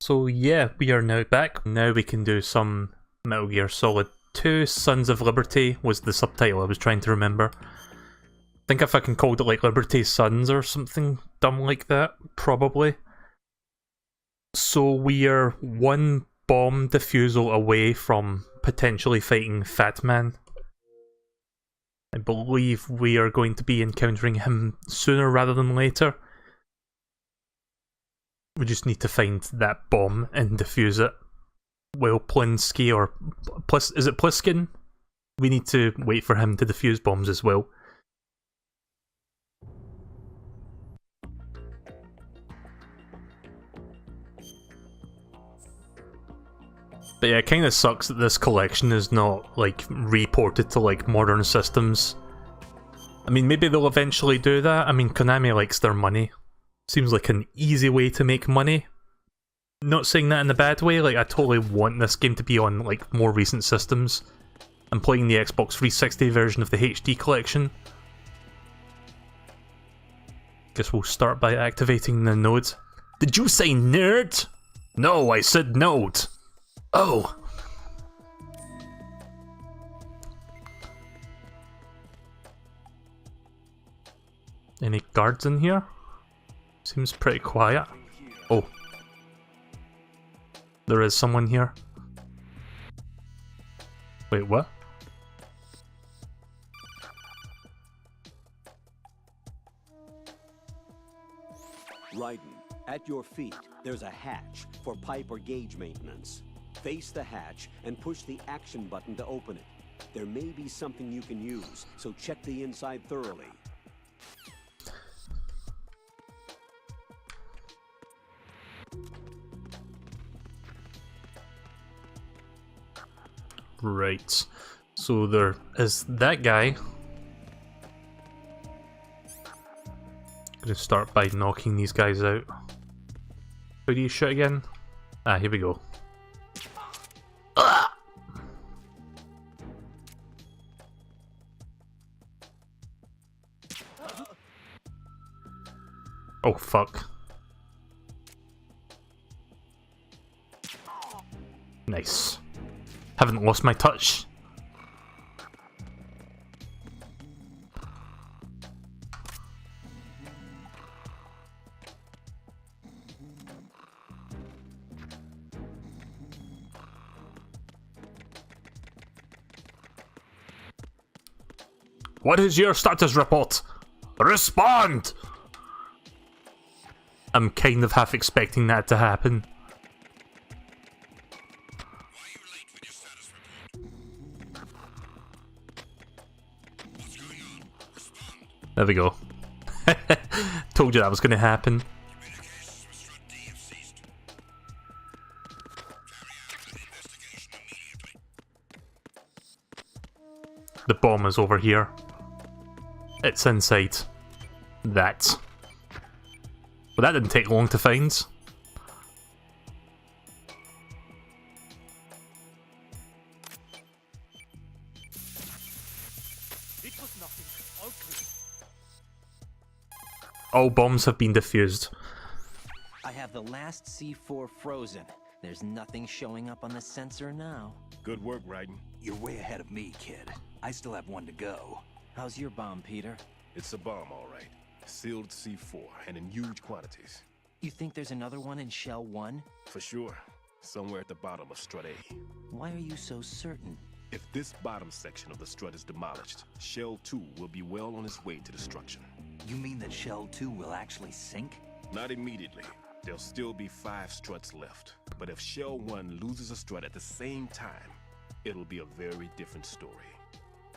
So yeah, we are now back. Now we can do some Metal Gear Solid 2. Sons of Liberty was the subtitle I was trying to remember. I think if I can call it like Liberty Sons or something dumb like that, probably. So we are one bomb defusal away from potentially fighting Fat Man. I believe we are going to be encountering him sooner rather than later. We just need to find that bomb and defuse it. While Plinsky or is it Pliskin? We need to wait for him to defuse bombs as well. But yeah, it kind of sucks that this collection is not like reported to like modern systems. I mean, maybe they'll eventually do that. I mean, Konami likes their money. Seems like an easy way to make money. Not saying that in a bad way, like I totally want this game to be on like more recent systems. I'm playing the Xbox 360 version of the HD collection. Guess we'll start by activating the node. Did you say nerd? No, I said node. Oh. Any guards in here? Seems pretty quiet. Oh. There is someone here. Wait, what? Raiden, at your feet, there's a hatch for pipe or gauge maintenance. Face the hatch and push the action button to open it. There may be something you can use, so check the inside thoroughly. Right. So there is that guy. Gonna start by knocking these guys out. How do you shoot again? Ah, here we go. Ah! Oh fuck. Nice. Haven't lost my touch. What is your status report? Respond! I'm kind of half expecting that to happen. There we go. Told you that was going to happen. The bomb is over here. It's inside that. Well, that didn't take long to find. It was nothing. All clear. All bombs have been defused. I have the last C4 frozen. There's nothing showing up on the sensor now. Good work, Raiden. You're way ahead of me, kid. I still have one to go. How's your bomb, Peter? It's a bomb, all right. Sealed C4, and in huge quantities. You think there's another one in Shell 1? For sure. Somewhere at the bottom of Strut A. Why are you so certain? If this bottom section of the strut is demolished, Shell 2 will be well on its way to destruction. You mean that Shell 2 will actually sink? Not immediately. There'll still be 5 struts left. But if Shell 1 loses a strut at the same time, it'll be a very different story.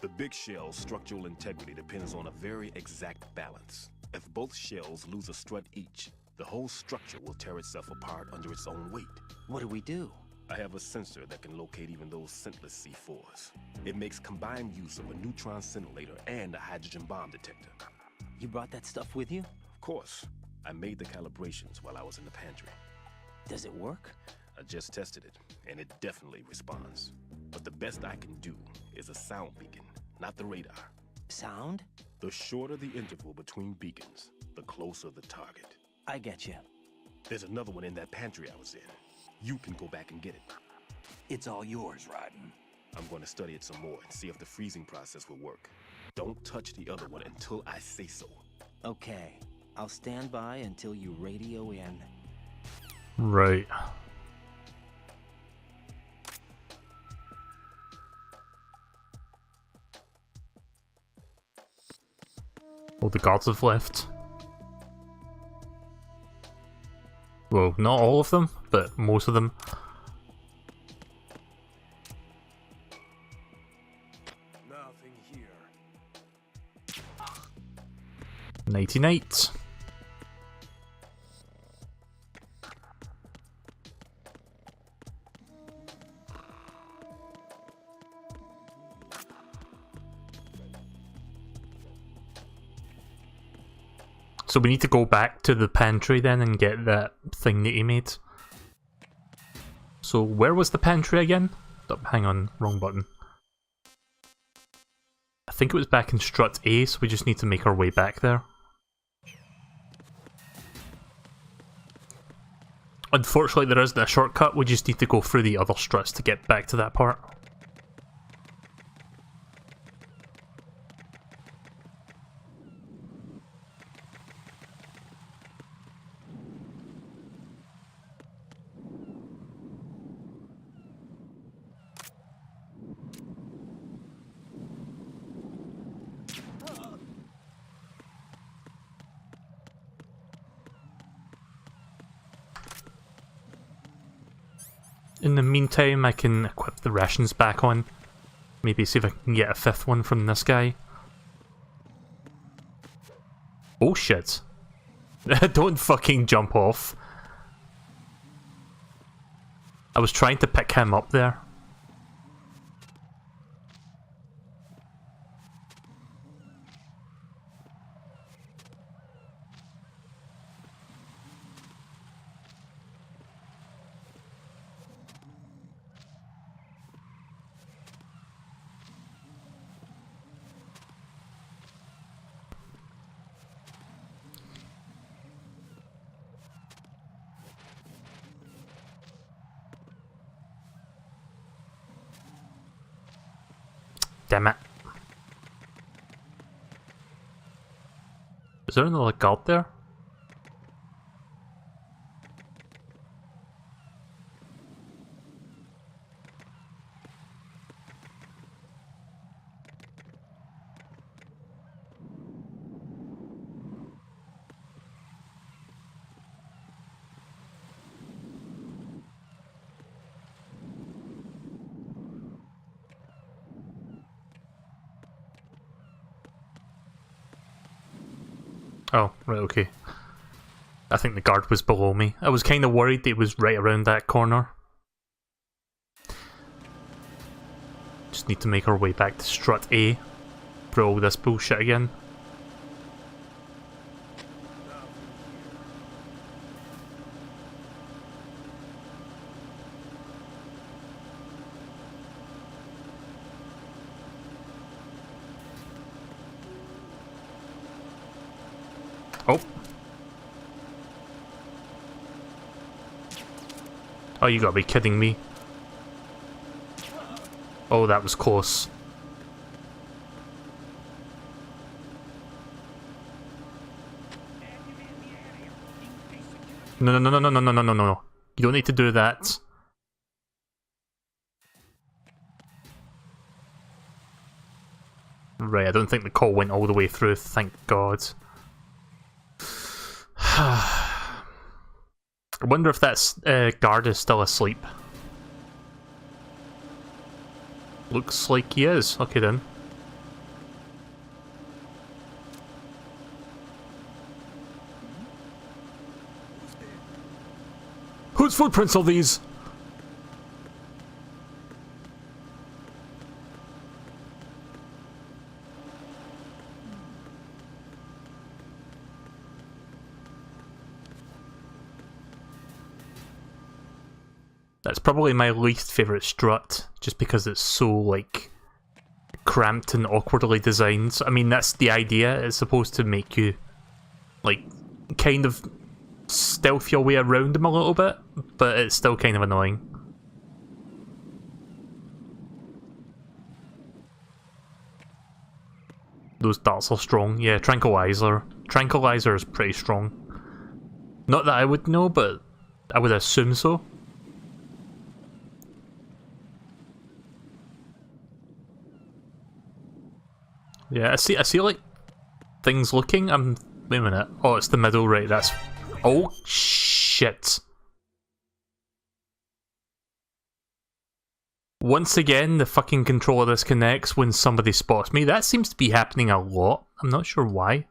The big shell's structural integrity depends on a very exact balance. If both shells lose a strut each, the whole structure will tear itself apart under its own weight. What do we do? I have a sensor that can locate even those scentless C4s. It makes combined use of a neutron scintillator and a hydrogen bomb detector. You brought that stuff with you? Of course, I made the calibrations while I was in the pantry. Does it work? I just tested it, and it definitely responds. But the best I can do is a sound beacon, not the radar. Sound? The shorter the interval between beacons, the closer the target. I get you. There's another one in that pantry I was in. You can go back and get it. It's all yours, Raiden. I'm going to study it some more and see if the freezing process will work. Don't touch the other one until I say so. Okay, I'll stand by until you radio in. Right. Oh, the guards have left. Well, not all of them, but most of them. Nothing here. Nighty night. So we need to go back to the pantry then and get that thing that he made. So where was the pantry again? Oh, hang on, wrong button. I think it was back in Strut A, so we just need to make our way back there. Unfortunately there isn't a shortcut, we just need to go through the other struts to get back to that part. In the meantime, I can equip the rations back on. Maybe see if I can get a fifth one from this guy. Oh shit. Don't fucking jump off. I was trying to pick him up there. Damn it. Is there another guard there? Oh, right, okay. I think the guard was below me. I was kind of worried that he was right around that corner. Just need to make our way back to Strut A for all this bullshit again. Oh. Oh, you gotta be kidding me. Oh, that was close. No, no, no, no, no, no, no, no, no, no. You don't need to do that. Right, I don't think the call went all the way through, thank God. I wonder if that guard is still asleep. Looks like he is. Okay then. Whose footprints are these? That's probably my least favourite strut, just because it's so, like, cramped and awkwardly designed. I mean, that's the idea. It's supposed to make you, like, kind of stealth your way around them a little bit, but it's still kind of annoying. Those darts are strong. Yeah, Tranquilizer. Tranquilizer is pretty strong. Not that I would know, but I would assume so. Yeah, I see like things looking. Wait a minute. Oh, it's the middle, right? That's. Oh shit. Once again, the fucking controller disconnects when somebody spots me. That seems to be happening a lot. I'm not sure why.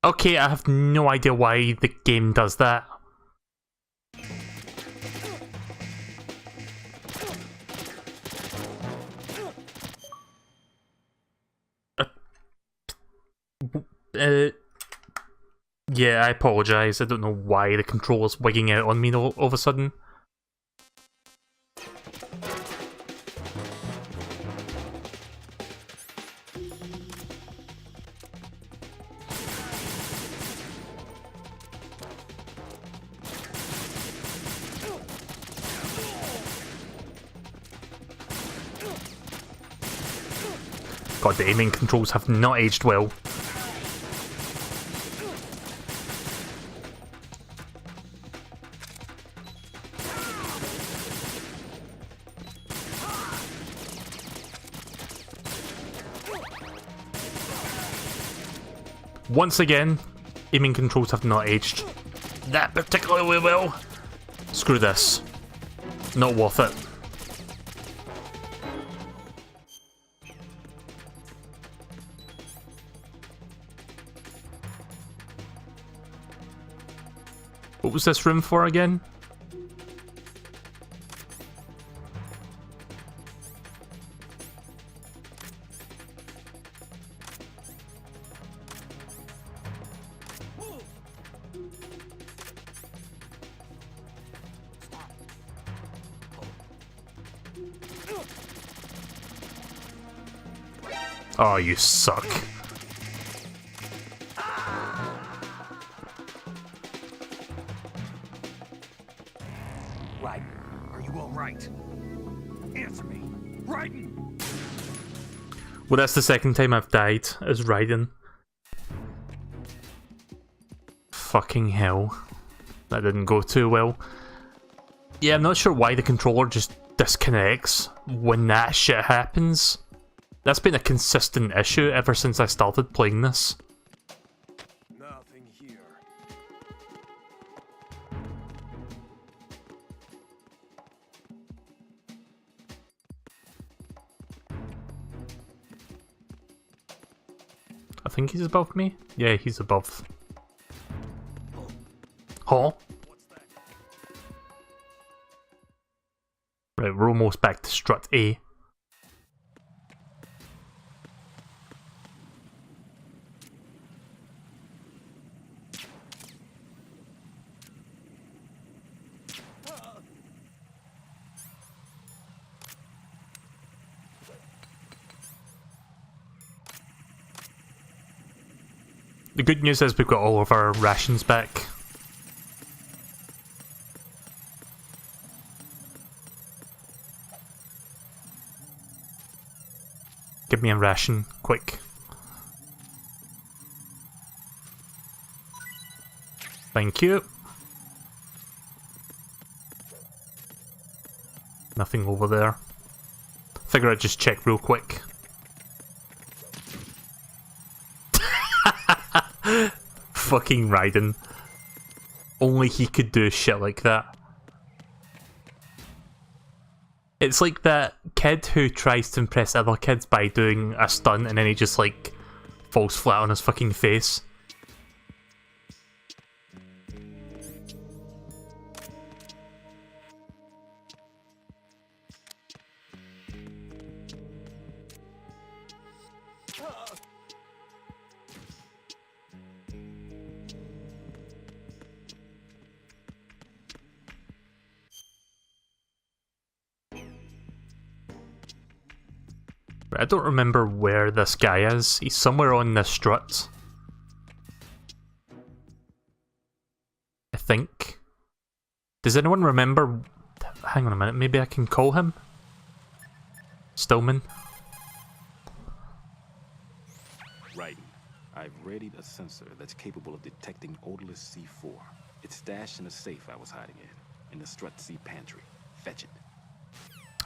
Okay, I have no idea why the game does that. Yeah, I apologise. I don't know why the controller's wigging out on me all of a sudden. God, the aiming controls have not aged well. Once again, aiming controls have not aged that particularly well. Screw this. Not worth it. What was this room for again? Oh, you suck. Right. Are you all right? Answer me. Raiden! Well, that's the second time I've died as Raiden. Fucking hell. That didn't go too well. Yeah, I'm not sure why the controller just disconnects when that shit happens. That's been a consistent issue ever since I started playing this. Nothing here. I think he's above me? Yeah, he's above. Huh? Right, we're almost back to strut A. The good news is we've got all of our rations back. Give me a ration, quick. Thank you. Nothing over there. Figure I'd just check real quick. fucking Raiden. Only he could do shit like that. It's like that kid who tries to impress other kids by doing a stunt and then he just like falls flat on his fucking face. I don't remember where this guy is. He's somewhere on this strut. I think. Does anyone remember? Hang on a minute, maybe I can call him? Stillman? Raiden, I've readied a sensor that's capable of detecting odorless C4. It's stashed in a safe I was hiding in the Strut C pantry. Fetch it.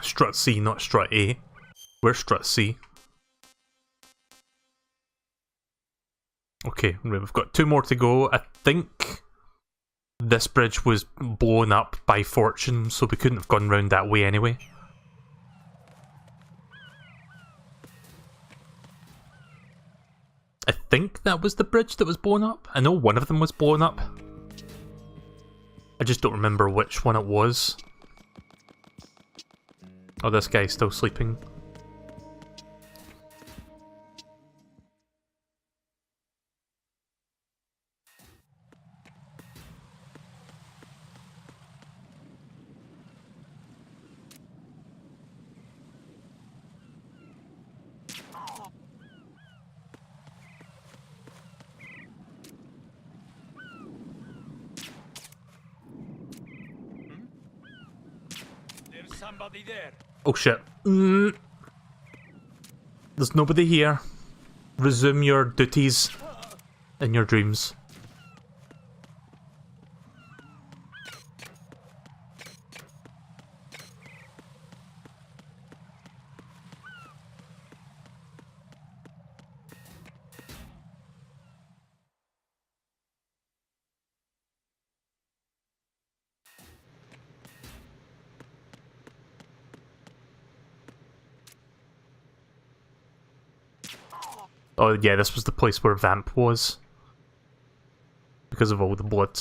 Strut C, not Strut A. Where's Strut C? Okay, we've got 2 more to go. I think this bridge was blown up by Fortune, so we couldn't have gone round that way anyway. I think that was the bridge that was blown up. I know one of them was blown up. I just don't remember which one it was. Oh, this guy's still sleeping. Somebody there. Oh shit. There's nobody here. Resume your duties in your dreams. Oh yeah, this was the place where Vamp was. Because of all the blood.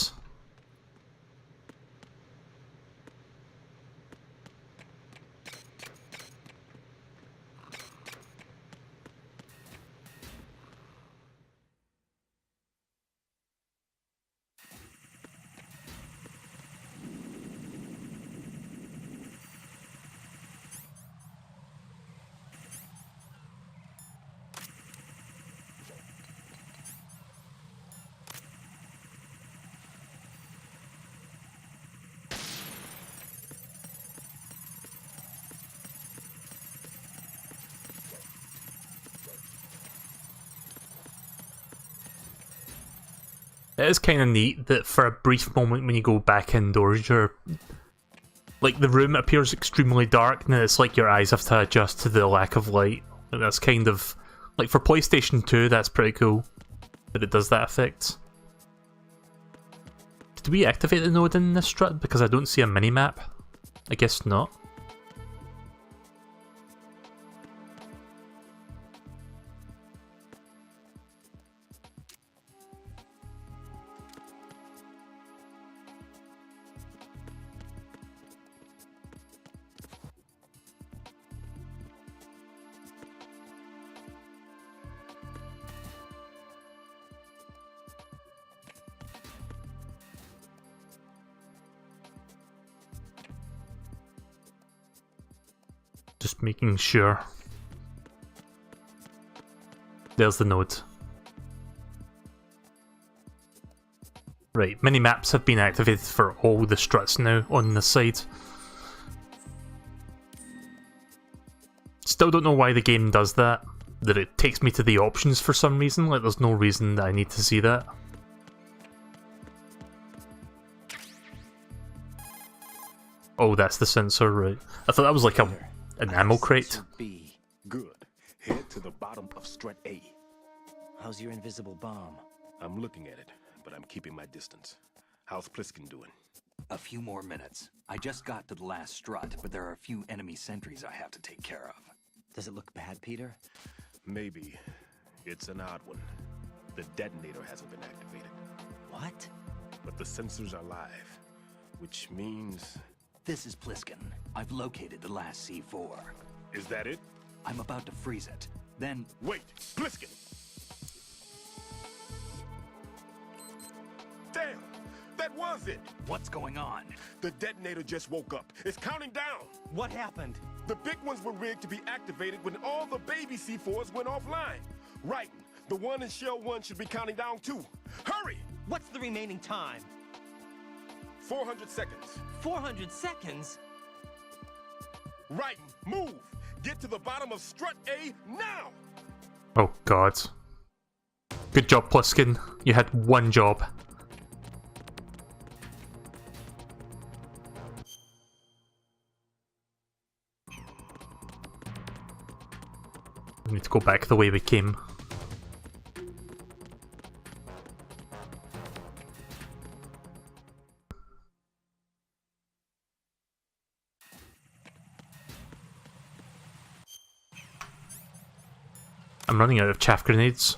It is kind of neat that for a brief moment when you go back indoors, you're... like, the room appears extremely dark, and it's like your eyes have to adjust to the lack of light. And that's kind of... like, for PlayStation 2, that's pretty cool that it does that effect. Did we activate the node in this strut? Because I don't see a mini-map. I guess not. Just making sure. There's the node. Right, mini-maps have been activated for all the struts now on this side. Still don't know why the game does that. That it takes me to the options for some reason, like there's no reason that I need to see that. Oh, that's the sensor, right. I thought that was like an ammo crate. B. Good. Head to the bottom of Strut A. How's your invisible bomb? I'm looking at it. but I'm keeping my distance. How's Pliskin doing? A few more minutes. I just got to the last strut, but there are a few enemy sentries I have to take care of. Does it look bad, Peter? Maybe. It's an odd one. The detonator hasn't been activated. What? But the sensors are live, which means... This is Pliskin. I've located the last C4. Is that it? I'm about to freeze it. Then... Wait! Pliskin! Damn! That was it! What's going on? The detonator just woke up. It's counting down! What happened? The big ones were rigged to be activated when all the baby C4s went offline. Right. The one in Shell 1 should be counting down too. Hurry! What's the remaining time? 400 seconds. 400 seconds? Right. Move! Get to the bottom of strut A now! Oh god. Good job, Pliskin. You had one job. We need to go back the way we came. I'm running out of chaff grenades.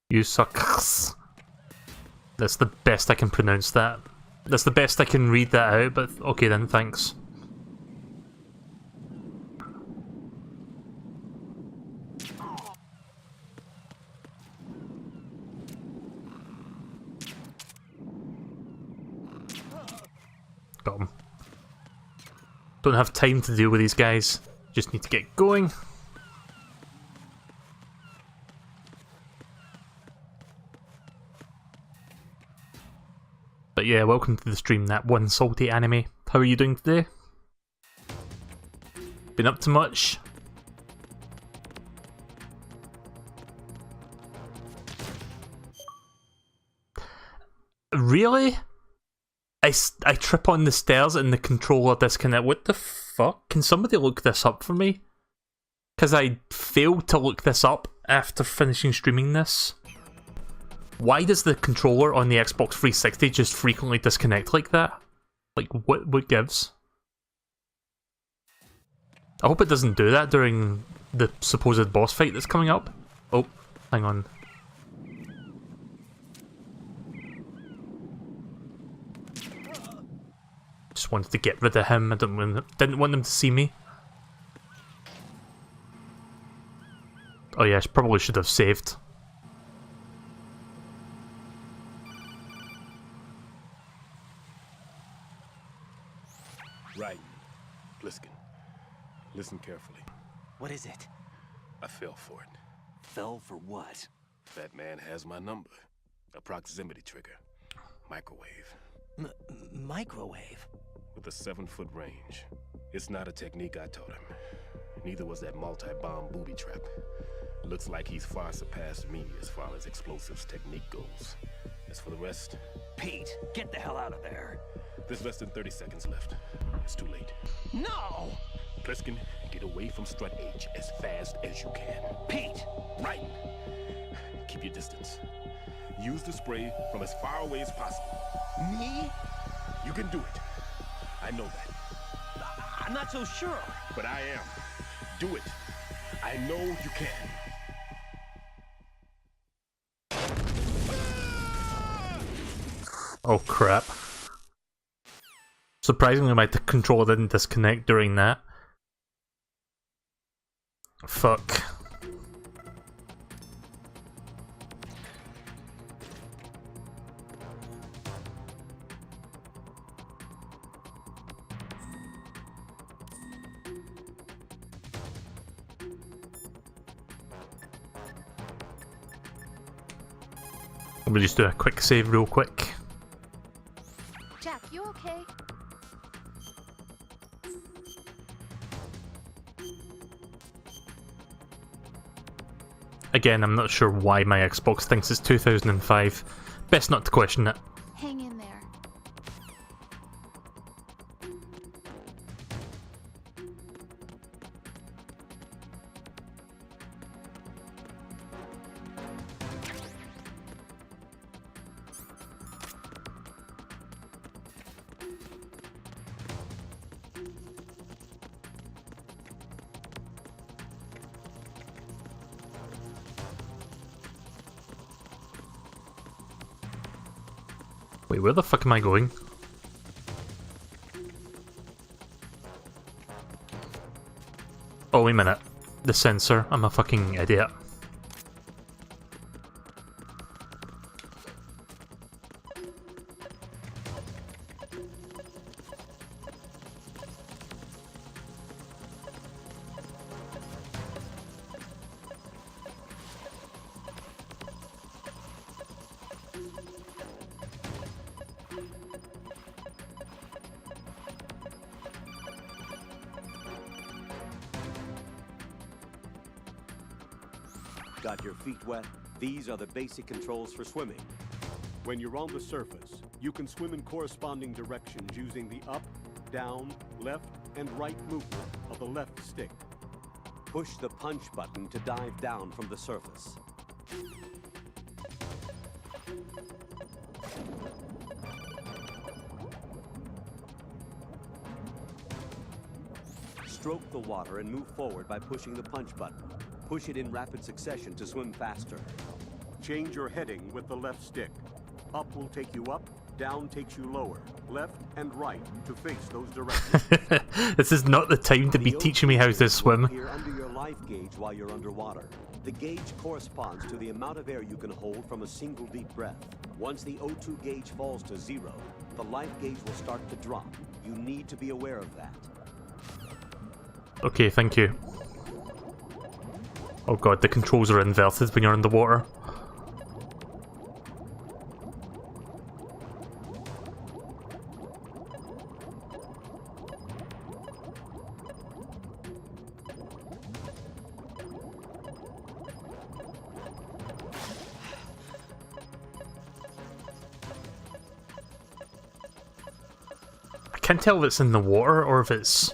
You suckers. That's the best I can pronounce that. That's the best I can read that out, but okay then, thanks. Got him. Don't have time to deal with these guys. Just need to get going. But yeah, welcome to the stream, that one salty anime. How are you doing today? Been up to much? Really? I trip on the stairs and the controller disconnect. What the fuck? Can somebody look this up for me? Because I failed to look this up after finishing streaming this. Why does the controller on the Xbox 360 just frequently disconnect like that? Like, what gives? I hope it doesn't do that during the supposed boss fight that's coming up. Oh, hang on. Just wanted to get rid of him. I didn't want them to see me. Oh yeah, I probably should have saved. Right. Pliskin. Listen carefully. What is it? I fell for it. Fell for what? That man has my number. A proximity trigger. Microwave. Microwave? With a 7-foot range. It's not a technique I taught him. Neither was that multi-bomb booby trap. Looks like he's far surpassed me as far as explosives technique goes. As for the rest... Pete, get the hell out of there. There's less than 30 seconds left. It's too late. No! Pliskin, get away from strut H as fast as you can. Pete! Right! Keep your distance. Use the spray from as far away as possible. Me? You can do it. I know that. I'm not so sure. But I am. Do it. I know you can. Oh crap. Surprisingly, my controller didn't disconnect during that. Fuck. We'll just do a quick save real quick. Jack, you okay? Again, I'm not sure why my Xbox thinks it's 2005. Best not to question it. Hang in there. Wait, where the fuck am I going? Oh, wait a minute. The sensor. I'm a fucking idiot. Got your feet wet? These are the basic controls for swimming. When you're on the surface, you can swim in corresponding directions using the up, down, left, and right movement of the left stick. Push the punch button to dive down from the surface. Stroke the water and move forward by pushing the punch button. Push it in rapid succession to swim faster. Change your heading with the left stick. Up will take you up, down takes you lower, left and right to face those directions. This is not the time to be teaching me how to swim. Here under your life gauge while you're underwater. The gauge corresponds to the amount of air you can hold from a single deep breath. Once the O2 gauge falls to 0, the life gauge will start to drop. You need to be aware of that. Okay, thank you. Oh god, the controls are inverted when you're underwater. I can't tell if it's in the water or if it's...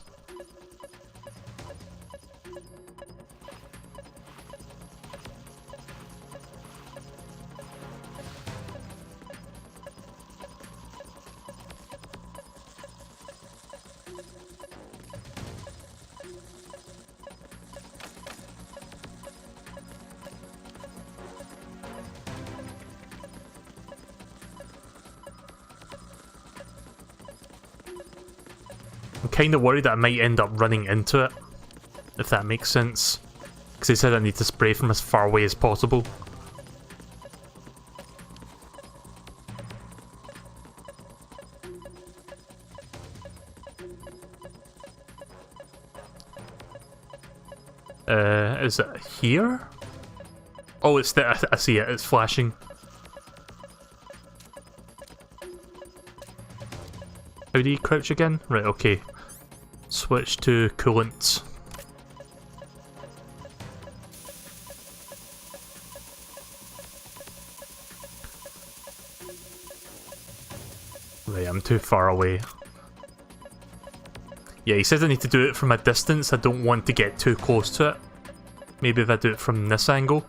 I'm kind of worried that I might end up running into it, if that makes sense. Because he said I need to spray from as far away as possible. Is it here? Oh, it's there. I see it. It's flashing. How do you crouch again? Right, okay. Switch to coolant. Right, I'm too far away. Yeah, he says I need to do it from a distance. I don't want to get too close to it. Maybe if I do it from this angle.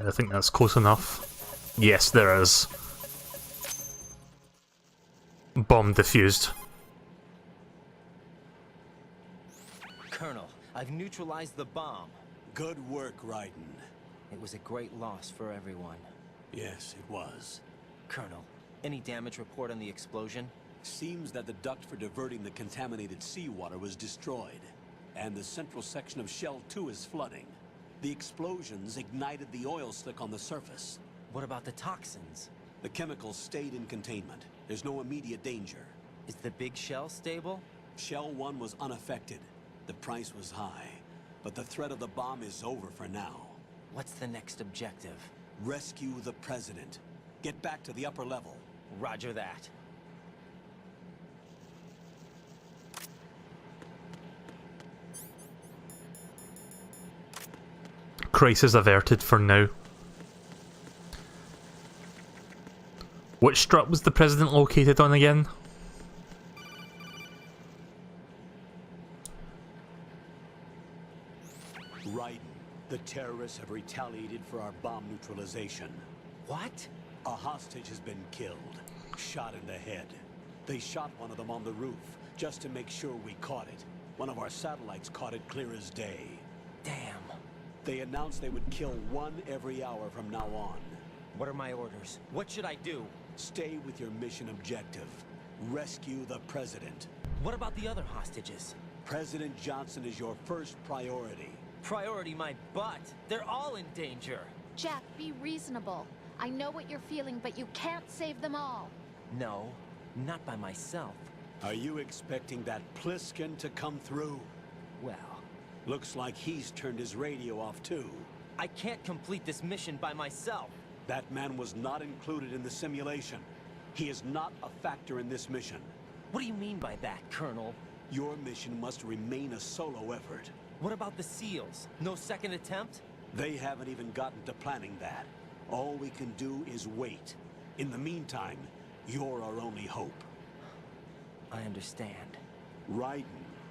I think that's close enough. Yes, there is. Bomb defused. Colonel, I've neutralized the bomb. Good work, Raiden. It was a great loss for everyone. Yes, it was. Colonel, any damage report on the explosion? Seems that the duct for diverting the contaminated seawater was destroyed, and the central section of Shell 2 is flooding. The explosions ignited the oil slick on the surface. What about the toxins? The chemicals stayed in containment. There's no immediate danger. Is the big shell stable? Shell 1 was unaffected. The price was high, but the threat of the bomb is over for now. What's the next objective? Rescue the president. Get back to the upper level. Roger that. Crisis averted for now. Which strut was the president located on again? Raiden, the terrorists have retaliated for our bomb neutralization. What? A hostage has been killed, shot in the head. They shot one of them on the roof, just to make sure we caught it. One of our satellites caught it clear as day. Damn. They announced they would kill one every hour from now on. What are my orders? What should I do? Stay with your mission objective. Rescue the president. What about the other hostages? President Johnson is your first priority. Priority my butt. They're all in danger. Jack, be reasonable. I know what you're feeling, but you can't save them all. No, not by myself. Are you expecting that Pliskin to come through? Well, Looks like he's turned his radio off too. I can't complete this mission by myself. That man was not included in the simulation. He is not a factor in this mission. What do you mean by that, Colonel? Your mission must remain a solo effort. What about the SEALs? No second attempt? They haven't even gotten to planning that. All we can do is wait. In the meantime, you're our only hope. I understand. Raiden,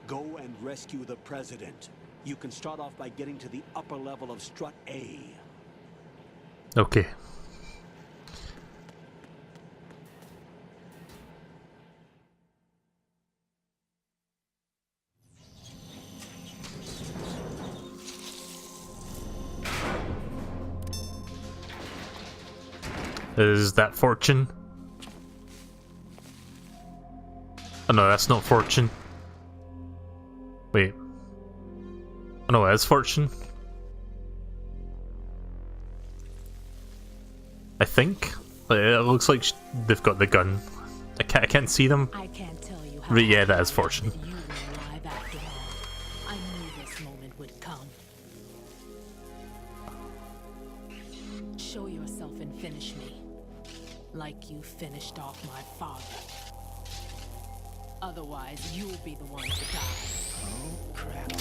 go and rescue the president. You can start off by getting to the upper level of Strut A. Okay. Is that Fortune? Oh no, that's not Fortune. Wait. Oh no, that's Fortune. I think. It looks like they've got the gun. I can't see them. I can't tell you how. Yeah, that is Fortune. You were alive after all. I knew this moment would come. Show yourself and finish me, like you finished off my father. Otherwise, you'll be the one to die. Oh, crap.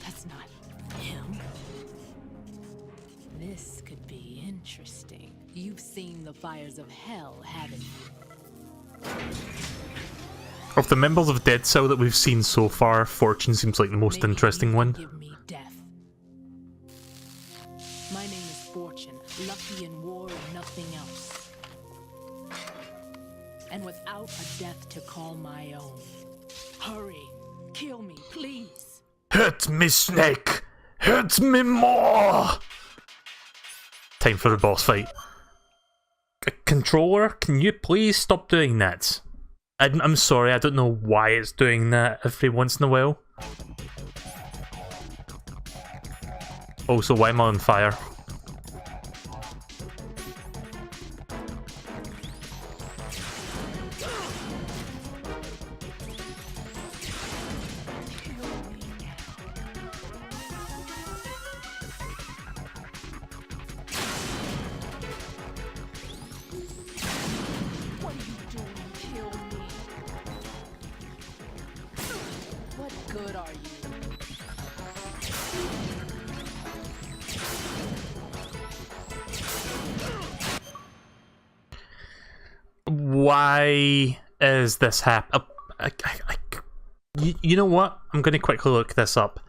That's not him. This could be interesting. You've seen the fires of hell, haven't you? Of the members of Dead Cell that we've seen so far, Fortune seems like the most Maybe interesting you one. can give me death. My name is Fortune, lucky in war and nothing else. And without a death to call my own. Hurry, kill me, please. Hurt me, Snake! Hurt me more! Time for the boss fight. Controller, can you please stop doing that? I'm sorry, I don't know why it's doing that every once in a while. Also, why am I on fire? What are you doing? Kill me. What good are you? Why is this happening? You know what? I'm going to quickly look this up.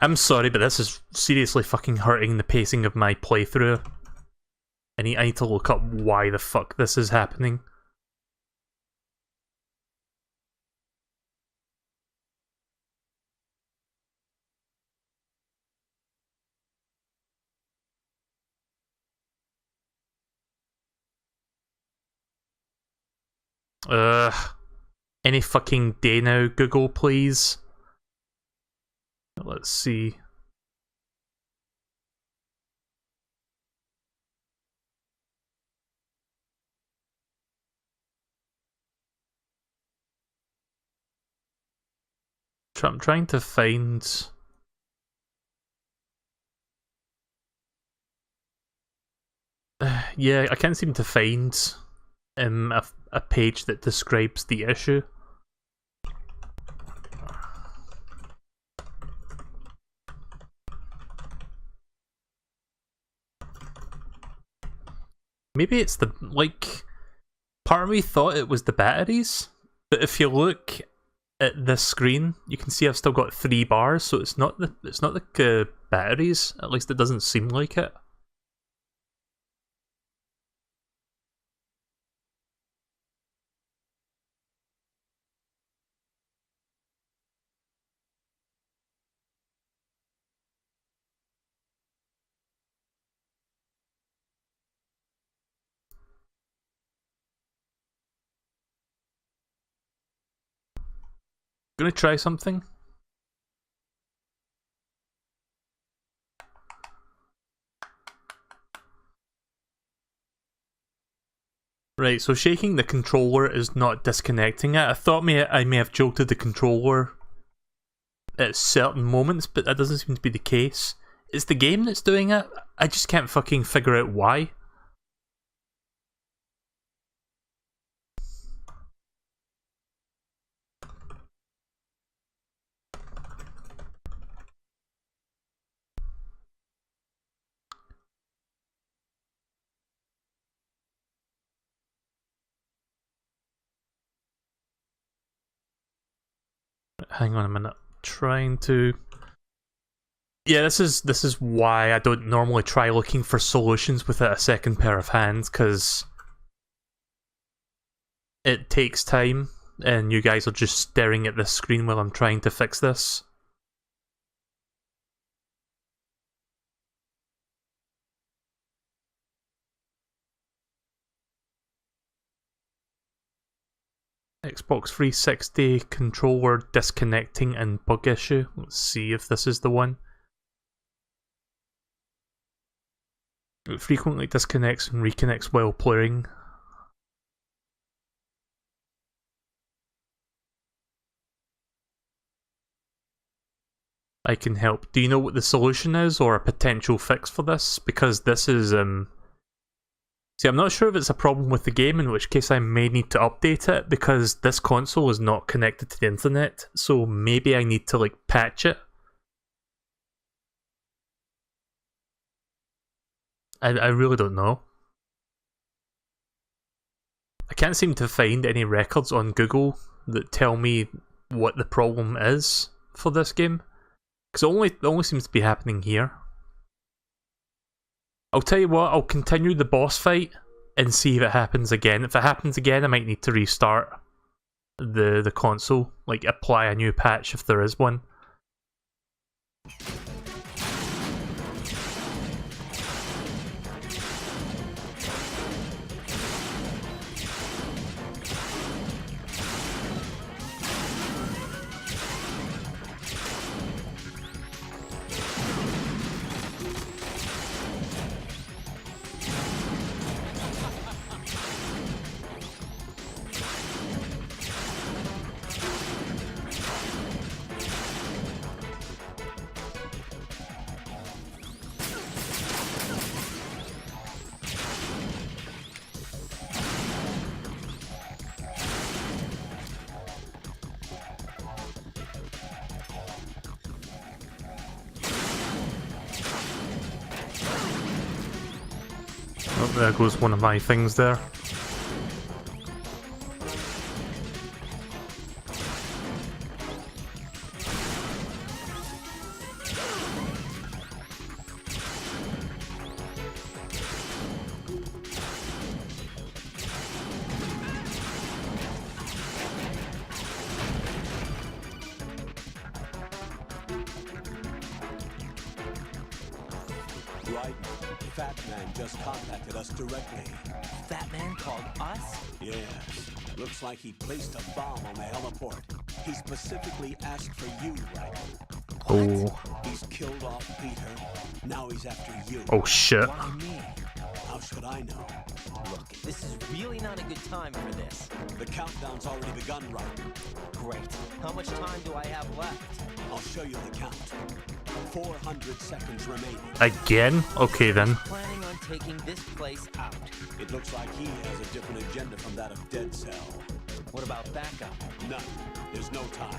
I'm sorry, but this is seriously fucking hurting the pacing of my playthrough. I need to look up why the fuck this is happening. Any fucking day now, Google, please. Let's see. I'm trying to find... yeah, I can't seem to find a page that describes the issue. Maybe it's the, like, part of me thought it was the batteries, but if you look at this screen, you can see I've still got 3 bars, so it's not the batteries. At least it doesn't seem like it. Gonna try something. Right, so shaking the controller is not disconnecting it. I thought I may have jolted the controller at certain moments, but that doesn't seem to be the case. It's the game that's doing it. I just can't fucking figure out why. Hang on a minute. Trying to... yeah, this is why I don't normally try looking for solutions without a second pair of hands, because it takes time, and you guys are just staring at this screen while I'm trying to fix this. Xbox 360 controller disconnecting and bug issue. Let's see if this is the one. It frequently disconnects and reconnects while playing. I can help. Do you know what the solution is or a potential fix for this? Because this is see, I'm not sure if it's a problem with the game, in which case I may need to update it, because this console is not connected to the internet, so maybe I need to, like, patch it. I really don't know. I can't seem to find any records on Google that tell me what the problem is for this game, because it only seems to be happening here. I'll tell you what, I'll continue the boss fight and see if it happens again. If it happens again, I might need to restart the console, like apply a new patch if there is one. Oh, there goes one of my things there. Right. Fat Man just contacted us directly. Fat Man called us? Yes. Looks like he placed a bomb on the heliport. He specifically asked for you, right? Oh. He's killed off Peter. Now he's after you. Oh shit. Why me? How should I know? Look, this is really not a good time for this. The countdown's already begun, Ryder. Great. How much time do I have left? I'll show you the count. 400 seconds remaining. Again? Okay then. Planning on taking this place out. It looks like he has a different agenda from that of Dead Cell. What about backup? None. There's no time.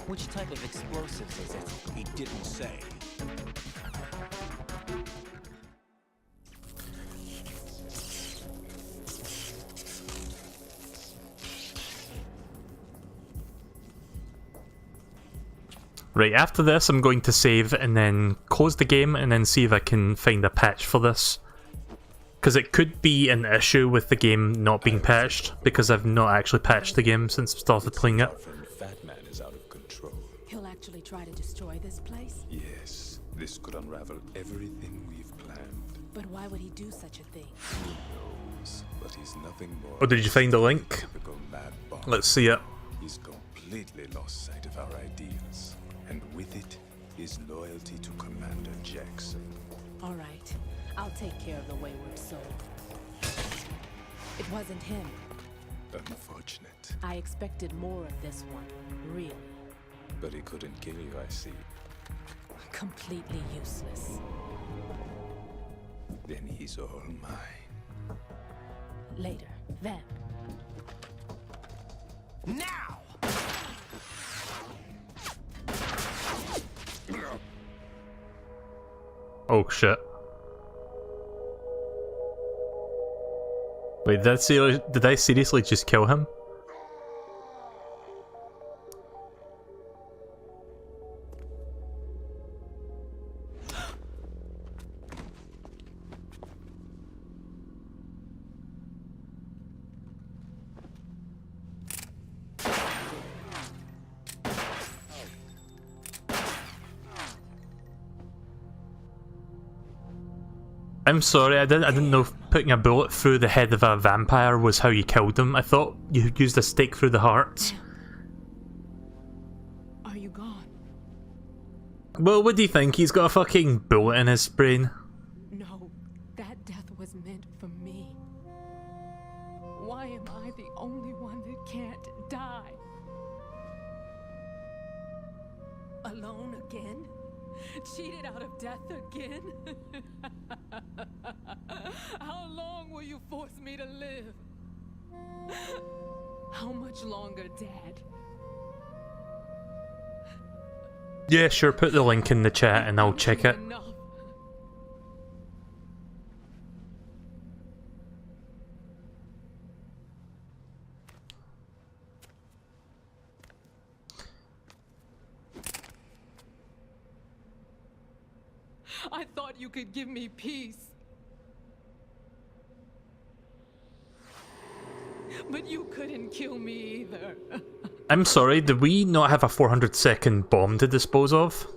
Which type of explosives is it? He didn't say. Right, after this I'm going to save and then close the game and then see if I can find a patch for this. Because it could be an issue with the game not being patched, because I've not actually patched the game since I started playing it. Fat Man is out of control. He'll actually try to destroy this place? Yes, this could unravel everything we've planned. But why would he do such a thing? Who knows? But he's nothing more. Oh, did you find the link? Typical mad bomb. Let's see it. He's completely lost sight of our ideals, and with it, his loyalty to Commander Jackson. All right, I'll take care of the wayward soul. It wasn't him. Unfortunate. I expected more of this one, really. But he couldn't kill you, I see. Completely useless. Then he's all mine. Later, then. Now! Oh shit. Wait, did I seriously just kill him? I'm sorry, I didn't know if putting a bullet through the head of a vampire was how you killed him. I thought you used a stake through the heart. Are you gone? Well, what do you think? He's got a fucking bullet in his brain. No, that death was meant for me. Why am I the only one that can't die? Alone again? Cheated out of death again? How long will you force me to live? How much longer, Dad? Yeah, sure, put the link in the chat and I'll check it. Enough. I thought you could give me peace. But you couldn't kill me either. I'm sorry, did we not have a 400-second bomb to dispose of?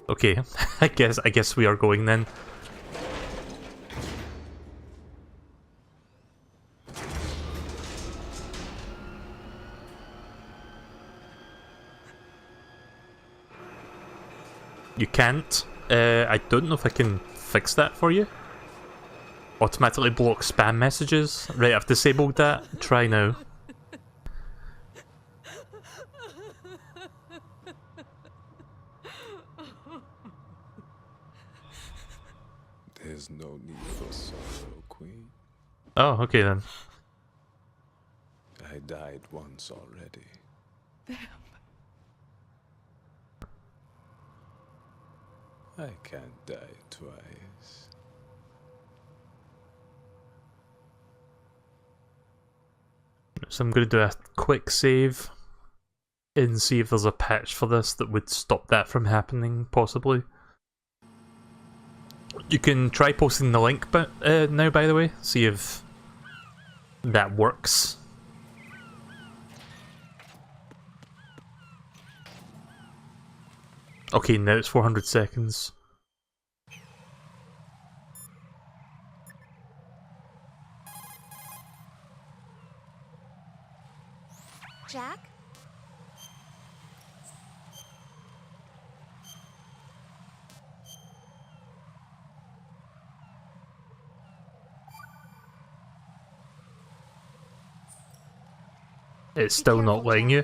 Okay, I guess we are going then. You can't. I don't know if I can fix that for you. Automatically block spam messages. Right, I've disabled that. Try now. There's no need for sorrow, Queen. Oh, okay then. I died once already. I can't die twice. So I'm going to do a quick save and see if there's a patch for this that would stop that from happening, possibly. You can try posting the link but now, by the way, see if that works. Okay, now it's 400 seconds. Jack? It's still not letting you.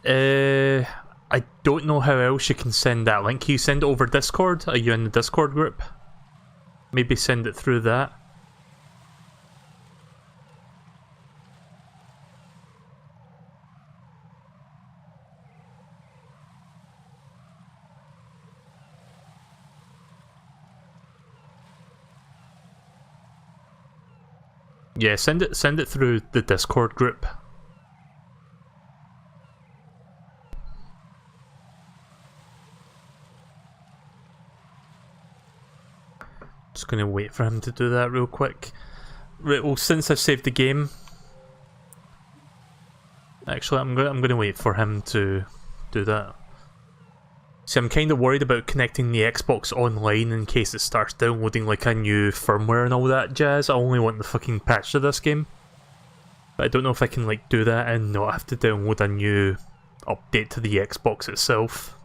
I don't know how else you can send that link. Can you send it over Discord? Are you in the Discord group? Maybe send it through that. Yeah, send it through the Discord group. Just gonna wait for him to do that real quick. Right, well, since I've saved the game, actually, I'm gonna wait for him to do that. See, I'm kind of worried about connecting the Xbox online in case it starts downloading like a new firmware and all that jazz. I only want the fucking patch to this game, but I don't know if I can like do that and not have to download a new update to the Xbox itself.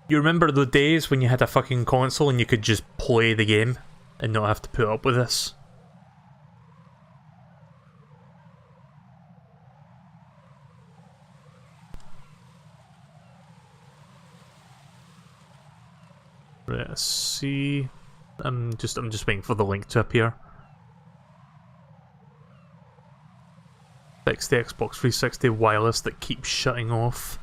You remember the days when you had a fucking console and you could just play the game and not have to put up with this? Right, let's see. I'm just waiting for the link to appear. Fix the Xbox 360 wireless that keeps shutting off.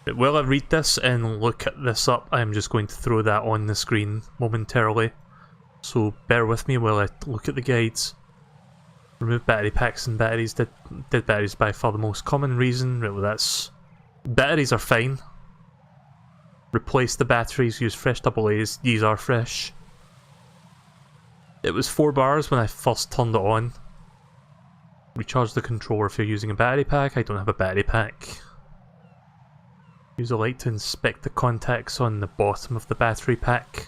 Right, while I read this and look at this up, I'm just going to throw that on the screen momentarily. So bear with me while I look at the guides. Remove battery packs and batteries. Dead batteries by far the most common reason. Right, well that's... Batteries are fine. Replace the batteries, use fresh AA's, these are fresh. It was 4 bars when I first turned it on. Recharge the controller if you're using a battery pack. I don't have a battery pack. Use a light to inspect the contacts on the bottom of the battery pack.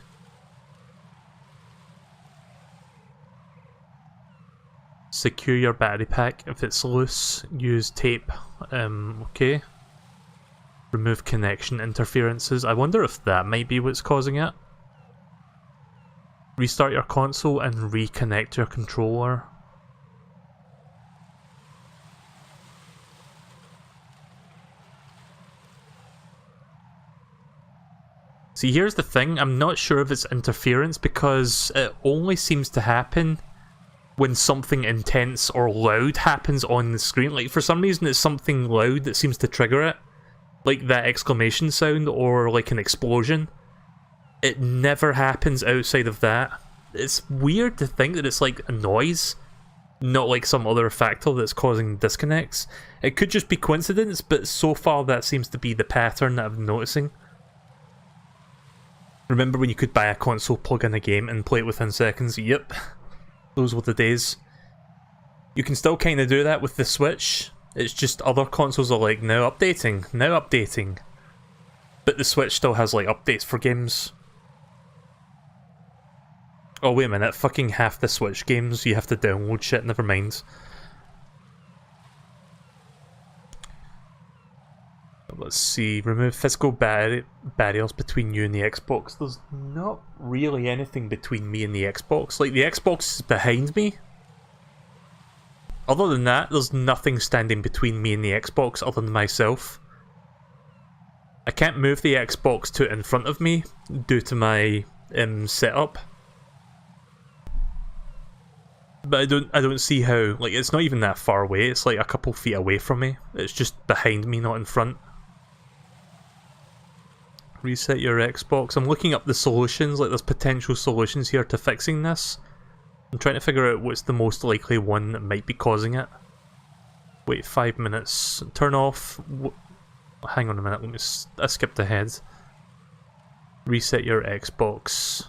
Secure your battery pack if it's loose. Use tape. Okay. Remove connection interferences. I wonder if that might be what's causing it. Restart your console and reconnect your controller. See, here's the thing. I'm not sure if it's interference because it only seems to happen when something intense or loud happens on the screen. Like, for some reason it's something loud that seems to trigger it. Like that exclamation sound or like an explosion. It never happens outside of that. It's weird to think that it's like a noise, not like some other factor that's causing disconnects. It could just be coincidence, but so far that seems to be the pattern that I'm noticing. Remember when you could buy a console, plug in a game and play it within seconds? Yep. Those were the days. You can still kind of do that with the Switch. It's just other consoles are like, now updating, now updating. But the Switch still has like updates for games. Oh wait a minute, fucking half the Switch games you have to download shit, never mind. Let's see, remove physical barriers between you and the Xbox. There's not really anything between me and the Xbox. Like, the Xbox is behind me. Other than that, there's nothing standing between me and the Xbox other than myself. I can't move the Xbox to in front of me due to my setup. But I don't see how, like, it's not even that far away, it's like a couple feet away from me. It's just behind me, not in front. Reset your Xbox. I'm looking up the solutions, like there's potential solutions here to fixing this. I'm trying to figure out what's the most likely one that might be causing it. Wait 5 minutes. Turn off... Hang on a minute, I skipped ahead. Reset your Xbox.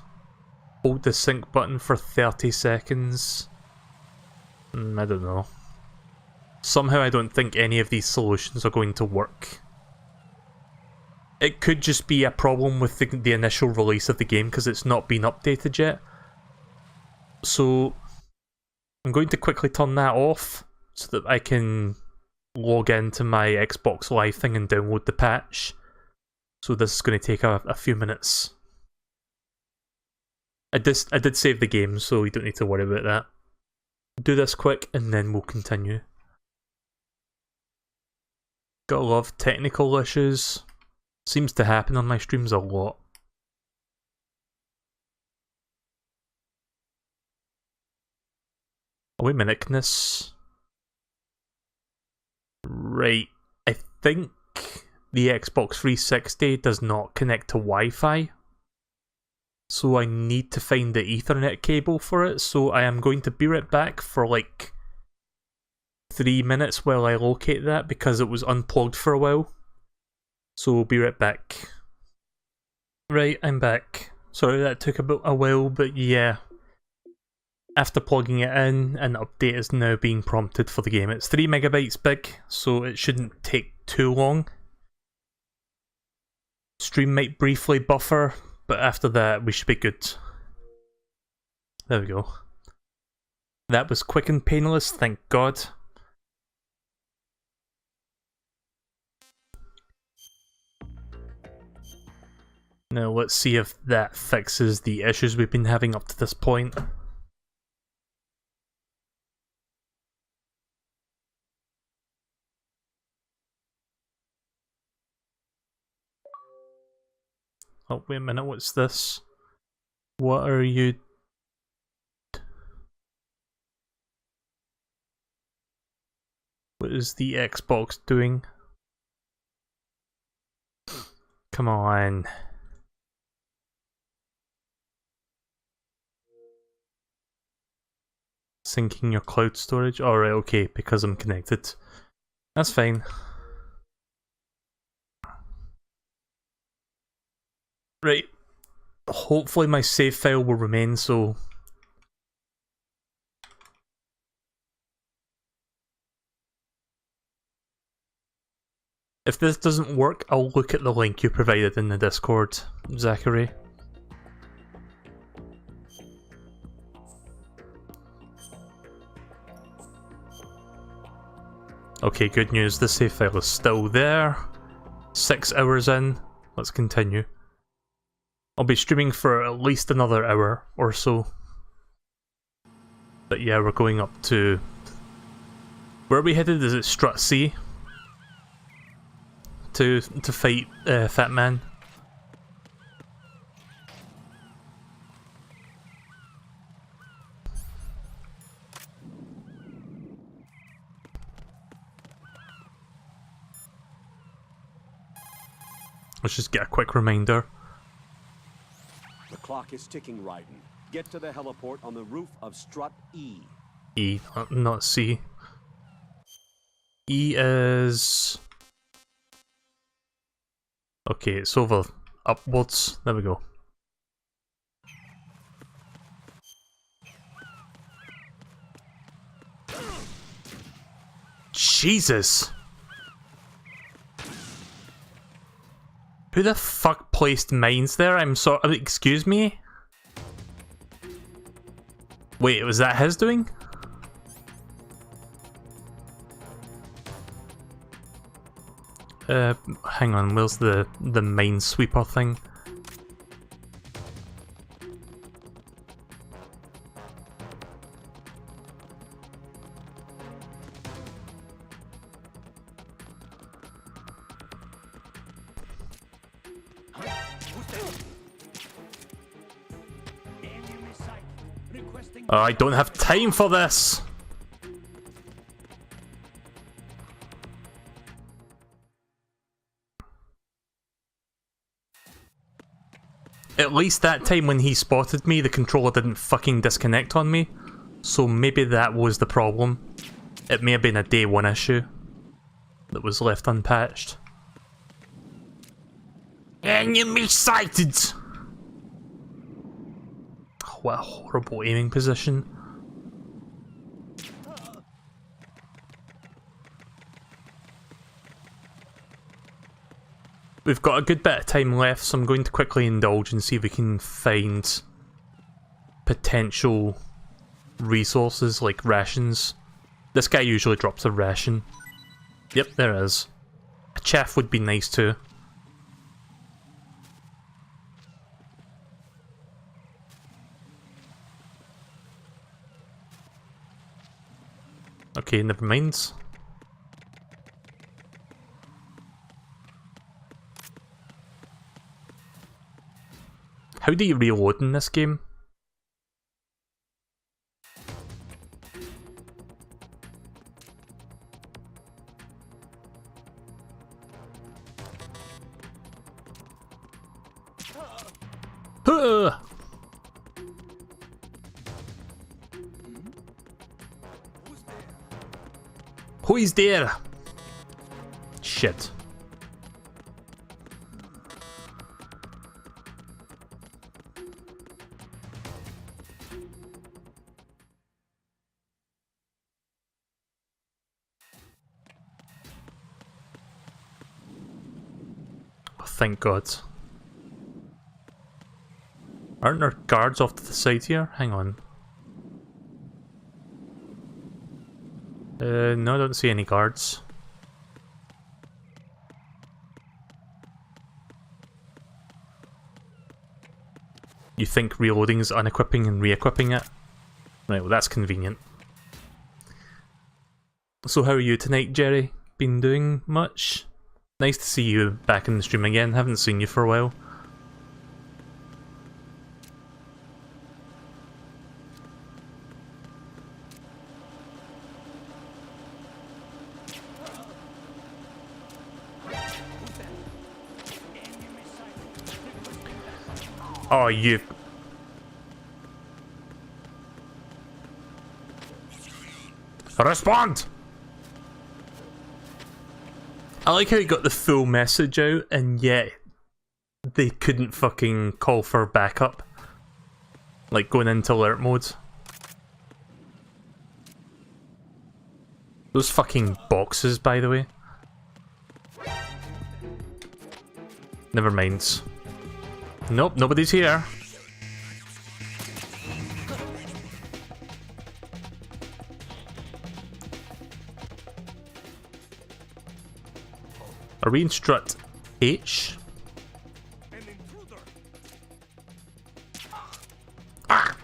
Hold the sync button for 30 seconds. I don't know. Somehow I don't think any of these solutions are going to work. It could just be a problem with the initial release of the game because it's not been updated yet. So I'm going to quickly turn that off so that I can log into my Xbox Live thing and download the patch. So this is going to take a few minutes. I did save the game, so you don't need to worry about that. Do this quick and then we'll continue. Gotta love technical issues. Seems to happen on my streams a lot. Oh, wait a minute, can this... Right, I think the Xbox 360 does not connect to Wi-Fi. So I need to find the Ethernet cable for it, so I am going to be right back for like 3 minutes while I locate that because it was unplugged for a while. So we'll be right back. Right, I'm back. Sorry that took a while, but yeah. After plugging it in, an update is now being prompted for the game. It's 3 megabytes big, so it shouldn't take too long. Stream might briefly buffer, but after that we should be good. There we go. That was quick and painless, thank God. Now let's see if that fixes the issues we've been having up to this point. Oh, wait a minute, what's this? What are you... What is the Xbox doing? Come on. Syncing your cloud storage? Alright, okay, because I'm connected. That's fine. Right. Hopefully my save file will remain so. If this doesn't work, I'll look at the link you provided in the Discord, Zachary. Okay, good news, the save file is still there. 6 hours in, let's continue. I'll be streaming for at least another hour or so. But yeah, we're going up to... Where are we headed? Is it Strut C? To fight Fat Man? Let's just get a quick reminder. The clock is ticking, Raiden. Get to the heliport on the roof of Strut E. E, not C. E is... Okay, it's over upwards. There we go. Jesus! Who the fuck placed mines there? I'm sorry. Excuse me? Wait, was that his doing? Hang on, where's the minesweeper thing? I don't have time for this! At least that time when he spotted me, the controller didn't fucking disconnect on me. So maybe that was the problem. It may have been a day one issue that was left unpatched. Enemy sighted! Oh, what a horrible aiming position. We've got a good bit of time left, so I'm going to quickly indulge and see if we can find potential resources like rations This guy usually drops a ration. Yep, there is. A chef would be nice too. Okay, never mind. How do you reload in this game? Who is there? Shit. Oh, thank God. Aren't there guards off to the side here? Hang on. No, I don't see any guards. You think reloading is unequipping and re-equipping it? Right, well that's convenient. So how are you tonight, Jerry? Been doing much? Nice to see you back in the stream again, haven't seen you for a while. Oh, you... Respond! I like how he got the full message out, and yet they couldn't fucking call for backup. Like going into alert mode. Those fucking boxes, by the way. Never mind. Nope, nobody's here. Are we in strut H? Ah!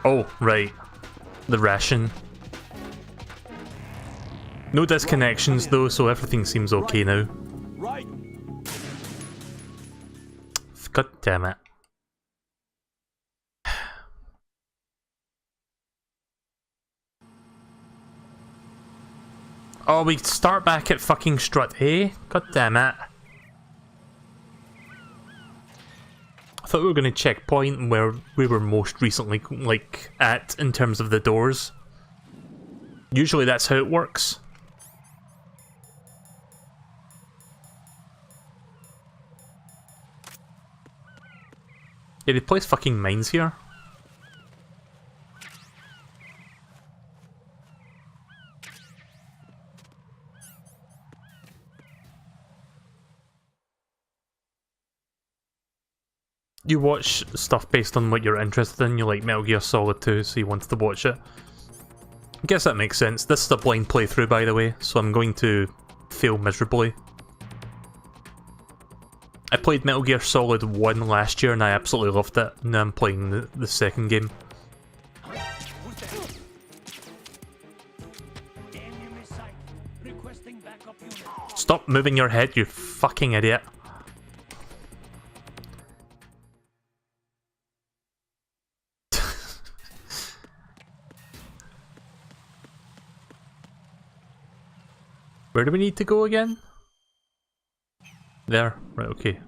Oh, right. The ration. No disconnections though, so everything seems okay now. Right. God damn it. Oh, we start back at fucking strut A? God damn it. I thought we were going to checkpoint where we were most recently, like, at in terms of the doors. Usually that's how it works. Yeah, they place fucking mines here. You watch stuff based on what you're interested in. You like Metal Gear Solid 2, so you wanted to watch it. I guess that makes sense. This is a blind playthrough, by the way, so I'm going to fail miserably. I played Metal Gear Solid 1 last year and I absolutely loved it. Now I'm playing the second game. Stop moving your head, you fucking idiot. Where do we need to go again? There. Right, okay.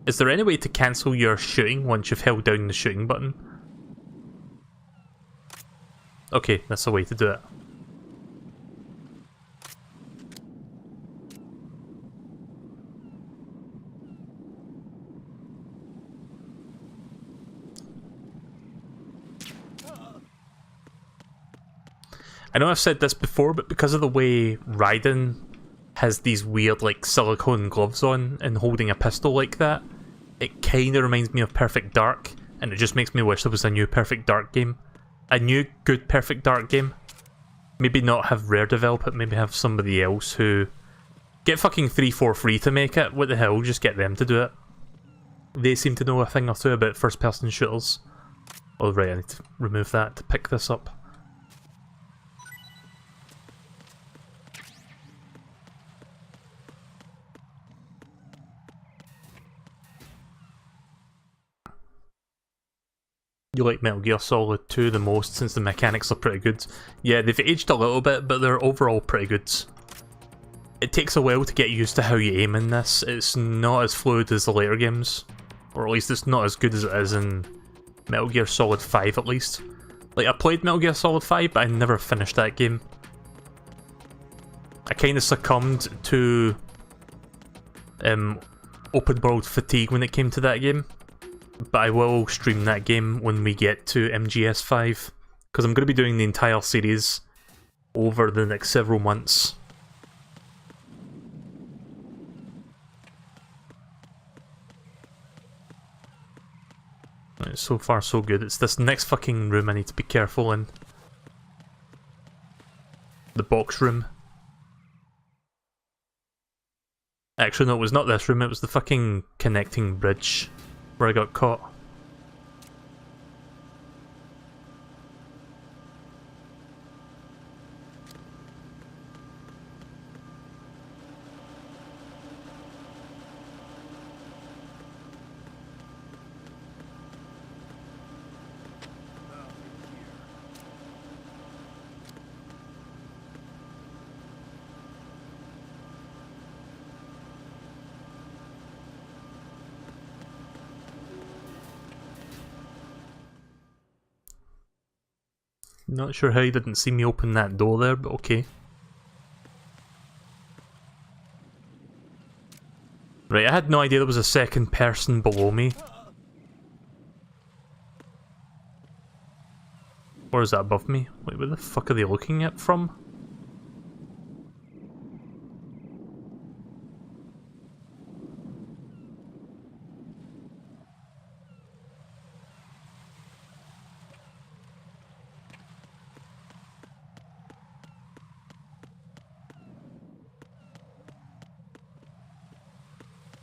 Is there any way to cancel your shooting once you've held down the shooting button? Okay, that's the way to do it. I know I've said this before, but because of the way Raiden has these weird, like, silicone gloves on and holding a pistol like that, it kind of reminds me of Perfect Dark, and it just makes me wish there was a new Perfect Dark game. A new, good Perfect Dark game. Maybe not have Rare develop it, maybe have somebody else who... Get fucking 343 free to make it, what the hell, just get them to do it. They seem to know a thing or two about first-person shooters. Oh right, I need to remove that to pick this up. You like Metal Gear Solid 2 the most since the mechanics are pretty good. Yeah, they've aged a little bit, but they're overall pretty good. It takes a while to get used to how you aim in this. It's not as fluid as the later games. Or at least it's not as good as it is in Metal Gear Solid 5 at least. Like, I played Metal Gear Solid 5, but I never finished that game. I kind of succumbed to open world fatigue when it came to that game. But I will stream that game when we get to MGS5, because I'm going to be doing the entire series over the next several months. Right, so far so good. It's this next fucking room I need to be careful in. The box room. Actually no, it was not this room, it was the fucking connecting bridge where I got caught. Not sure how you didn't see me open that door there, but okay. Right, I had no idea there was a second person below me. Or is that above me? Wait, where the fuck are they looking at from?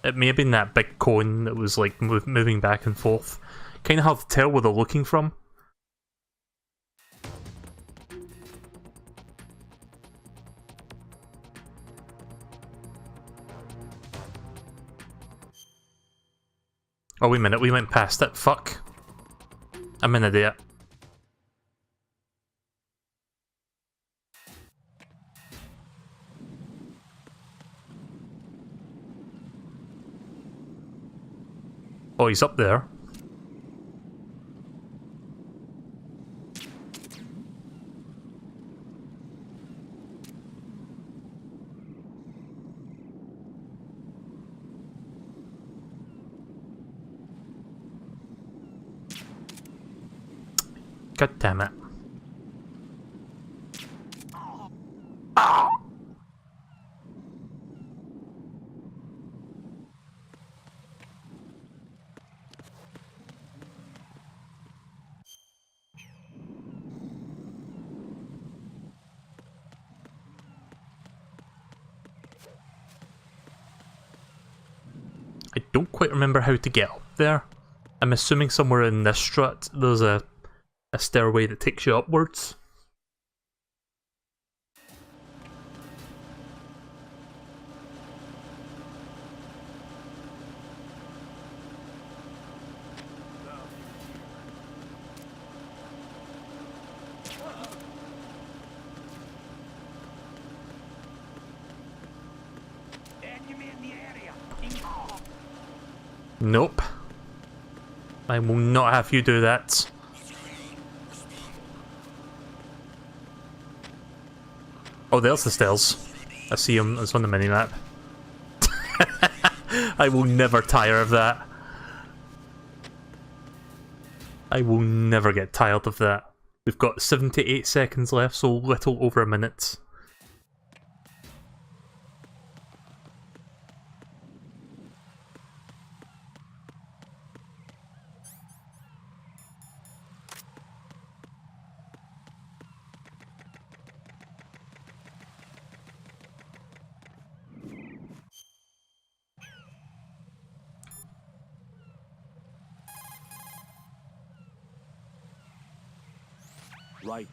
It may have been that big cone that was like moving back and forth. Kind of hard to tell where they're looking from. Oh wait a minute, we went past it, fuck. I'm an idiot. Oh, he's up there. God damn it. I don't quite remember how to get up there. I'm assuming somewhere in this strut there's a stairway that takes you upwards. Nope. I will not have you do that. Oh, there's the stairs. I see them. It's on the minimap. I will never tire of that. I will never get tired of that. We've got 78 seconds left, so little over a minute. Raiden,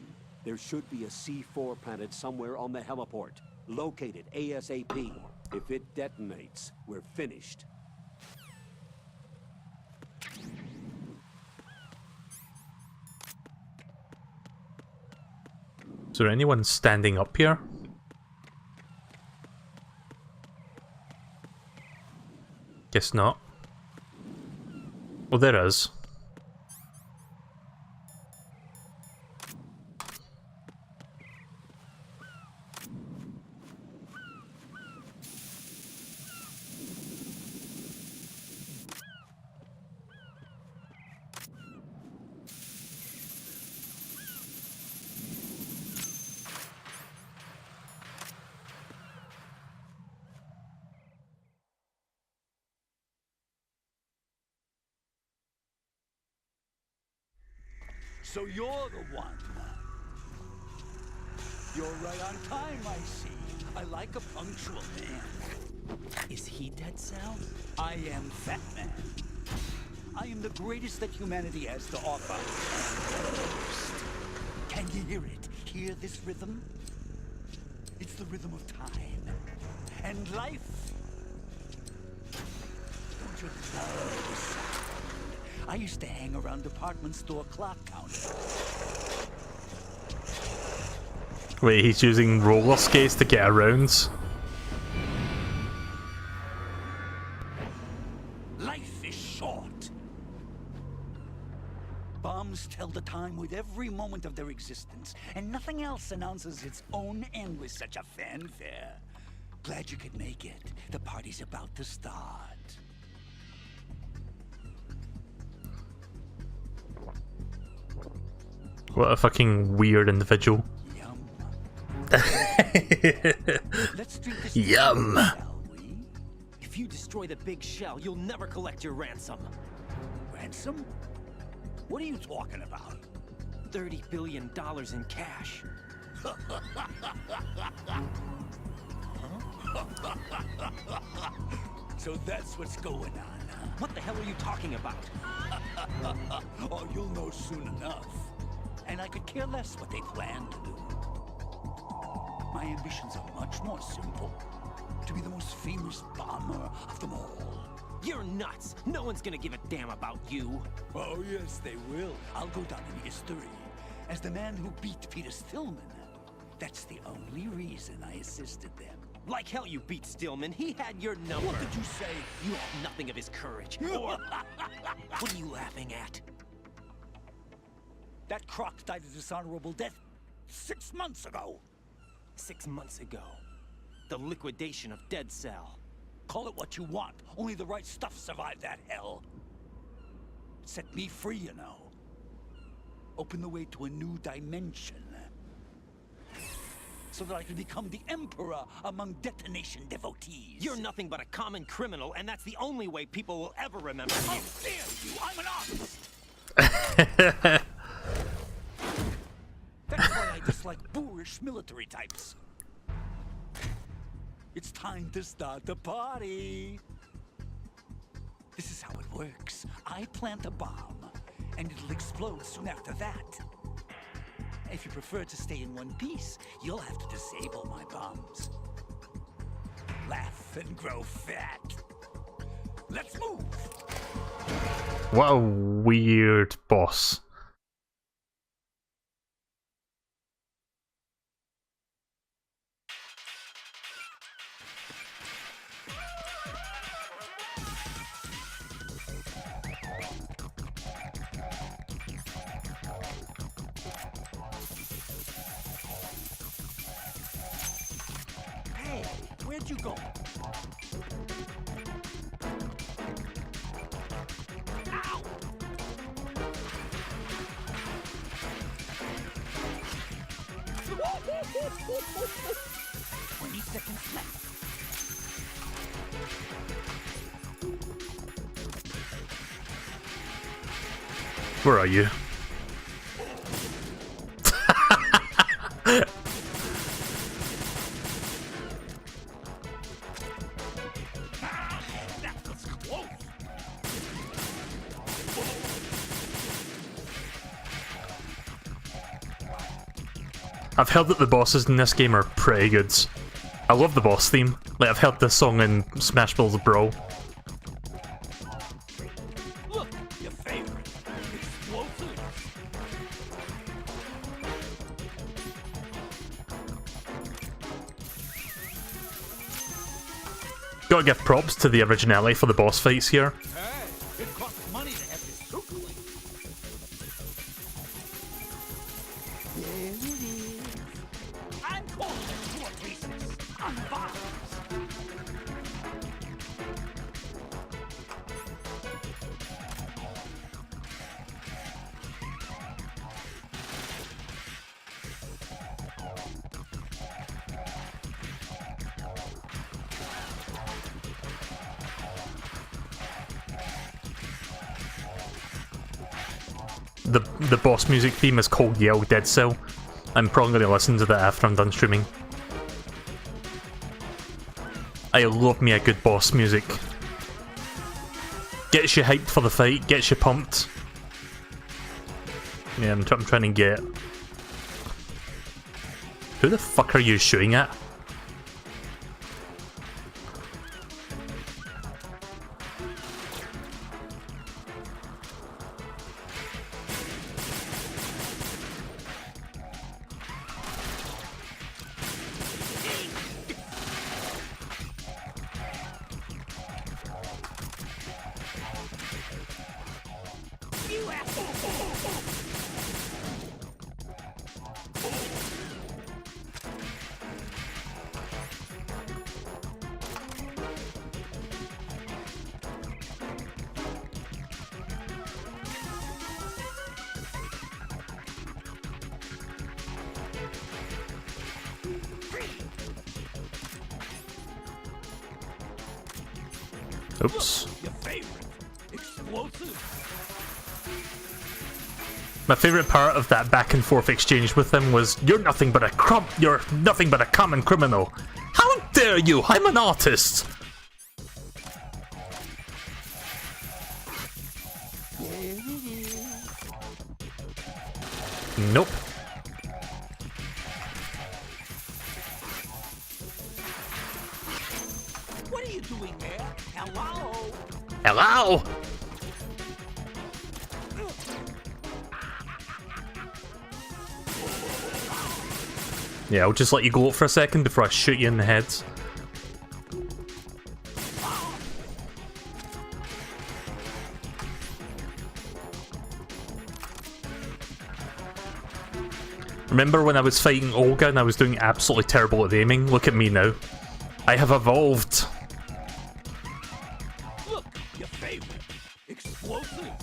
there should be a C4 planted somewhere on the heliport. Locate it ASAP. If it detonates, we're finished. Is there anyone standing up here? Guess not. Well, there is. So you're the one. You're right on time, I see. I like a punctual man. Is he Dead Cell? I am Fat Man. I am the greatest that humanity has to offer. Can you hear it? Hear this rhythm? It's the rhythm of time. And life. Don't you love this sound? I used to hang around department store clock counters. Wait, he's using roller skates to get around? Life is short. Bombs tell the time with every moment of their existence, and nothing else announces its own end with such a fanfare. Glad you could make it. The party's about to start. What a fucking weird individual. Yum. Let's drink this. Yum. Shall we? If you destroy the big shell, you'll never collect your ransom. Ransom? What are you talking about? $30 billion in cash. So that's what's going on, huh? What the hell are you talking about? Oh, you'll know soon enough. And I could care less what they plan to do. My ambitions are much more simple. To be the most famous bomber of them all. You're nuts! No one's gonna give a damn about you. Oh, yes, they will. I'll go down in history as the man who beat Peter Stillman. That's the only reason I assisted them. Like hell you beat Stillman. He had your number. What did you say? You have nothing of his courage. Or... What are you laughing at? That croc died a dishonorable death 6 months ago. 6 months ago. The liquidation of Dead Cell. Call it what you want. Only the right stuff survived that hell. Set me free, you know. Open the way to a new dimension. So that I can become the emperor among detonation devotees. You're nothing but a common criminal, and that's the only way people will ever remember you. How dare you! I'm an artist! That's why I dislike boorish military types. It's time to start the party. This is how it works. I plant a bomb, and it'll explode soon after that. If you prefer to stay in one piece, you'll have to disable my bombs. Laugh and grow fat. Let's move! What a weird boss. Where'd you go? Ow! 20 seconds left. Where are you? That was close. I've heard that the bosses in this game are pretty good. I love the boss theme. Like, I've heard this song in Smash Bros. Brawl. Look, your favorite. Explosive. Gotta give props to the originality for the boss fights here. Hey, it costs money to have this suit clean. There it is. I'm calling it 4 pieces. Unboxed. The boss music theme is called Yell Dead Cell. I'm probably going to listen to that after I'm done streaming. I love me a good boss music. Gets you hyped for the fight, gets you pumped. Yeah, I'm trying to get... Who the fuck are you shooting at? You asshole. Oops. Your favorite. Explosive. My favourite part of that back and forth exchange with him was, you're nothing but a common criminal. How dare you? I'm an artist. Nope. What are you doing there? Hello? Hello? Yeah, I'll just let you go for a second before I shoot you in the head. Remember when I was fighting Olga and I was doing absolutely terrible at aiming? Look at me now. I have evolved. Look, your favorite. Explosive.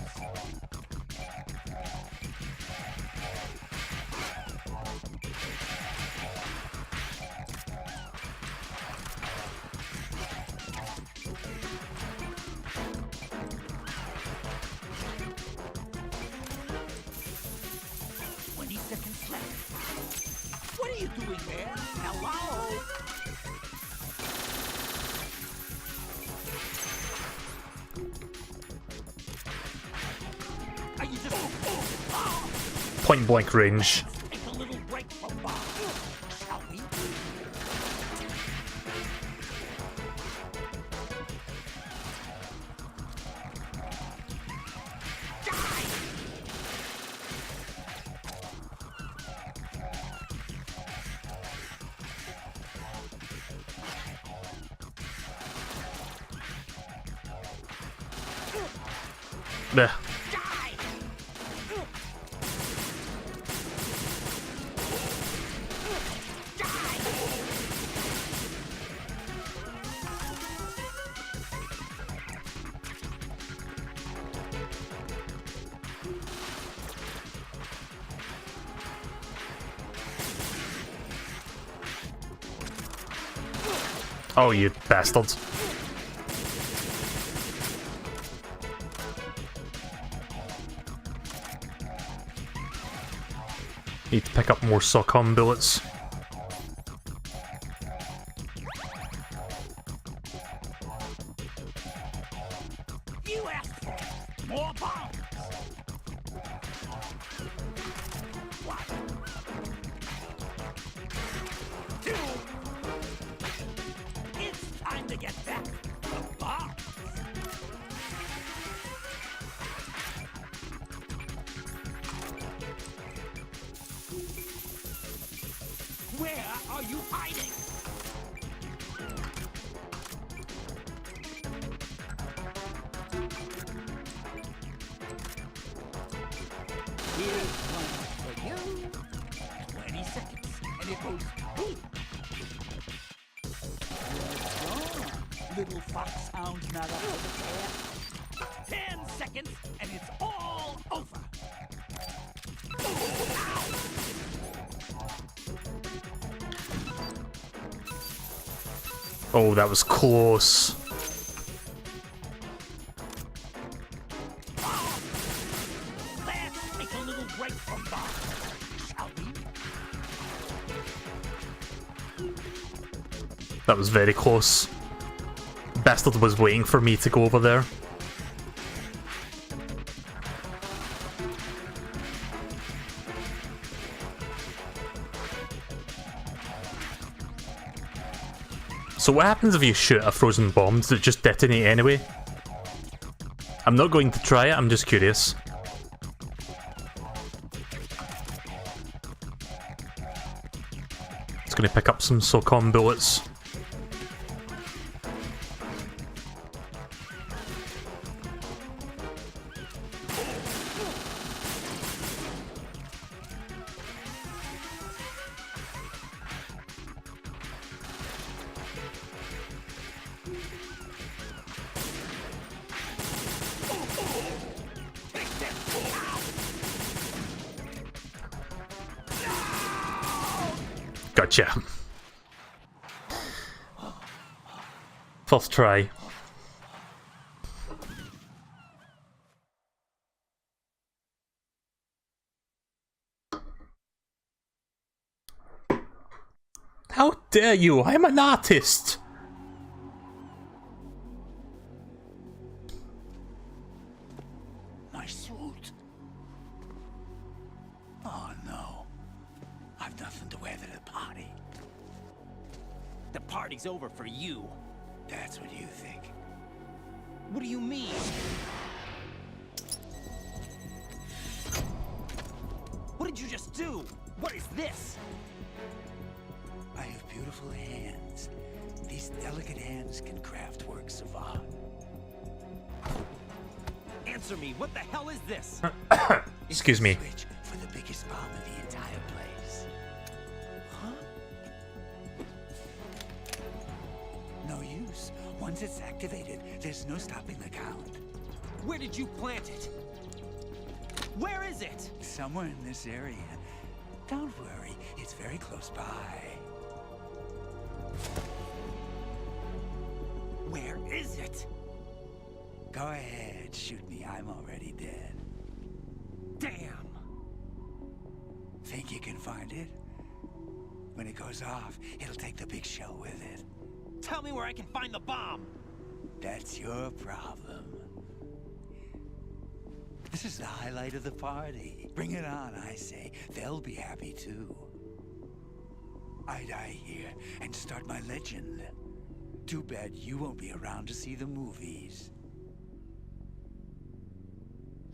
What are you doing there? Hello? Are you just... Point blank range. Take a little break from Bob, shall we? Bleh. Oh, you bastards. Need to pick up more SOCOM bullets. You asked for it. More bombs. One. Two. It's time to get back the bombs. Where are you hiding? Here's one for you. 20 seconds, and it goes boom. Little foxhound not up for the tail. 10 seconds, and it's all over. Oh, that was close. Let's take a little break from bombs, shall we? That was very close. Bastard was waiting for me to go over there. So what happens if you shoot a frozen bomb? Does it just detonate anyway? I'm not going to try it, I'm just curious. It's going to pick up some SOCOM bullets. Gotcha. First try. How dare you? I'm an artist! My suit. Oh no. I've nothing to wear to the party. The party's over for you. That's what you think. What do you mean? What did you just do? What is this? I have beautiful hands. These delicate hands can craft works of art. Answer me, what the hell is this? Excuse me. Switch for the biggest bomb in the entire place. Huh? No use. Once it's activated, there's no stopping the count. Where did you plant it? Where is it? Somewhere in this area. Don't worry, it's very close by. Where is it? Go ahead, shoot me. I'm already dead. Damn! Think you can find it? When it goes off, it'll take the big show with it. Tell me where I can find the bomb! That's your problem. This is the highlight of the party. Bring it on, I say. They'll be happy too. I die here and start my legend. Too bad you won't be around to see the movies.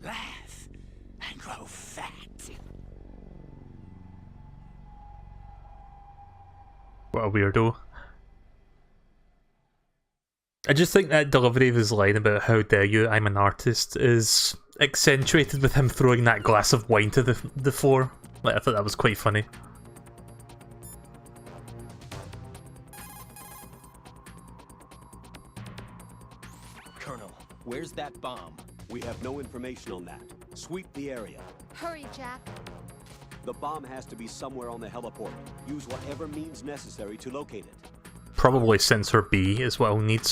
Laugh and grow fat. What a weirdo. I just think that delivery of his line about how dare you, I'm an artist, is accentuated with him throwing that glass of wine to the floor. Like, I thought that was quite funny. Colonel, where's that bomb? We have no information on that. Sweep the area. Hurry, Jack. The bomb has to be somewhere on the heliport. Use whatever means necessary to locate it. Probably sensor B is what I'll need.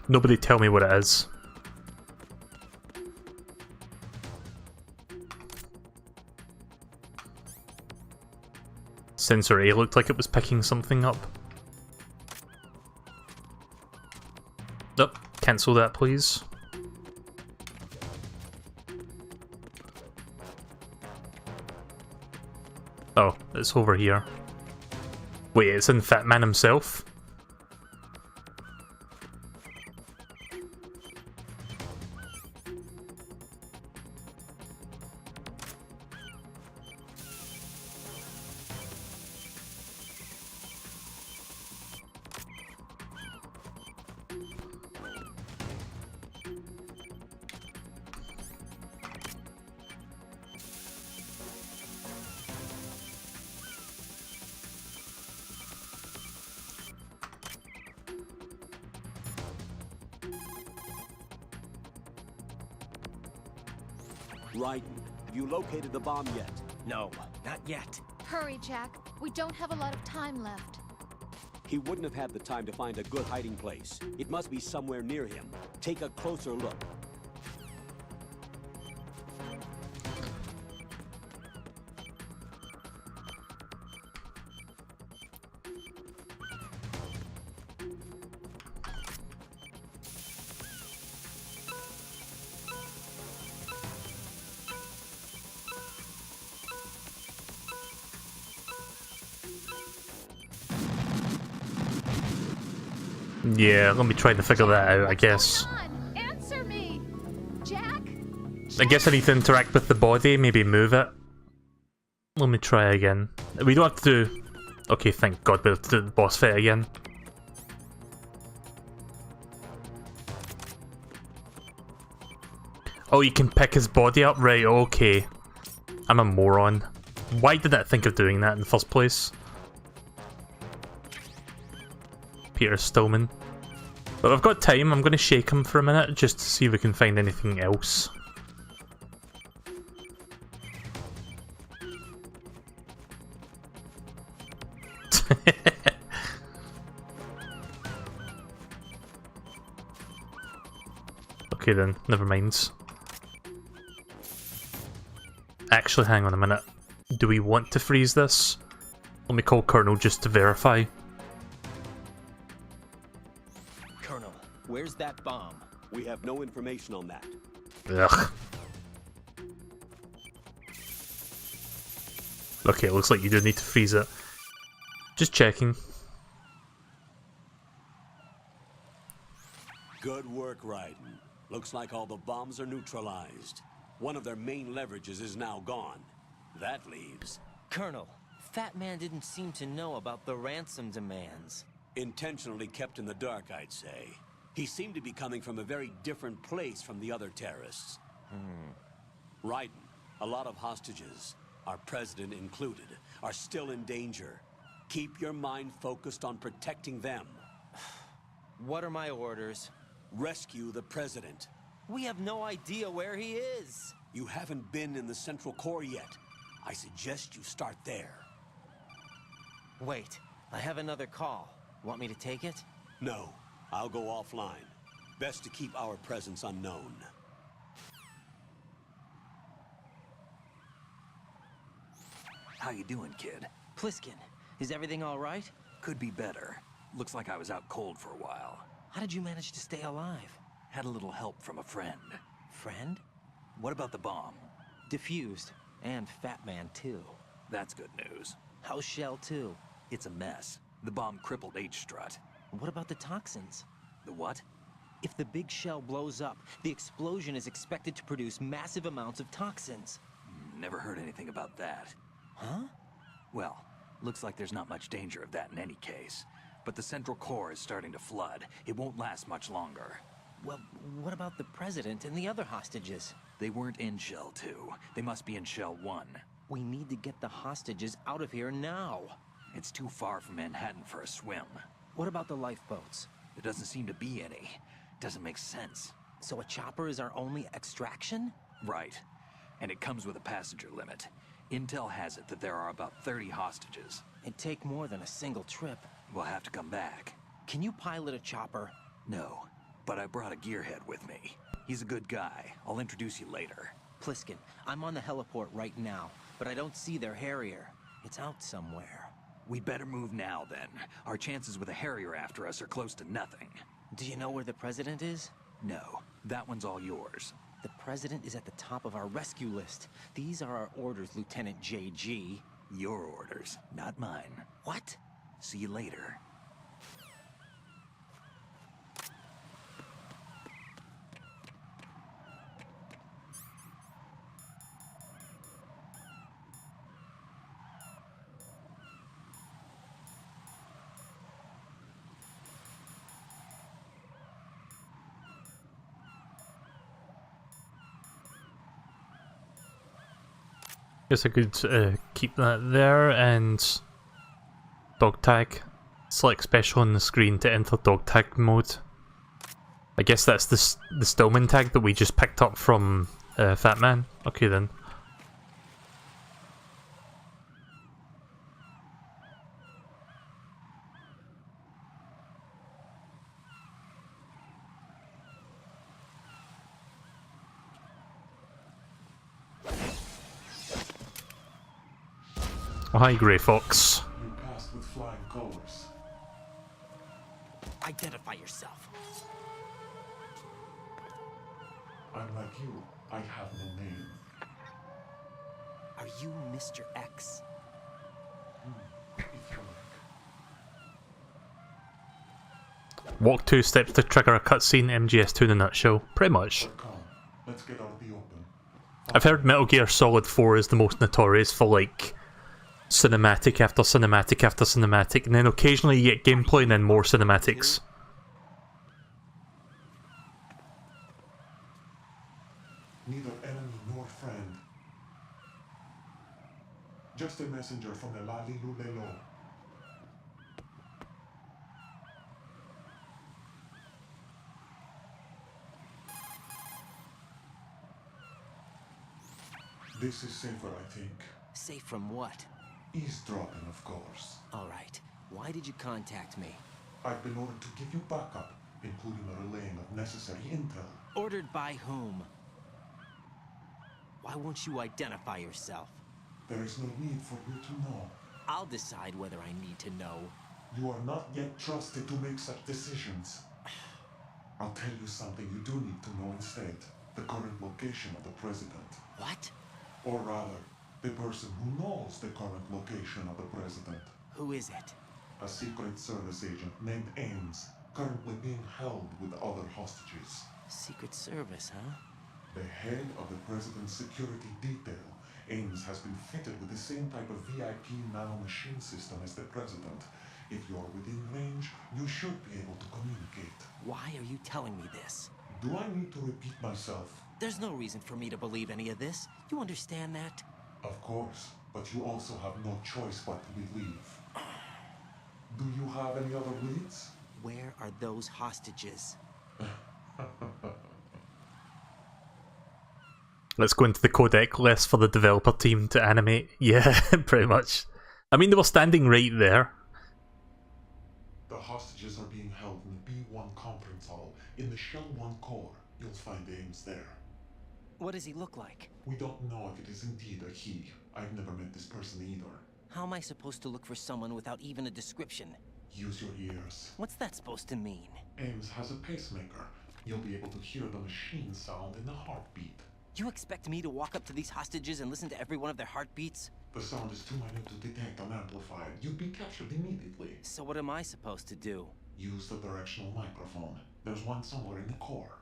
Nobody tell me what it is. Sensor A looked like it was picking something up. Oh, cancel that please. Oh, it's over here. Wait, it's in Fat Man himself? Raiden, have you located the bomb yet? No, not yet. Hurry, Jack. We don't have a lot of time left. He wouldn't have had the time to find a good hiding place. It must be somewhere near him. Take a closer look. Yeah, let me try to figure that out, I guess. Come on, answer me, Jack. I guess I need to interact with the body, maybe move it. Let me try again. We don't have to do... Okay, thank God we have to do the boss fight again. Oh, you can pick his body up? Right, okay. I'm a moron. Why did I think of doing that in the first place? Peter Stillman. But I've got time, I'm going to shake him for a minute just to see if we can find anything else. Okay then, never mind. Actually, hang on a minute. Do we want to freeze this? Let me call Colonel just to verify. Colonel, where's that bomb? We have no information on that. Ugh. Okay, it looks like you do need to freeze it. Just checking. Good work, Raiden. Looks like all the bombs are neutralized. One of their main leverages is now gone. That leaves... Colonel, Fat Man didn't seem to know about the ransom demands. Intentionally kept in the dark, I'd say. He seemed to be coming from a very different place from the other terrorists. Raiden, a lot of hostages, our president included, are still in danger. Keep your mind focused on protecting them. What are my orders? Rescue the president. We have no idea where he is. You haven't been in the Central Core yet. I suggest you start there. Wait, I have another call. Want me to take it? No, I'll go offline. Best to keep our presence unknown. How you doing, kid? Pliskin, is everything all right? Could be better. Looks like I was out cold for a while. How did you manage to stay alive? Had a little help from a friend. Friend? What about the bomb? Diffused. And Fat Man, too. That's good news. How's Shell, too? It's a mess. The bomb crippled H-Strut. What about the toxins? The what? If the big shell blows up, the explosion is expected to produce massive amounts of toxins. Never heard anything about that. Huh? Well, looks like there's not much danger of that in any case. But the Central Core is starting to flood. It won't last much longer. Well, what about the president and the other hostages? They weren't in Shell 2. They must be in Shell 1. We need to get the hostages out of here now. It's too far from Manhattan for a swim. What about the lifeboats? There doesn't seem to be any. Doesn't make sense. So a chopper is our only extraction? Right. And it comes with a passenger limit. Intel has it that there are about 30 hostages. It'd take more than a single trip. We'll have to come back. Can you pilot a chopper? No, but I brought a gearhead with me. He's a good guy. I'll introduce you later. Pliskin, I'm on the heliport right now, but I don't see their Harrier. It's out somewhere. We better move now, then. Our chances with a Harrier after us are close to nothing. Do you know where the president is? No, that one's all yours. The president is at the top of our rescue list. These are our orders, Lieutenant JG. Your orders, not mine. What? See you later. Guess I could keep that there and dog tag. Select special on the screen to enter dog tag mode. I guess that's the Stillman tag that we just picked up from Fat Man. Okay then. Oh, hi, Grey Fox. You passed with flying colors. Identify yourself. I'm like you. I have no name. Are you Mr. X? If you like. Walk 2 steps to trigger a cutscene, MGS2 in a nutshell. Pretty much. But come, let's get out the open. I've heard Metal Gear Solid 4 is the most notorious for, like, cinematic after cinematic after cinematic, and then occasionally you get gameplay and then more cinematics. Neither enemy nor friend. Just a messenger from the Lalilulelo. This is safer, I think. Safe from what? Eavesdropping, of course. Alright. Why did you contact me? I've been ordered to give you backup, including a relaying of necessary intel. Ordered by whom? Why won't you identify yourself? There is no need for you to know. I'll decide whether I need to know. You are not yet trusted to make such decisions. I'll tell you something you do need to know instead. The current location of the president. What? Or rather, the person who knows the current location of the president. Who is it? A Secret Service agent named Ames, currently being held with other hostages. Secret Service, huh? The head of the president's security detail, Ames has been fitted with the same type of VIP nanomachine system as the president. If you're within range, you should be able to communicate. Why are you telling me this? Do I need to repeat myself? There's no reason for me to believe any of this. You understand that? Of course, but you also have no choice but to believe. Do you have any other leads? Where are those hostages? Let's go into the codec list for the developer team to animate. Yeah, pretty much. I mean, they were standing right there. The hostages are being held in the B1 conference hall. In the Shell 1 core, you'll find Ames there. What does he look like? We don't know if it is indeed a he. I've never met this person either. How am I supposed to look for someone without even a description? Use your ears. What's that supposed to mean? Ames has a pacemaker. You'll be able to hear the machine sound in the heartbeat. You expect me to walk up to these hostages and listen to every one of their heartbeats? The sound is too minute to detect unamplified. You'd be captured immediately. So what am I supposed to do? Use the directional microphone. There's one somewhere in the core.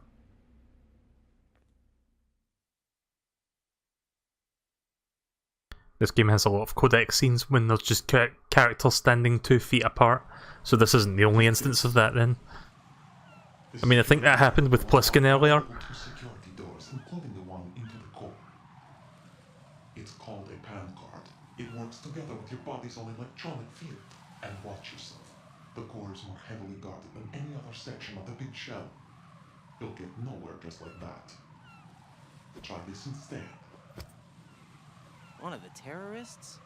This game has a lot of codec scenes when there's just characters standing 2 feet apart, so this isn't the only instance of that then. I mean, I think that happened with Pliskin earlier. Two security doors, including the one into the core. It's called a PAN card. It works together with your body's own electronic field. And watch yourself. The core is more heavily guarded than any other section of the big shell. You'll get nowhere just like that. Try this instead. One of the terrorists?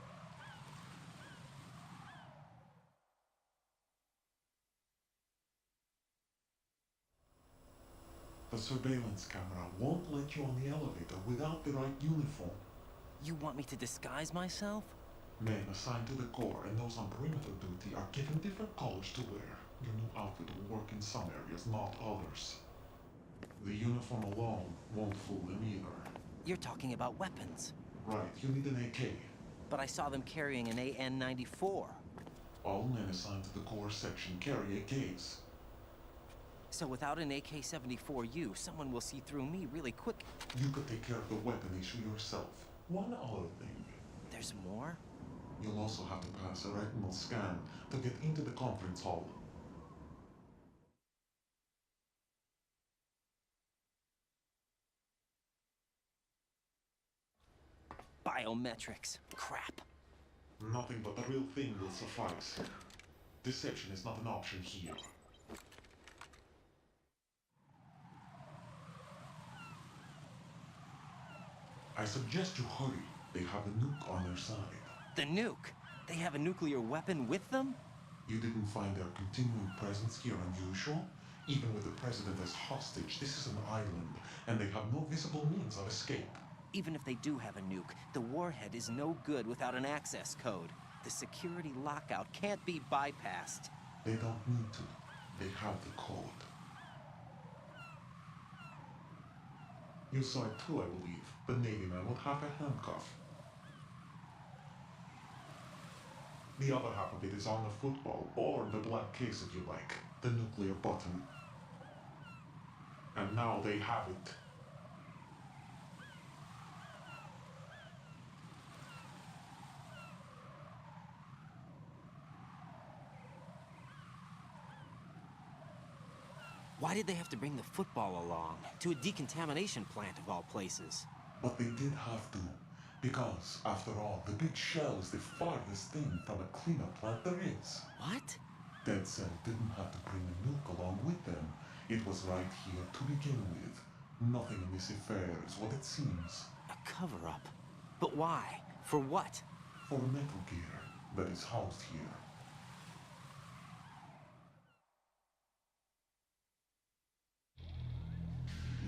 The surveillance camera won't let you on the elevator without the right uniform. You want me to disguise myself? Men assigned to the core and those on perimeter duty are given different colors to wear. Your new outfit will work in some areas, not others. The uniform alone won't fool them either. You're talking about weapons. Right, you need an AK. But I saw them carrying an AN-94. All men assigned to the core section carry AKs. So without an AK-74U, someone will see through me really quick. You could take care of the weapon issue yourself. One other thing. There's more? You'll also have to pass a retinal scan to get into the conference hall. Biometrics. Crap. Nothing but the real thing will suffice. Deception is not an option here. I suggest you hurry. They have a nuke on their side. The nuke? They have a nuclear weapon with them? You didn't find their continuing presence here unusual? Even with the president as hostage, this is an island, and they have no visible means of escape. Even if they do have a nuke, the warhead is no good without an access code. The security lockout can't be bypassed. They don't need to. They have the code. You saw it too, I believe. The Navy man with half a handcuff. The other half of it is on the football, or the black case if you like. The nuclear button. And now they have it. Why did they have to bring the football along? To a decontamination plant of all places. But they did have to. Because, after all, the big shell is the farthest thing from a cleanup plant there is. What? Dead Cell didn't have to bring a nuke along with them. It was right here to begin with. Nothing in this affair is what it seems. A cover-up? But why? For what? For Metal Gear that is housed here.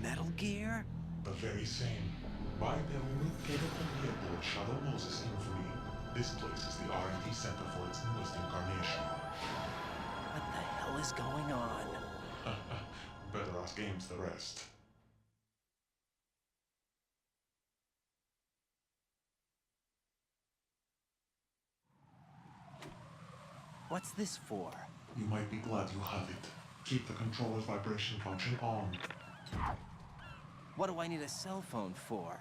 Metal Gear? The very same. Bipedal nuke-capable headboard Shadow Moses infamy. This place is the R&D center for its newest incarnation. What the hell is going on? Better ask Ames the rest. What's this for? You might be glad you have it. Keep the controller's vibration function on. What do I need a cell phone for?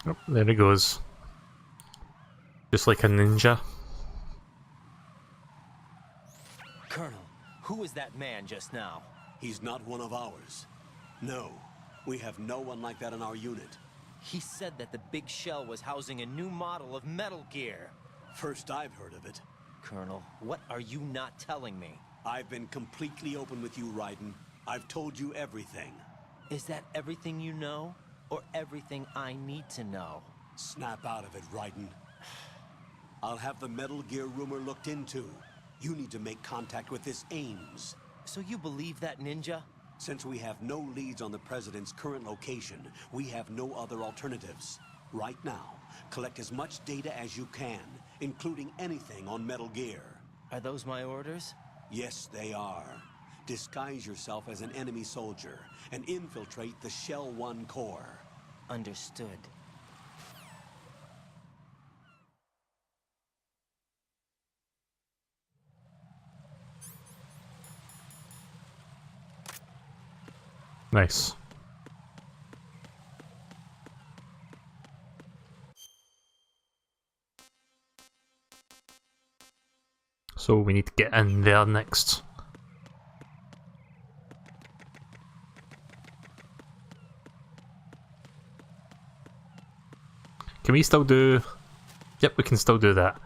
Oh, there he goes. Just like a ninja. Colonel, who was that man just now? He's not one of ours. No, we have no one like that in our unit. He said that the big shell was housing a new model of Metal Gear. First I've heard of it. Colonel, what are you not telling me? I've been completely open with you, Raiden. I've told you everything. Is that everything you know? Or everything I need to know? Snap out of it, Raiden. I'll have the Metal Gear rumor looked into. You need to make contact with this Ames. So you believe that ninja? Since we have no leads on the President's current location, we have no other alternatives. Right now, collect as much data as you can, including anything on Metal Gear. Are those my orders? Yes, they are. Disguise yourself as an enemy soldier and infiltrate the Shell 1 core. Understood. Nice. So we need to get in there next. Can we still do... Yep, we can still do that.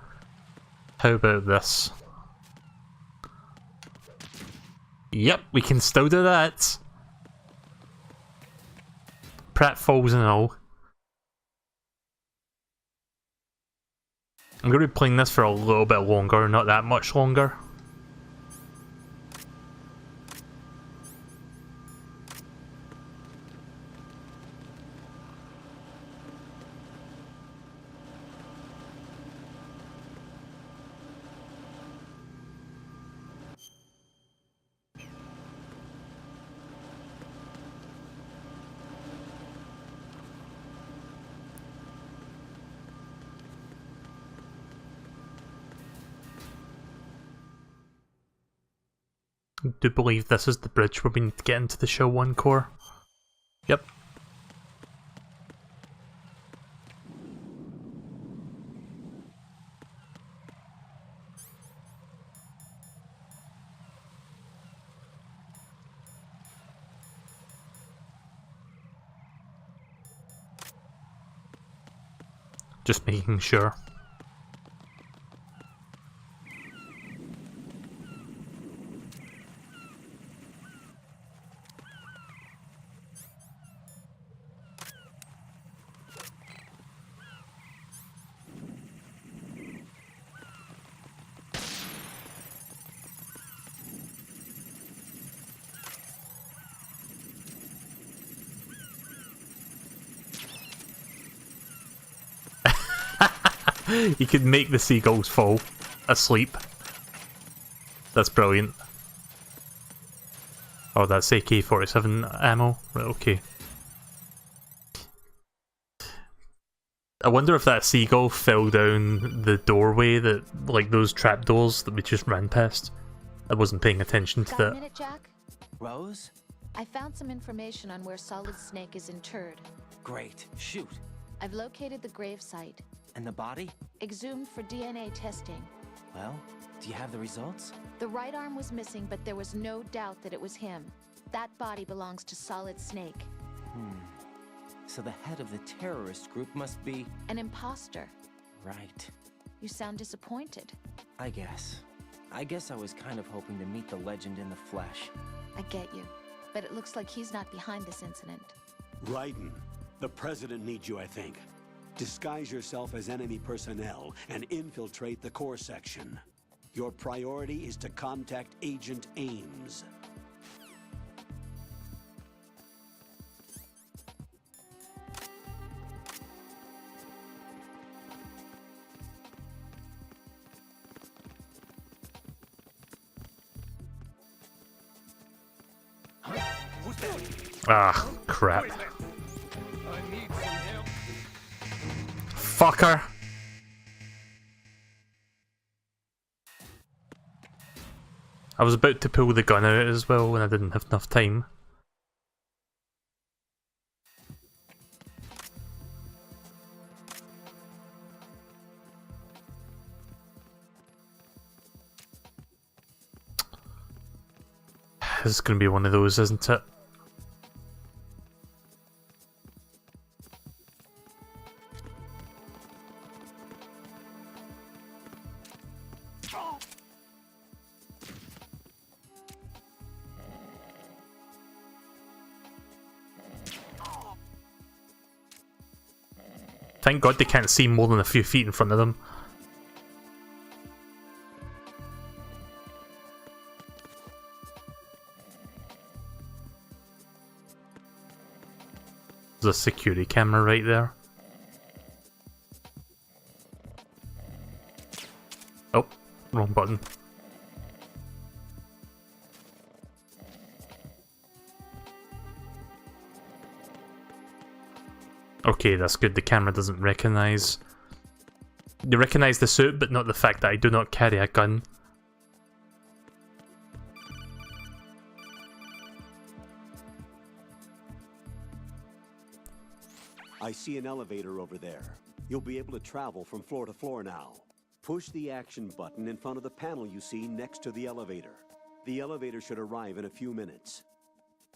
How about this? Yep, we can still do that. Pratfalls and all. I'm going to be playing this for a little bit longer, not that much longer. I do believe this is the bridge where we need to get into the Shell 1 core. Yep. Just making sure. You could make the seagulls fall asleep. That's brilliant. Oh, that's AK-47 ammo. Right, okay. I wonder if that seagull fell down the doorway that, like those trapdoors that we just ran past. I wasn't paying attention to Got a that. minute, Jack? Rose? I found some information on where Solid Snake is interred. Great. Shoot. I've located the grave site. And the body? Exhumed for DNA testing. Well, do you have the results? The right arm was missing, but there was no doubt that it was him. That body belongs to Solid Snake. So the head of the terrorist group must be... An imposter. Right. You sound disappointed. I guess I was kind of hoping to meet the legend in the flesh. I get you. But it looks like he's not behind this incident. Raiden, the president needs you, I think. Disguise yourself as enemy personnel and infiltrate the core section. Your priority is to contact Agent Ames. Ah, crap. Fucker! I was about to pull the gun out as well when I didn't have enough time. This is going to be one of those, isn't it? Thank God they can't see more than a few feet in front of them. There's a security camera right there. Oh, wrong button. Okay, that's good. The camera doesn't recognize. They recognize the suit, but not the fact that I do not carry a gun. I see an elevator over there. You'll be able to travel from floor to floor now. Push the action button in front of the panel you see next to the elevator. The elevator should arrive in a few minutes.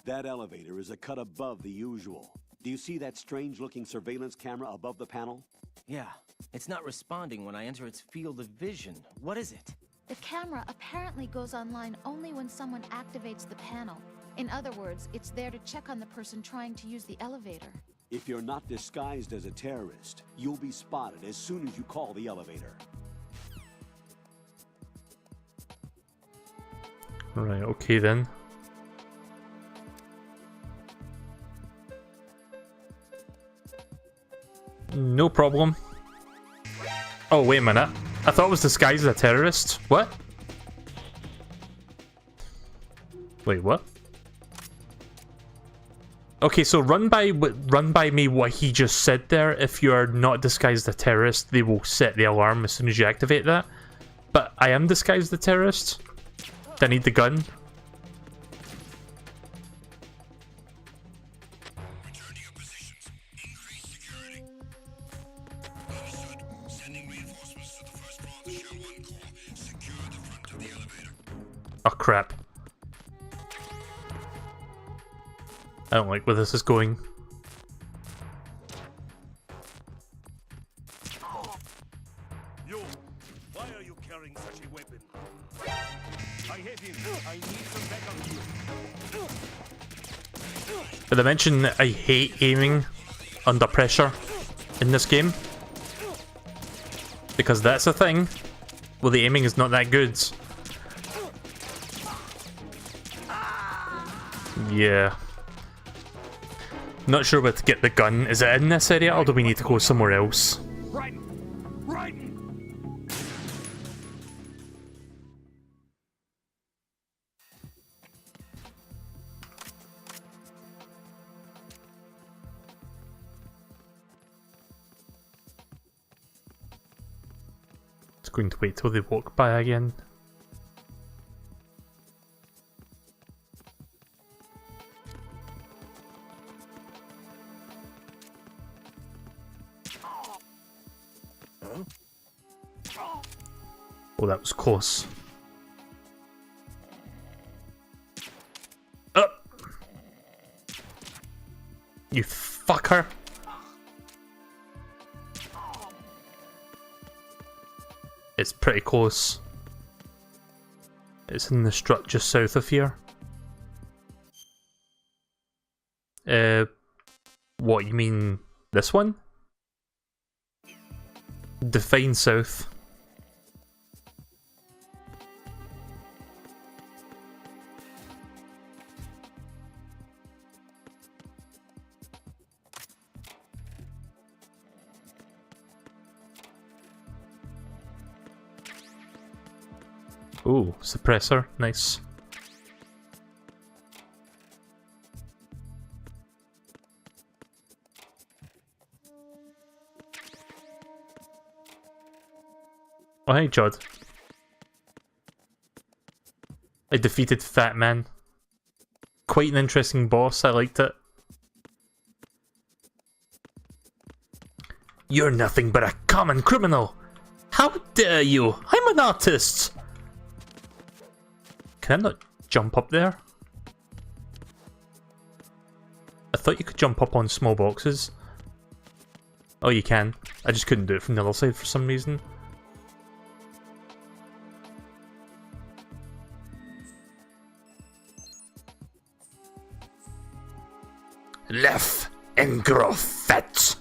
That elevator is a cut above the usual. Do you see that strange-looking surveillance camera above the panel? Yeah, it's not responding when I enter its field of vision. What is it? The camera apparently goes online only when someone activates the panel. In other words, it's there to check on the person trying to use the elevator. If you're not disguised as a terrorist, you'll be spotted as soon as you call the elevator. Right, okay then. No problem. Oh, wait a minute. I thought it was disguised as a terrorist. What? Wait, what? Okay, so run by me what he just said there. If you are not disguised as a terrorist, they will set the alarm as soon as you activate that. But I am disguised as a terrorist. I need the gun. Return to your positions. Increase security. Understood. Sending reinforcements to the first floor of the Shell 1 core. Secure the front of the elevator. Oh crap. I don't like where this is going. You, why are you carrying such a weapon? I hit him. I need some backup here. Did I mention that I hate aiming under pressure in this game? Because that's a thing. Well, the aiming is not that good. Yeah. Not sure where to get the gun. Is it in this area or do we need to go somewhere else? Right. Right. It's going to wait till they walk by again. Oh, that was close. Up! You fucker! It's pretty close. It's in the strut just south of here. What, you mean this one? Define south. Ooh, suppressor, nice. Oh hey Judd. I defeated Fat Man. Quite an interesting boss, I liked it. You're nothing but a common criminal! How dare you! I'm an artist! Can I not jump up there? I thought you could jump up on small boxes. Oh, you can. I just couldn't do it from the other side for some reason. Left and grow fat.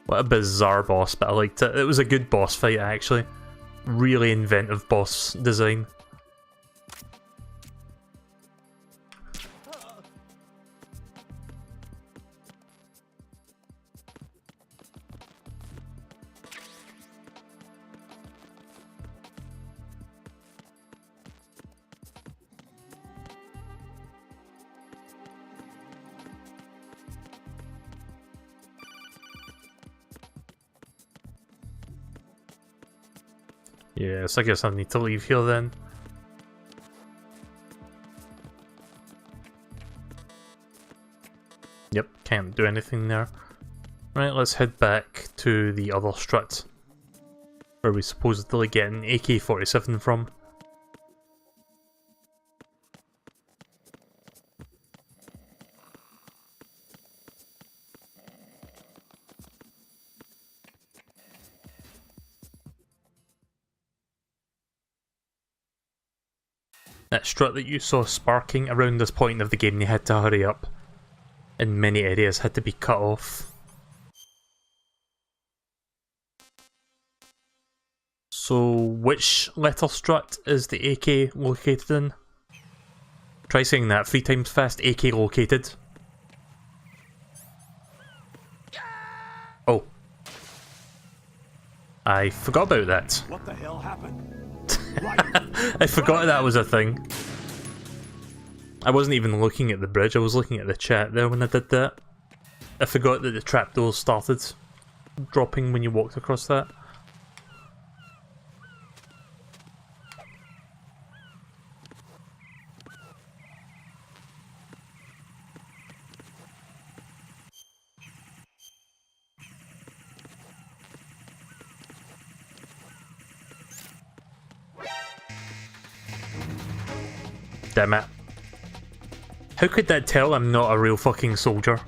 What a bizarre boss, but I liked it. It was a good boss fight, actually. Really inventive boss design. Yes, I guess I need to leave here then. Yep, can't do anything there. Right, let's head back to the other strut, where we supposedly get an AK-47 from. That strut that you saw sparking around this point of the game, they had to hurry up, and many areas had to be cut off. So, which letter strut is the AK located in? Try saying that 3 times fast. AK located. Oh. I forgot about that. What the hell happened? I forgot that was a thing. I wasn't even looking at the bridge, I was looking at the chat there when I did that. I forgot that the trapdoors started dropping when you walked across that. Damn it. How could that tell I'm not a real fucking soldier?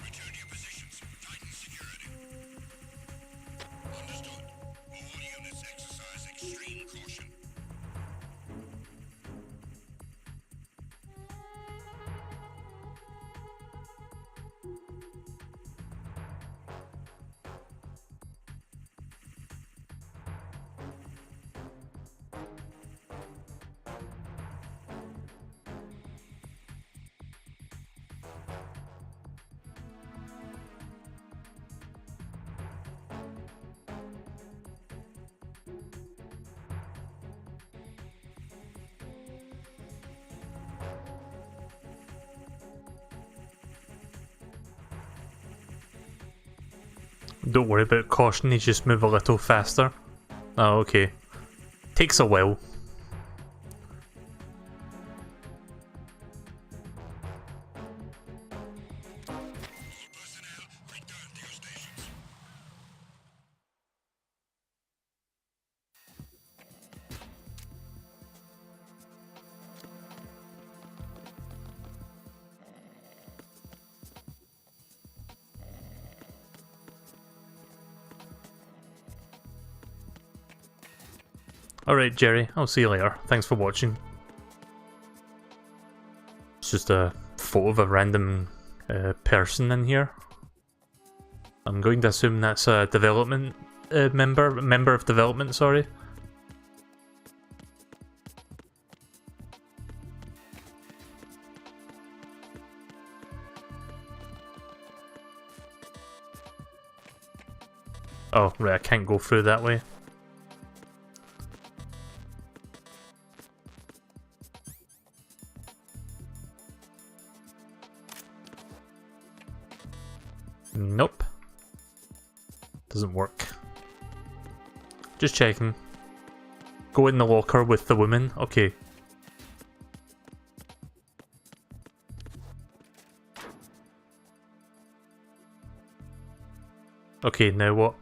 Return to your positions. Tighten security. Understood. All units exercise extreme caution. Don't worry about caution, you just move a little faster. Oh, okay. Takes a while. Alright, Jerry, I'll see you later. Thanks for watching. It's just a photo of a random person in here. I'm going to assume that's a development member of development, sorry. Oh, right, I can't go through that way. Nope. Doesn't work. Just checking. Go in the locker with the woman. Okay. Okay, now what?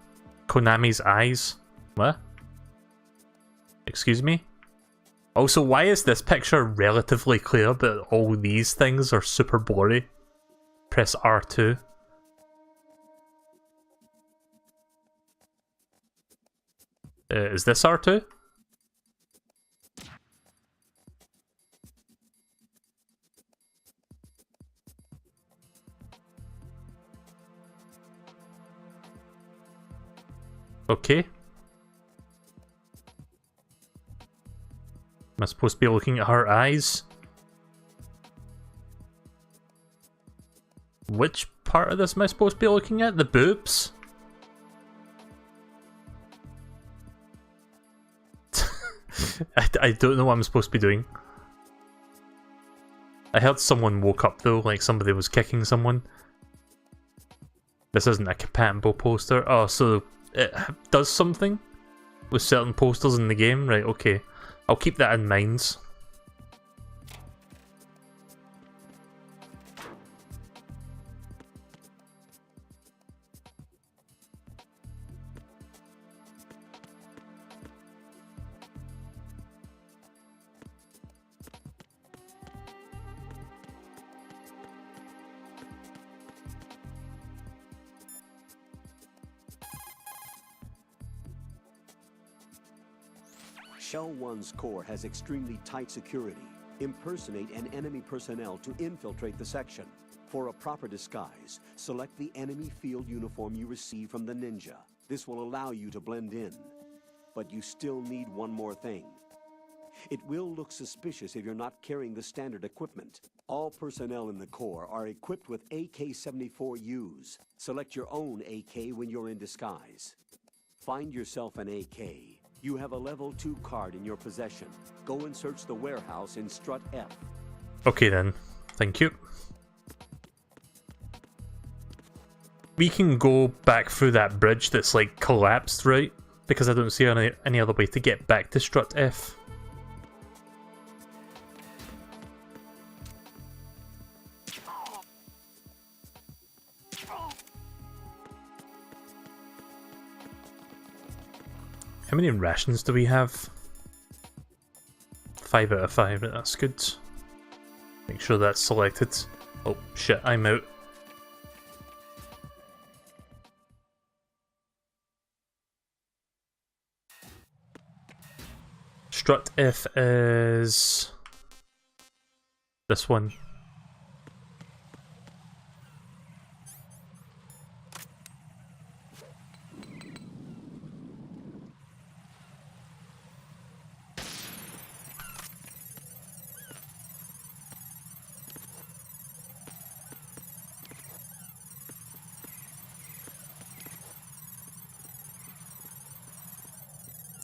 Konami's eyes? What? Excuse me? Also, why is this picture relatively clear but all these things are super blurry? Press R2. Is this R2? Okay. Am I supposed to be looking at her eyes? Which part of this am I supposed to be looking at? The boobs? I don't know what I'm supposed to be doing. I heard someone woke up though, like somebody was kicking someone. This isn't a compatible poster. Oh, so it does something with certain posters in the game? Right, okay. I'll keep that in mind. Shell 1's core has extremely tight security. Impersonate an enemy personnel to infiltrate the section. For a proper disguise, select the enemy field uniform you receive from the ninja. This will allow you to blend in. But you still need one more thing. It will look suspicious if you're not carrying the standard equipment. All personnel in the Corps are equipped with AK-74Us. Select your own AK when you're in disguise. Find yourself an AK. You have a level 2 card in your possession. Go and search the warehouse in Strut F. Okay then, thank you. We can go back through that bridge that's like collapsed, right? Because I don't see any other way to get back to Strut F. How many rations do we have? 5 out of 5, that's good. Make sure that's selected. Oh shit, I'm out. Strut F is this one.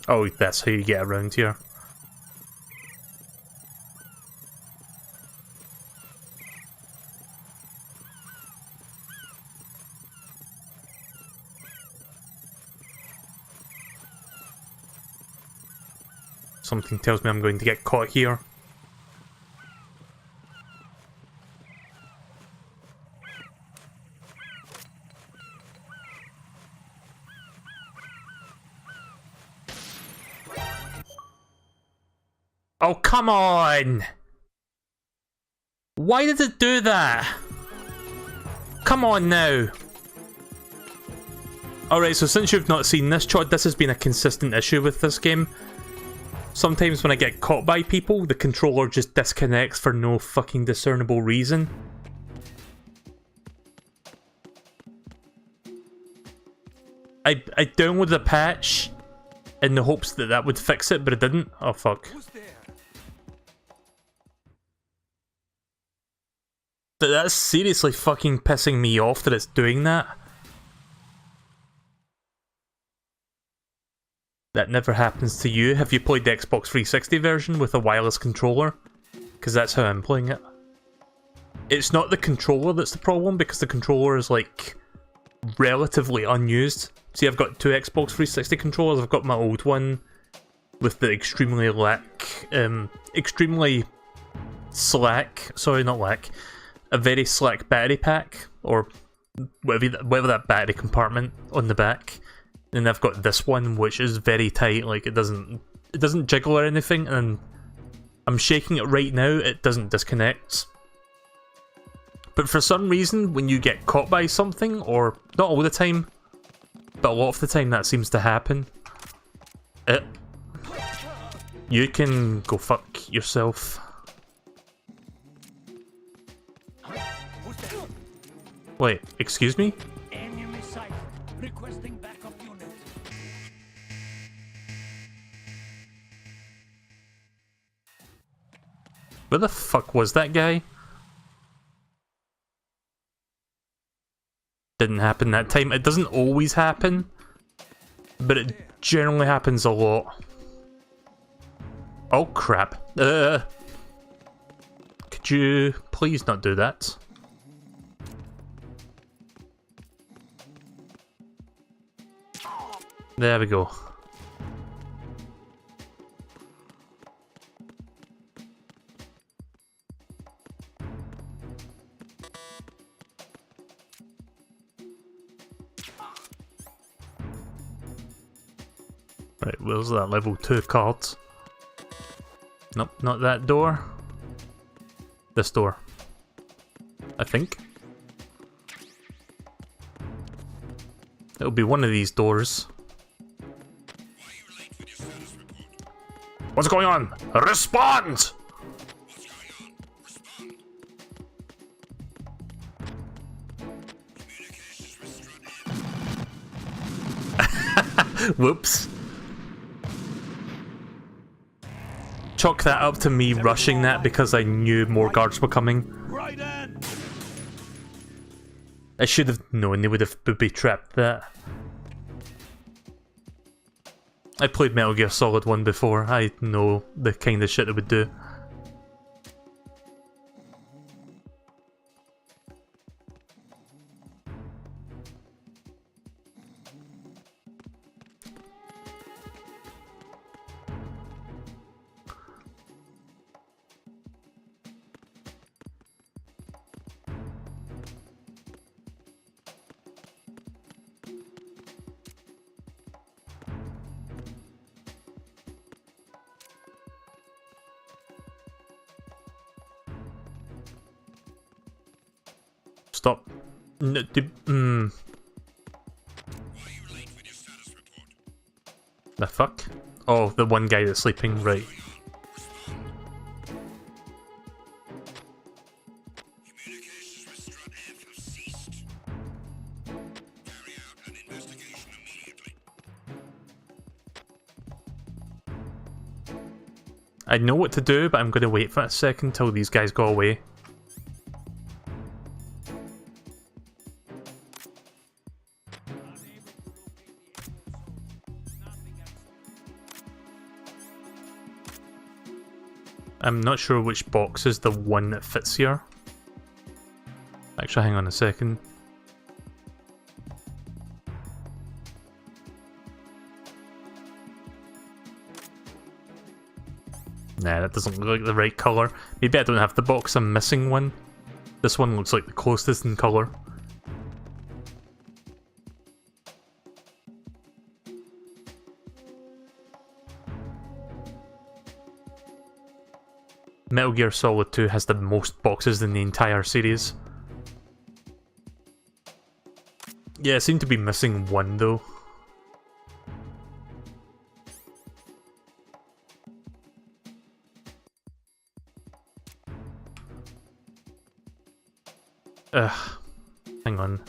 Oh, that's how you get around here. Something tells me I'm going to get caught here. Oh, come on! Why did it do that? Come on now! Alright, so since you've not seen this, Chod, this has been a consistent issue with this game. Sometimes when I get caught by people, the controller just disconnects for no fucking discernible reason. I downloaded a patch in the hopes that that would fix it, but it didn't. Oh fuck. That's seriously fucking pissing me off that it's doing that. That never happens to you. Have you played the Xbox 360 version with a wireless controller? Because that's how I'm playing it. It's not the controller that's the problem, because the controller is like relatively unused. See, I've got two Xbox 360 controllers. I've got my old one with the extremely a very slack battery pack, or whatever that battery compartment on the back. And I've got this one which is very tight, like it doesn't jiggle or anything, and I'm shaking it right now, it doesn't disconnect. But for some reason, when you get caught by something, or not all the time, but a lot of the time that seems to happen, you can go fuck yourself. Wait, excuse me? Enemy sight. Requesting backup unit. Where the fuck was that guy? Didn't happen that time. It doesn't always happen, but it generally happens a lot. Oh crap. Could you please not do that? There we go. Right, where's that level 2 card? Nope, not that door. This door. I think. It'll be one of these doors. What's going on? Respond! Whoops. Chalk that up to me rushing that because I knew more guards were coming. I should have known they would have booby-trapped that. I played Metal Gear Solid 1 before, I know the kind of shit it would do. Stop. The fuck? Oh, the one guy that's sleeping, right. I know what to do, but I'm going to wait for a second till these guys go away. I'm not sure which box is the one that fits here. Actually, hang on a second. Nah, that doesn't look like the right colour. Maybe I don't have the box, I'm missing one. This one looks like the closest in colour. Metal Gear Solid 2 has the most boxes in the entire series. Yeah, I seem to be missing one though. Hang on.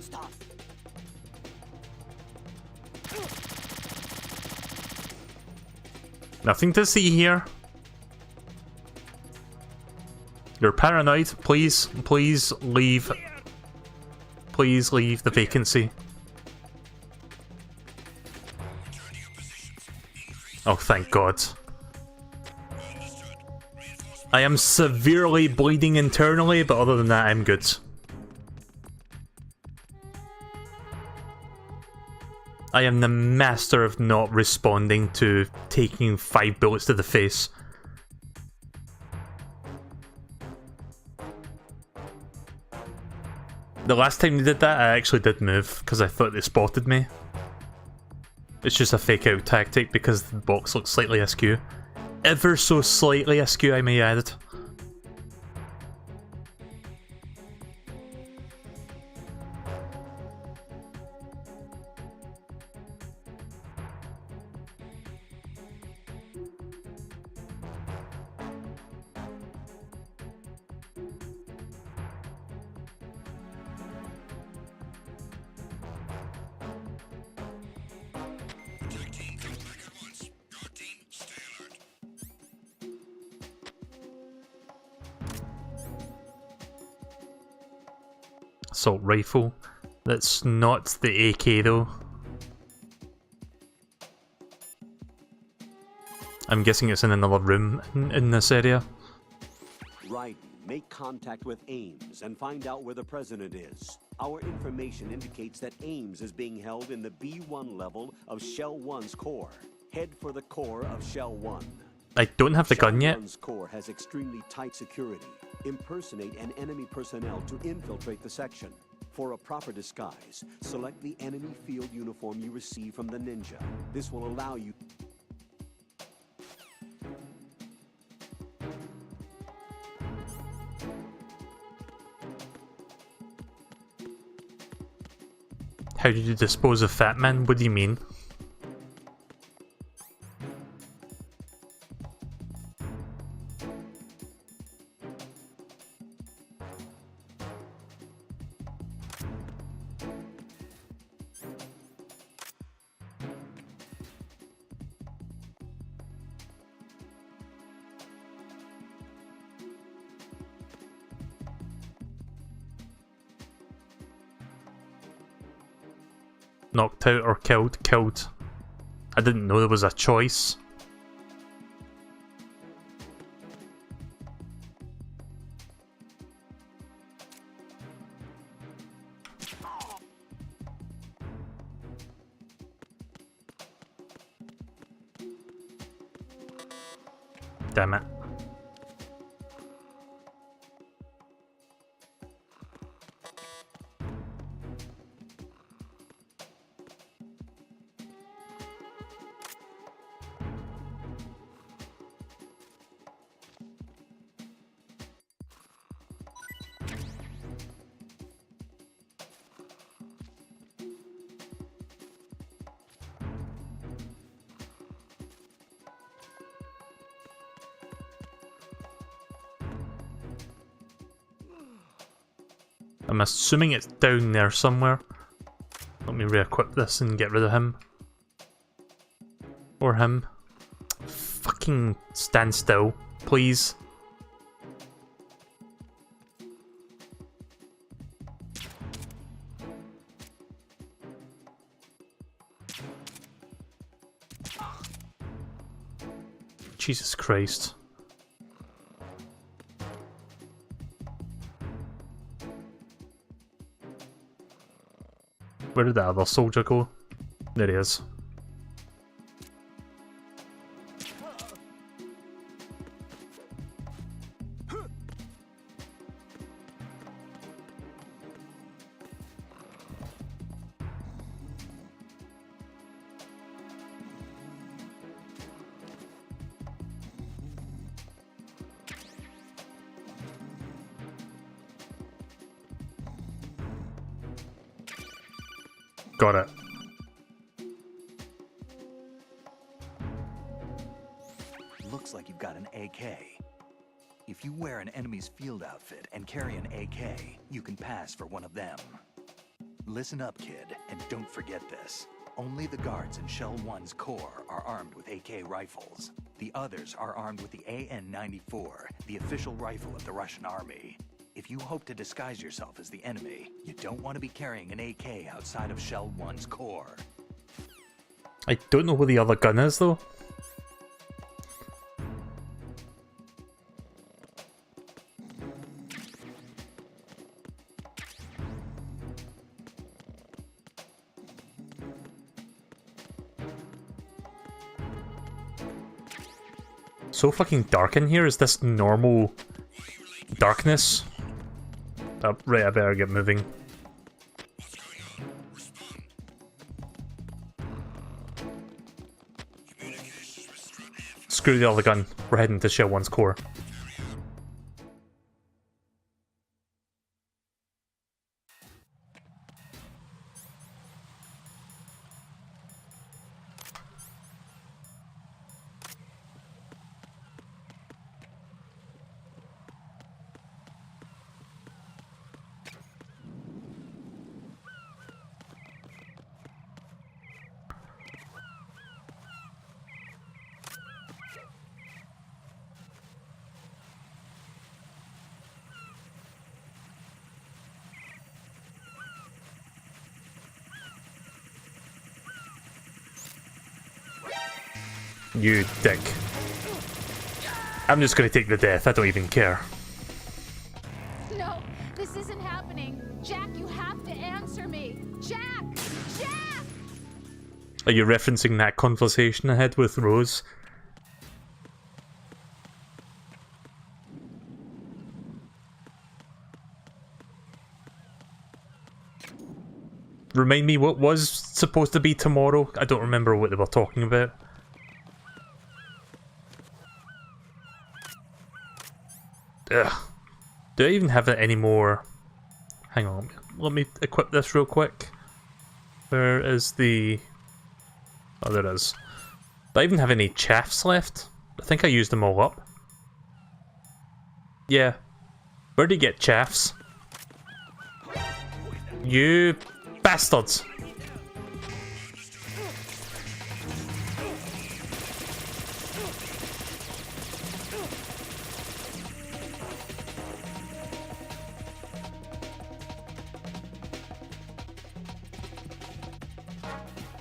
Stop. Nothing to see here. You're paranoid. Please, please leave. Please leave the vacancy. Oh, thank God. I am severely bleeding internally, but other than that, I'm good. I am the master of not responding to taking 5 bullets to the face. The last time they did that, I actually did move, because I thought they spotted me. It's just a fake out tactic because the box looks slightly askew. Ever so slightly askew, I may add it. Attack team comes back at once. Guard team, stay alert. Assault rifle. That's not the AK though. I'm guessing it's in another room in this area. Raiden, make contact with Ames and find out where the president is. Our information indicates that Ames is being held in the B1 level of Shell 1's core. Head for the core of Shell 1. I don't have the gun yet. Shell 1's core has extremely tight security. Impersonate an enemy personnel to infiltrate the section. For a proper disguise, select the enemy field uniform you receive from the ninja. This will allow you... How did you dispose of Fat Man? What do you mean? Knocked out or killed? Killed. I didn't know there was a choice. Damn it. I'm assuming it's down there somewhere. Let me re-equip this and get rid of him. Or him. Fucking stand still, please. Jesus Christ. Where did that other soldier go? There he is. Got it. Looks like you've got an AK. If you wear an enemy's field outfit and carry an AK, you can pass for one of them. Listen up, kid, and don't forget this. Only the guards in Shell 1's core are armed with AK rifles. The others are armed with the AN-94, the official rifle of the Russian army. If you hope to disguise yourself as the enemy, you don't want to be carrying an AK outside of Shell 1's core. I don't know where the other gun is, though. So fucking dark in here. Is this normal darkness? Oh, right, I better get moving. Screw the other gun. We're heading to Shell 1's core. You dick. I'm just gonna take the death, I don't even care. No, this isn't happening. Jack, you have to answer me. Jack! Jack! Are you referencing that conversation I had with Rose? Remind me what was supposed to be tomorrow? I don't remember what they were talking about. Ugh. Do I even have it anymore? Hang on, let me equip this real quick. Where is the... Oh, there is. Do I even have any chaffs left? I think I used them all up. Yeah. Where do you get chaffs? You bastards!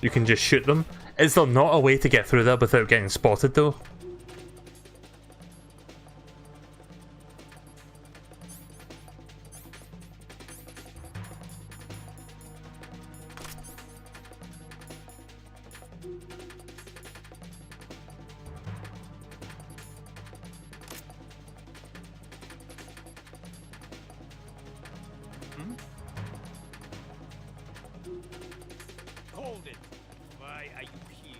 You can just shoot them. Is there not a way to get through that without getting spotted though? Hold it. Why are you here?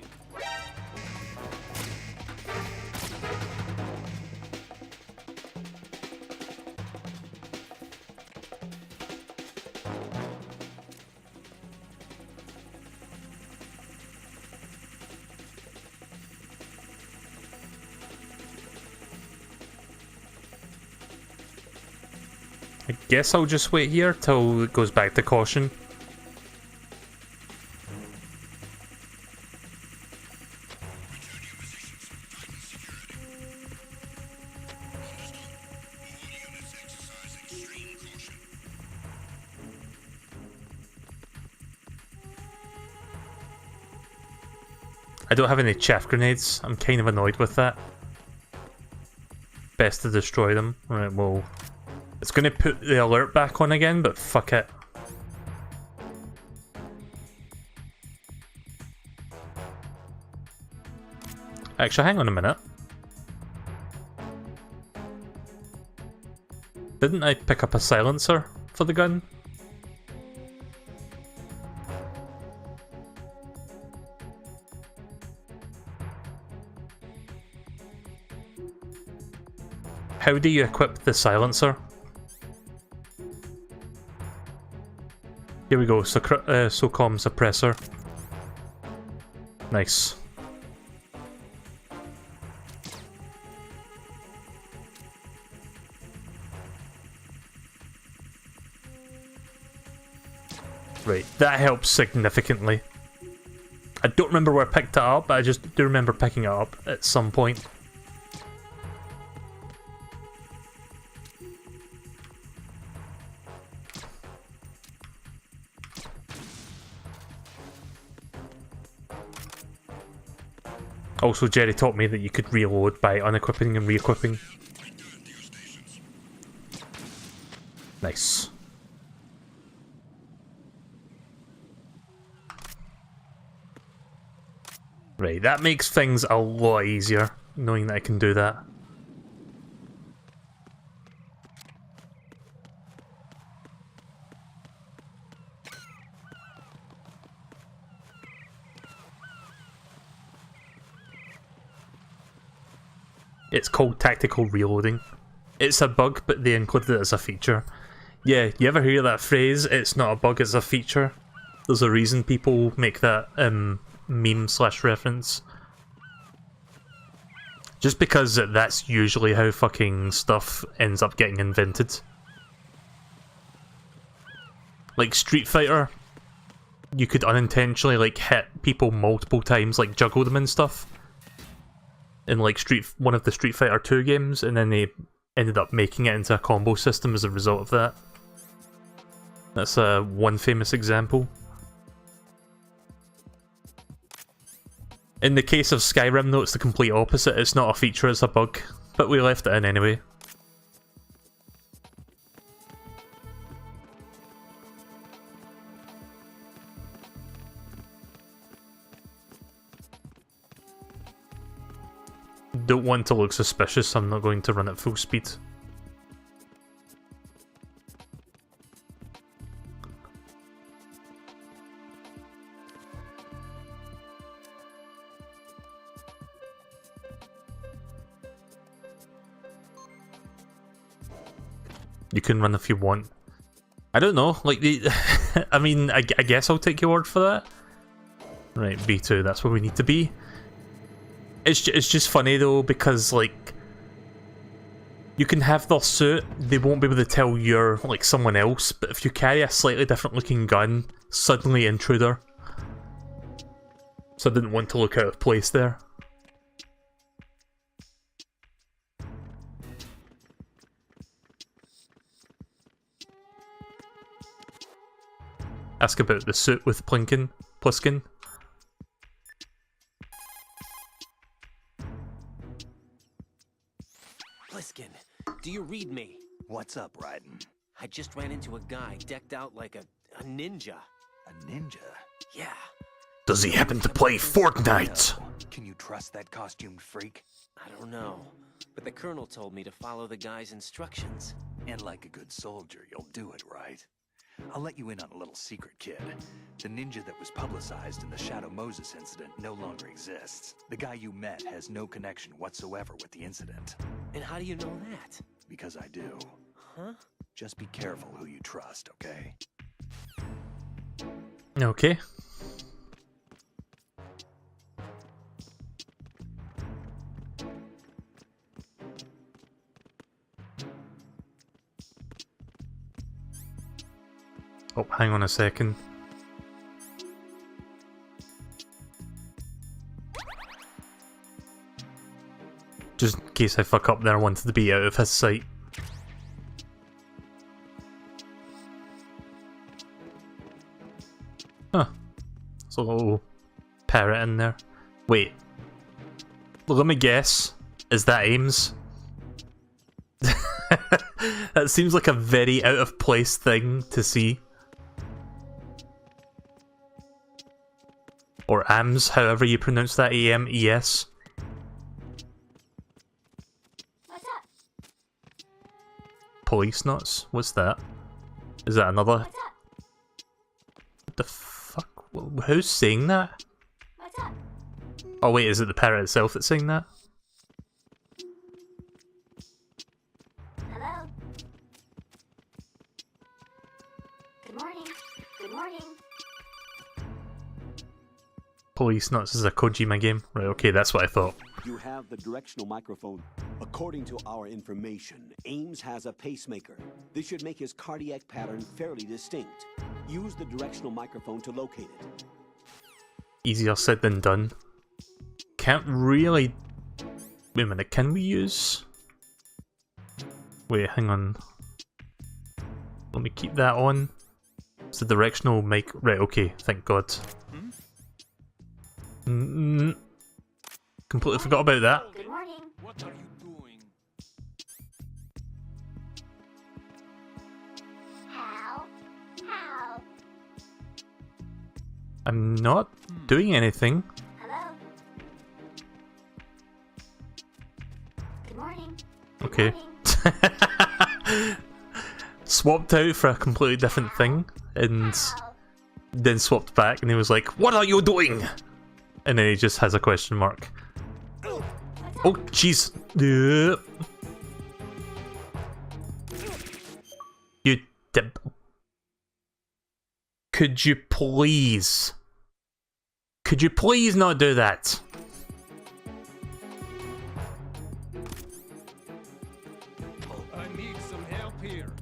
I guess I'll just wait here till it goes back to caution. I don't have any chaff grenades. I'm kind of annoyed with that. Best to destroy them. Right, well... It's gonna put the alert back on again, but fuck it. Actually, hang on a minute. Didn't I pick up a silencer for the gun? How do you equip the silencer? Here we go, SOCOM suppressor. Nice. Right, that helps significantly. I don't remember where I picked it up, but I just do remember picking it up at some point. Also, Jerry taught me that you could reload by unequipping and re-equipping. Nice. Right, that makes things a lot easier, knowing that I can do that. It's called tactical reloading. It's a bug, but they included it as a feature. Yeah, you ever hear that phrase, it's not a bug, it's a feature? There's a reason people make that meme/reference. Just because that's usually how fucking stuff ends up getting invented. Like Street Fighter, you could unintentionally like hit people multiple times, like juggle them and stuff. In like one of the Street Fighter 2 games, and then they ended up making it into a combo system as a result of that. That's one famous example. In the case of Skyrim though, it's the complete opposite. It's not a feature, it's a bug. But we left it in anyway. Don't want to look suspicious, I'm not going to run at full speed. You can run if you want. I don't know, like the... I mean, I guess I'll take your word for that. Right, B2, that's where we need to be. It's just funny though, because like... You can have their suit, they won't be able to tell you're like someone else, but if you carry a slightly different looking gun, suddenly intruder. So I didn't want to look out of place there. Ask about the suit with Pliskin. Pliskin, do you read me? What's up, Raiden? I just ran into a guy decked out like a ninja. A ninja? Yeah. Does he happen to play Fortnite? Can you trust that costumed freak? I don't know, but the colonel told me to follow the guy's instructions. And like a good soldier, you'll do it, right? I'll let you in on a little secret, kid. The ninja that was publicized in the Shadow Moses incident no longer exists. The guy you met has no connection whatsoever with the incident. And how do you know that? Because I do. Huh? Just be careful who you trust, okay? Okay. Oh, hang on a second. Just in case I fuck up there, I wanted to be out of his sight. Huh. There's a little parrot in there. Wait. Let me guess. Is that Ames? That seems like a very out of place thing to see. Or AMS, however you pronounce that, A-M-E-S. What's up? Police nuts? What's that? Is that another? What's up? What the fuck? Who's saying that? What's up? Oh wait, is it the parrot itself that's saying that? Hello? Good morning. Good morning. Police nuts is a Kojima game? Right, okay, that's what I thought. You have the directional microphone. According to our information, Ames has a pacemaker. This should make his cardiac pattern fairly distinct. Use the directional microphone to locate it. Easier said than done. Can't really... Wait a minute, can we use... Wait, hang on. Let me keep that on. It's the directional mic... Right, okay, thank God. Completely forgot about that. Good morning. What are you doing? How? How? I'm not doing anything. Hello? Good morning. Okay. Swapped out for a completely different thing, and then swapped back, and he was like, "What are you doing?" And then he just has a question mark. Oh, jeez. You dip. Could you please? Could you please not do that? I need some help here.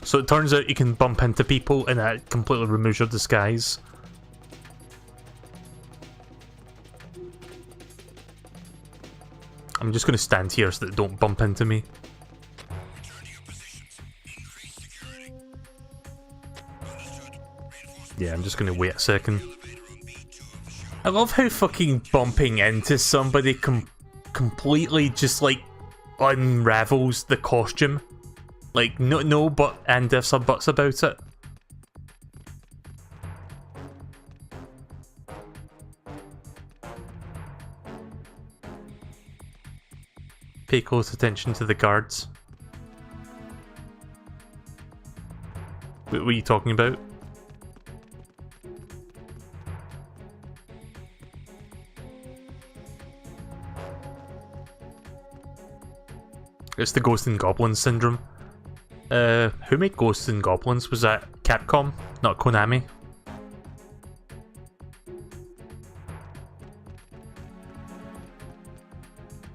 So it turns out you can bump into people and that completely removes your disguise. I'm just going to stand here so that they don't bump into me. Yeah, I'm just going to wait a second. I love how fucking bumping into somebody completely just like unravels the costume. Like, no but and ifs or buts about it. Pay close attention to the guards. What are you talking about? It's the Ghost and Goblins syndrome. Who made Ghosts and Goblins? Was that Capcom, not Konami?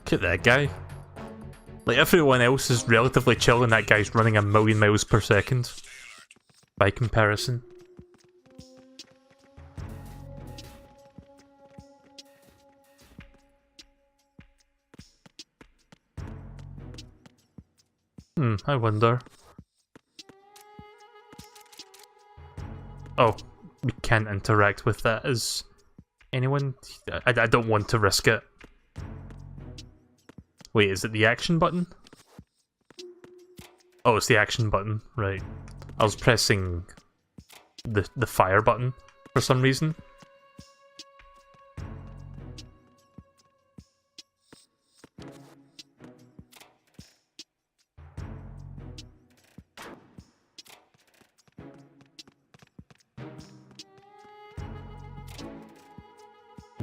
Look at that guy. Like, everyone else is relatively chill and that guy's running 1,000,000 miles per second. By comparison. I wonder. Oh, we can't interact with that as anyone? I don't want to risk it. Wait, is it the action button? Oh, it's the action button, right. I was pressing the fire button for some reason.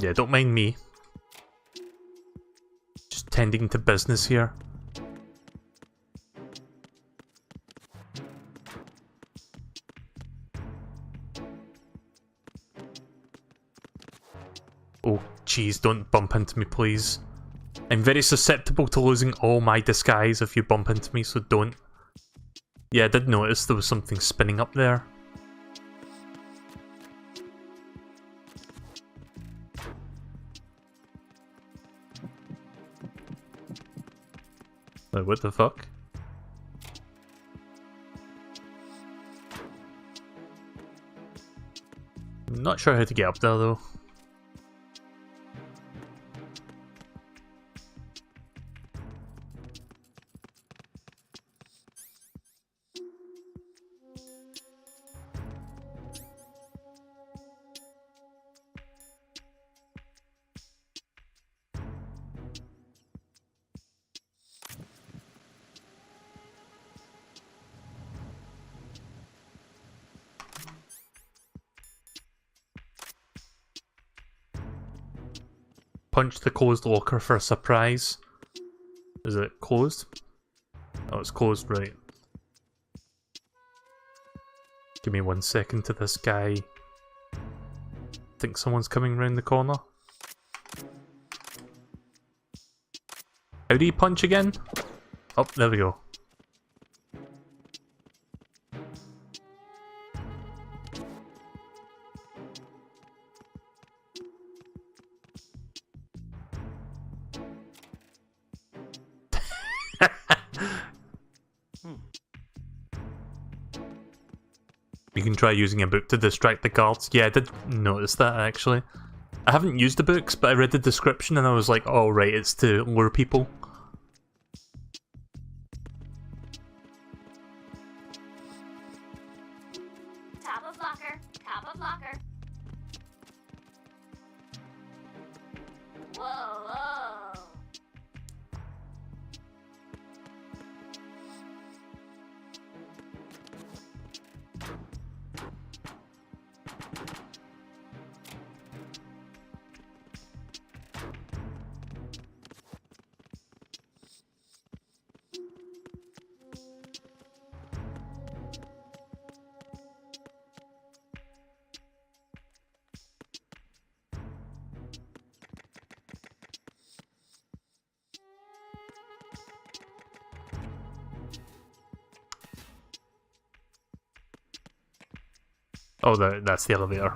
Yeah, don't mind me. Just tending to business here. Oh, jeez, don't bump into me, please. I'm very susceptible to losing all my disguise if you bump into me, so don't. Yeah, I did notice there was something spinning up there. Wait, what the fuck? I'm not sure how to get up there though. Punch the closed locker for a surprise. Is it closed? Oh, it's closed, right. Give me 1 second to this guy. Think someone's coming round the corner. How do you punch again? Oh, there we go. You can try using a book to distract the guards. Yeah, I did notice that actually. I haven't used the books, but I read the description and I was like, oh right, it's to lure people. Top of locker, top of locker. Whoa, whoa. Oh, that's the elevator.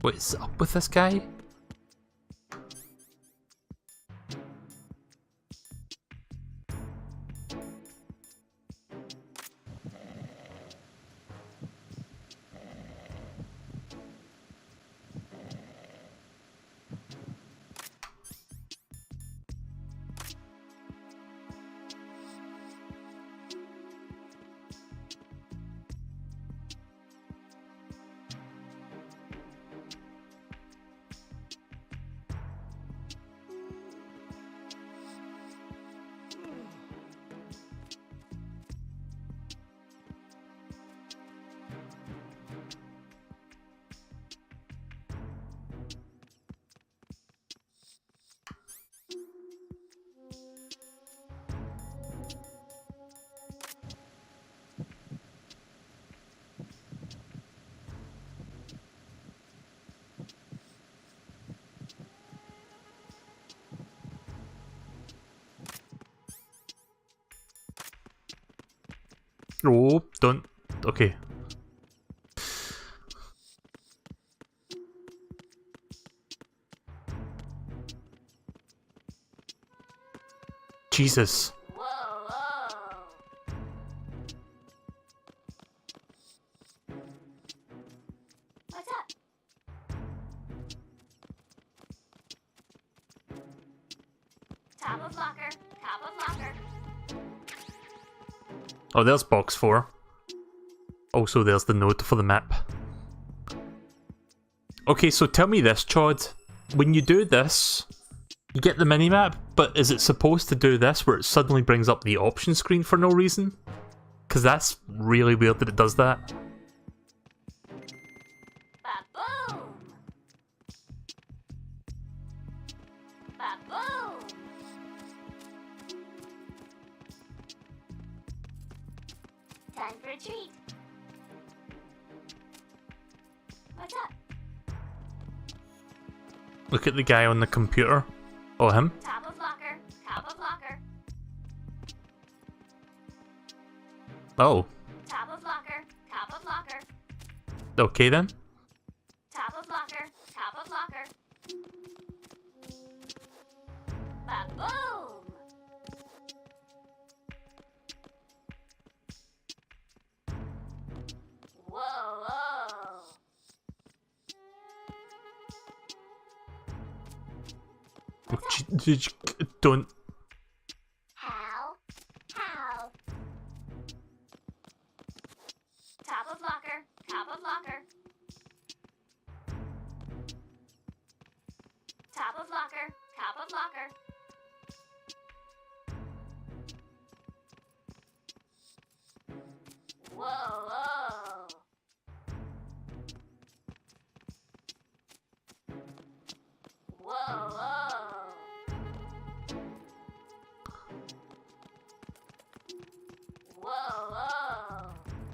What's up with this guy? Oh, don't. Okay. Jesus. What's up? Top of locker. Top of locker. Oh, there's box 4. Also, there's the note for the map. Okay, so tell me this, Chod. When you do this, you get the minimap, but is it supposed to do this where it suddenly brings up the option screen for no reason? Because that's really weird that it does that. Ba-boom! Ba-boom! Time for a treat. What's up? Look at the guy on the computer. Oh, him? Top of locker. Top of locker. Oh. Top of locker. Top of locker. Okay then. Top of locker. Top of locker. Ba-boom! Whoa, whoa. Don't. How? How? Top of locker. Top of locker. Top of locker. Top of locker. Whoa, whoa. Whoa, whoa. Whoa, whoa.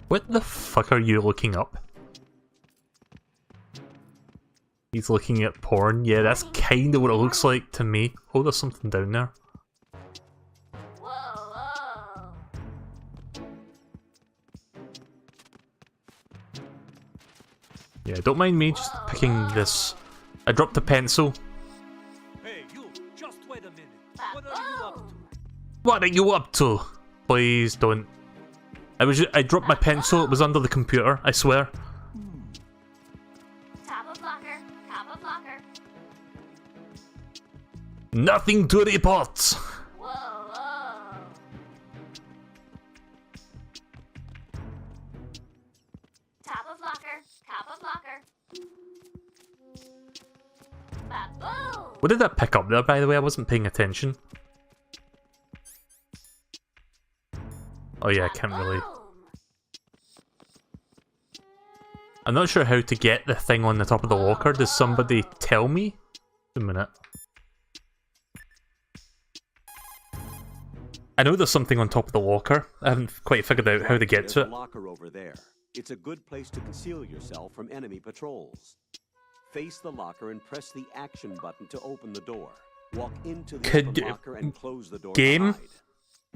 What the fuck are you looking up? He's looking at porn. Yeah, that's kind of what it looks like to me. Oh, there's something down there. Whoa, whoa. Yeah, don't mind me just picking this. I dropped a pencil. Hey, you! Just wait a minute. What are you up to? What are you up to? Please don't. I dropped my pencil. It was under the computer. I swear. Top of locker. Top of locker. Nothing to report. Whoa, whoa. Top of locker. Top of locker. Ba-boom! What did that pick up there, by the way? I wasn't paying attention. Oh yeah, I can't really. I'm not sure how to get the thing on the top of the locker. Does somebody tell me? A minute. I know there's something on top of the locker. I haven't quite figured out how to get to There's it. a locker over there. It's a good place to conceal yourself from enemy patrols. Face the locker and press the action button to open the door. Walk into the open locker and close the door. Game?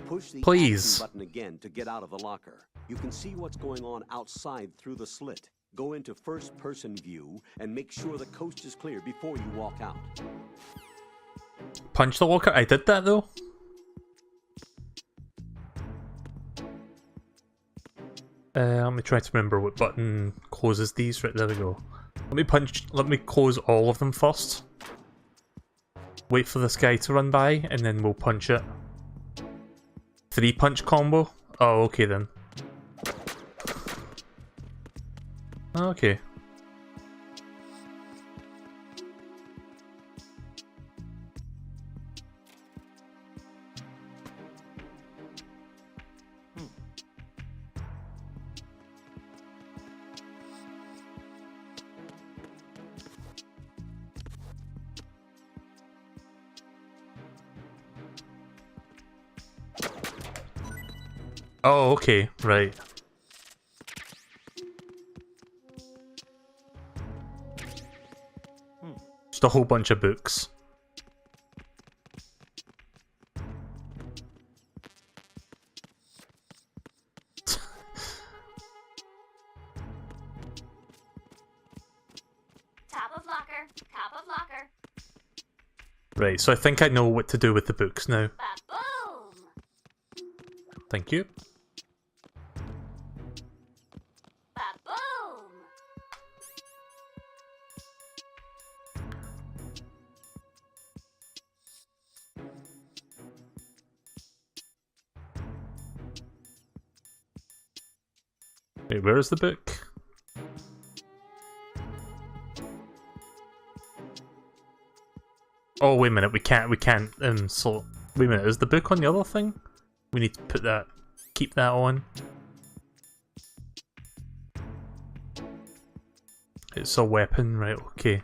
Push the Please. action button again to get out of the locker. You can see what's going on outside through the slit. Go into first-person view and make sure the coast is clear before you walk out. Punch the locker? I did that though. Let me try to remember what button closes these. Right, there we go. Let me close all of them first. Wait for this guy to run by, and then we'll punch it. 3-punch combo? Oh, okay then. Okay. Oh, okay, right. Just a whole bunch of books. Top of locker. Top of locker. Right, so I think I know what to do with the books now. Ba-boom! Thank you. Ba-boom! Wait, where is the book? Oh, wait a minute, we can't, so, wait a minute, is the book on the other thing? We need to put that, keep that on. It's a weapon, right, okay.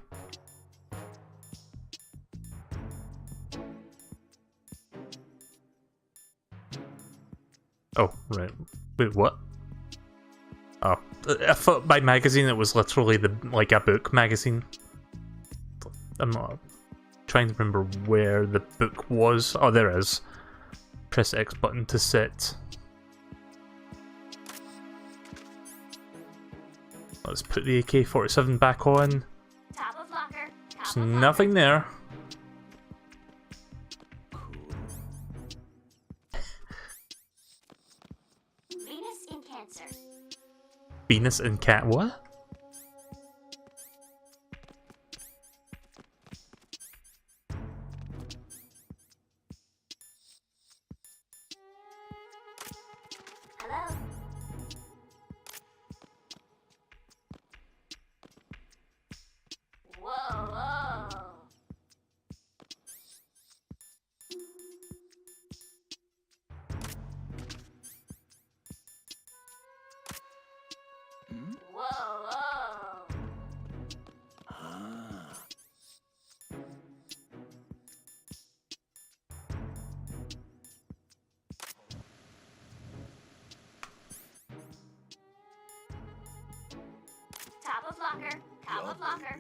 Oh, right. Wait, what? Oh, I thought by magazine it was literally like a book magazine. I'm not trying to remember where the book was. Oh, there it is. Press X button to set. Let's put the AK-47 back on. Top of locker. There's nothing there. Venus in Cancer. Venus and Cat. What? Hello. Whoa, whoa. Whoa, whoa. Top of locker. Top of locker.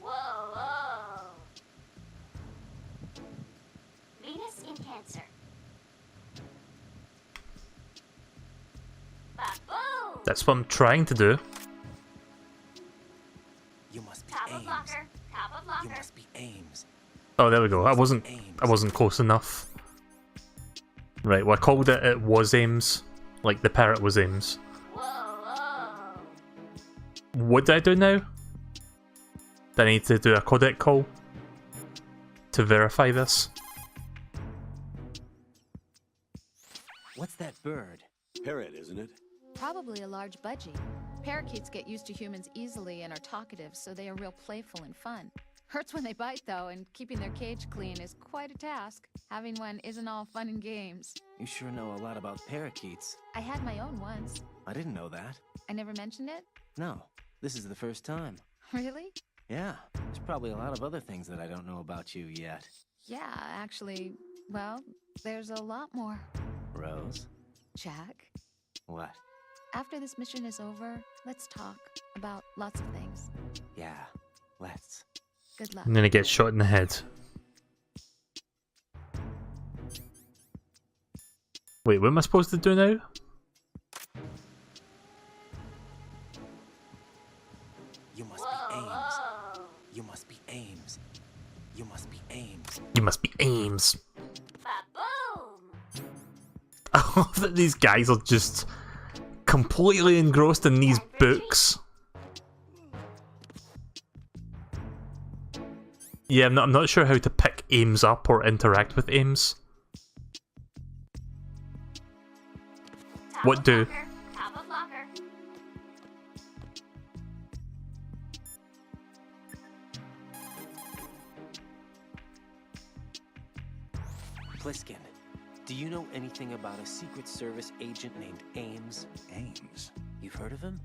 Whoa, whoa. Venus in Cancer. Ba-boom! That's what I'm trying to do. You must be Top of Ames. locker. Top of locker. You must be Ames. Oh, there we go. I wasn't close enough. Right, well I called it, it was Ames. Like the parrot was Ames. Whoa, whoa. What do I do now? Do I need to do a codec call to verify this? What's that bird? Parrot, isn't it? Probably a large budgie. Parakeets get used to humans easily and are talkative, so they are real playful and fun. Hurts when they bite, though, and keeping their cage clean is quite a task. Having one isn't all fun and games. You sure know a lot about parakeets. I had my own once. I didn't know that. I never mentioned it? No, this is the first time. Really? Yeah, there's probably a lot of other things that I don't know about you yet. Yeah, actually, well, there's a lot more. Rose? Jack, What? after this mission is over, let's talk about lots of things. Yeah, let's. Good luck. And then he gets shot in the head. Wait, what am I supposed to do now? You must be Ames. You must be Ames. You must be Ames. You must be Ames. Ba-boom! I love that these guys are just completely engrossed in these books. Yeah, I'm not sure how to pick Ames up or interact with Ames. What do? Top of locker. Pliskin, do you know anything about a Secret Service agent named Ames? Ames? You've heard of him?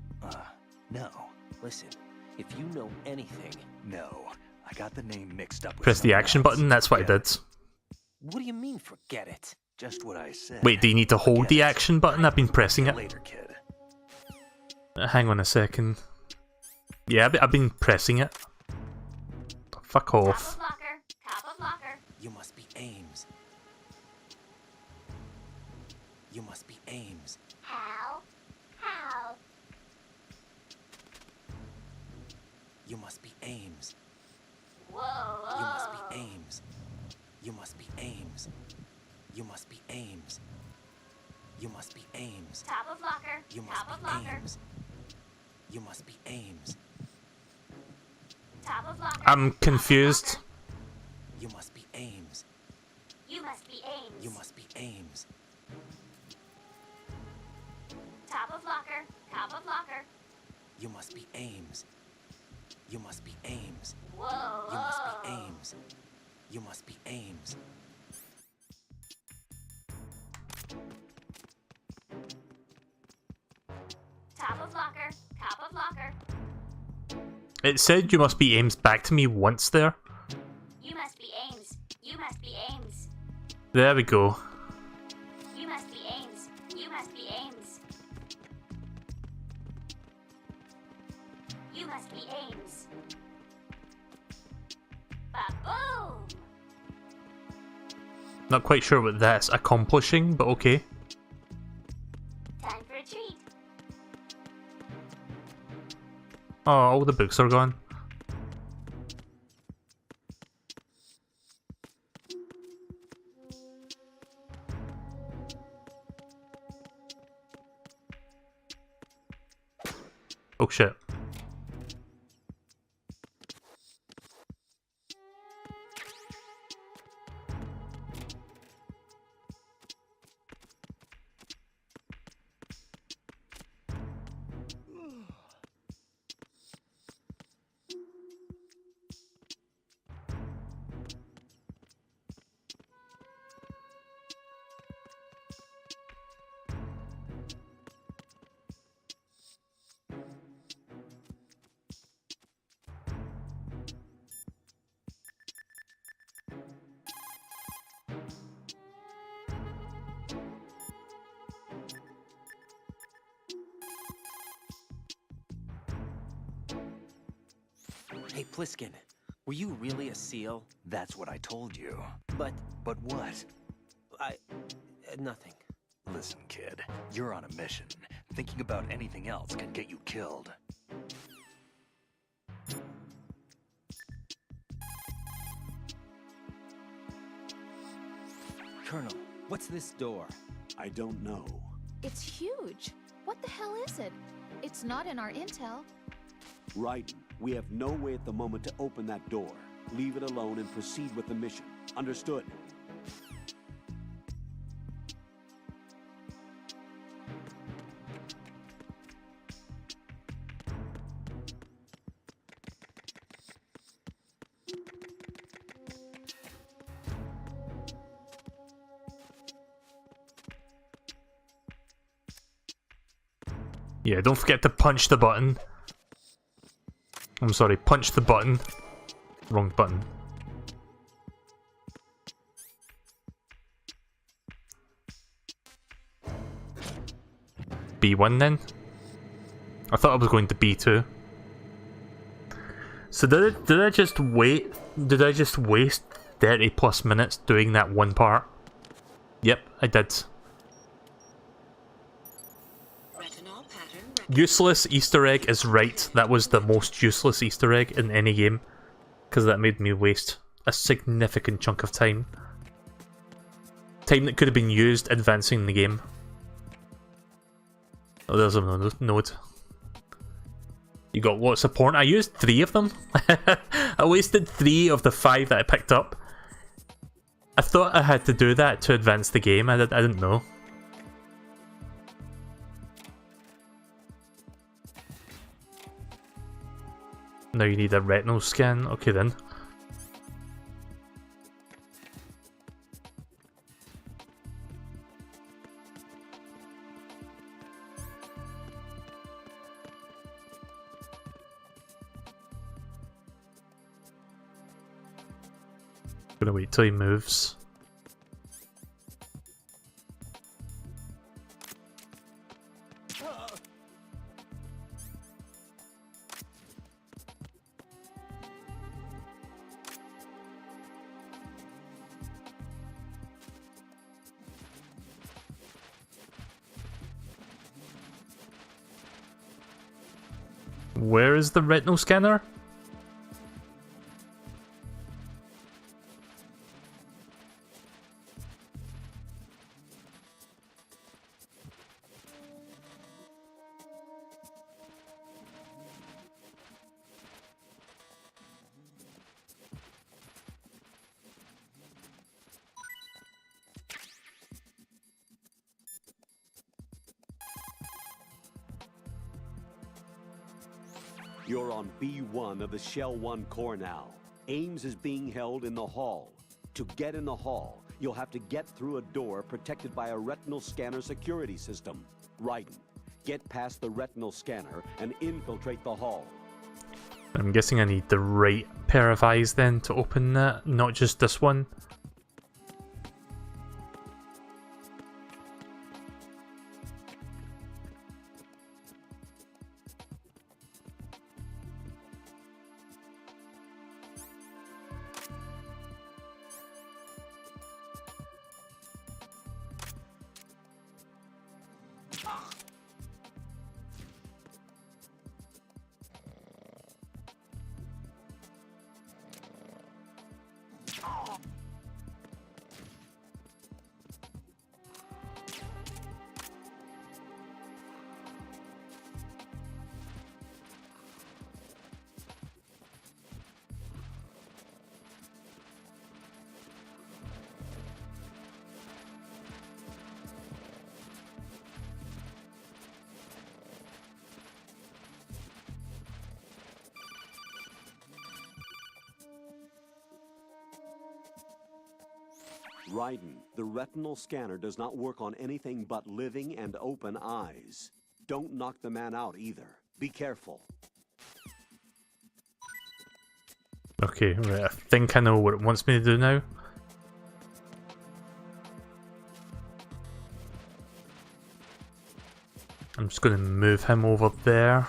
No. Listen, if you know anything... No. I got the name mixed up with Press the someone action else. button, that's what I did. What do you mean, forget it? Just what I said. Wait, do you need to hold the Forget it. action button? I've been pressing it. Later, kid. Hang on a second. Yeah, I've been pressing it. Fuck Top off. of locker. Top of locker. You must be Ames. You must be Ames. How? How? You must be Ames. Whoa. You must be Ames. You must be Ames. You must be Ames. You must be Ames. Top of locker. You must Top of be locker. Ames. You must be Ames. Top of locker. I'm Top of confused. locker. You must be Ames. You must be Ames. You must be Ames. Top of locker. Top of locker. You must be Ames. You must be Ames. Whoa. You must be Ames. You must be Ames. Top of locker. Top of locker. It said you must be Ames back to me once there. You must be Ames. You must be Ames. There we go. You must be Ames. You must be Ames. You must be Ames. Ba-boom! Not quite sure what that's accomplishing, but okay. Time for a treat. Oh, all the books are gone. Oh shit. Hey, Pliskin, were you really a SEAL? That's what I told you. But But what? nothing. Listen, kid. You're on a mission. Thinking about anything else can get you killed. Colonel, what's this door? I don't know. It's huge. What the hell is it? It's not in our intel. Raiden, we have no way at the moment to open that door. Leave it alone and proceed with the mission. Understood? Yeah, don't forget to punch the button. I'm sorry, punch the button. Wrong button. B1 then? I thought I was going to B2. So did I just wait? Did I just waste 30 plus minutes doing that one part? Yep, I did. Useless Easter egg is right. That was the most useless Easter egg in any game. Because that made me waste a significant chunk of time. Time that could have been used advancing the game. Oh, there's a node. You got lots of porn. I used 3 of them. I wasted 3 of the 5 that I picked up. I thought I had to do that to advance the game. I didn't know. Now you need a retinal scan. Okay then. Gonna wait till he moves. Where is the retinal scanner? You're on B1 of the Shell 1 core now. Ames is being held in the hall. To get in the hall, you'll have to get through a door protected by a retinal scanner security system. Raiden, get past the retinal scanner and infiltrate the hall. I'm guessing I need the right pair of eyes then to open that, not just this one. Raiden, the retinal scanner does not work on anything but living and open eyes. Don't knock the man out either. Be careful. Okay, right, I think I know what it wants me to do now. I'm just going to move him over there.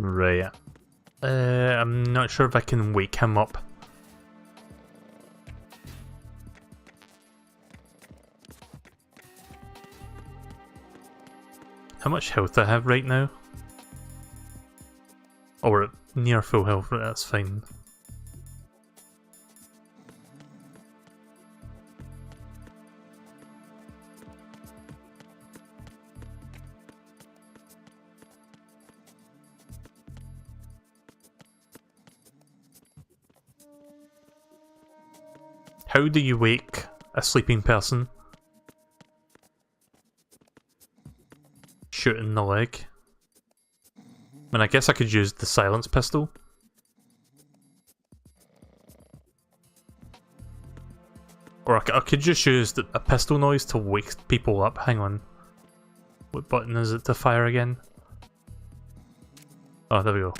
Right. I'm not sure if I can wake him up. How much health I have right now? Or at near full health, right, that's fine. How do you wake a sleeping person? Shoot in the leg. I mean, I guess I could use the silence pistol. Or I could just use a pistol noise to wake people up. Hang on. What button is it to fire again? Oh, there we go.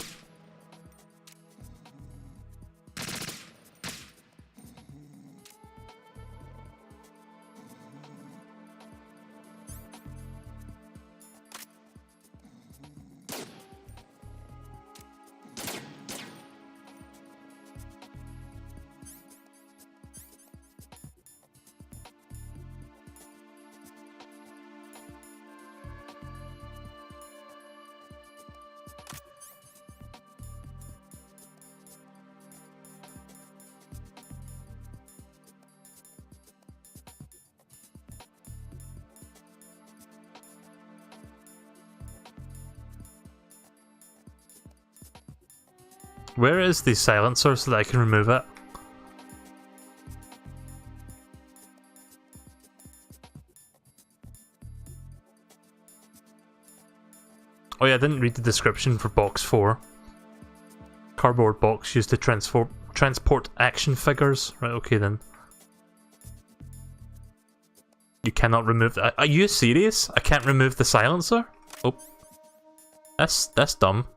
Where is the silencer so that I can remove it? Oh yeah, I didn't read the description for box 4. Cardboard box used to transport action figures. Right, okay then. You cannot remove that. Are you serious? I can't remove the silencer? Oh. That's dumb.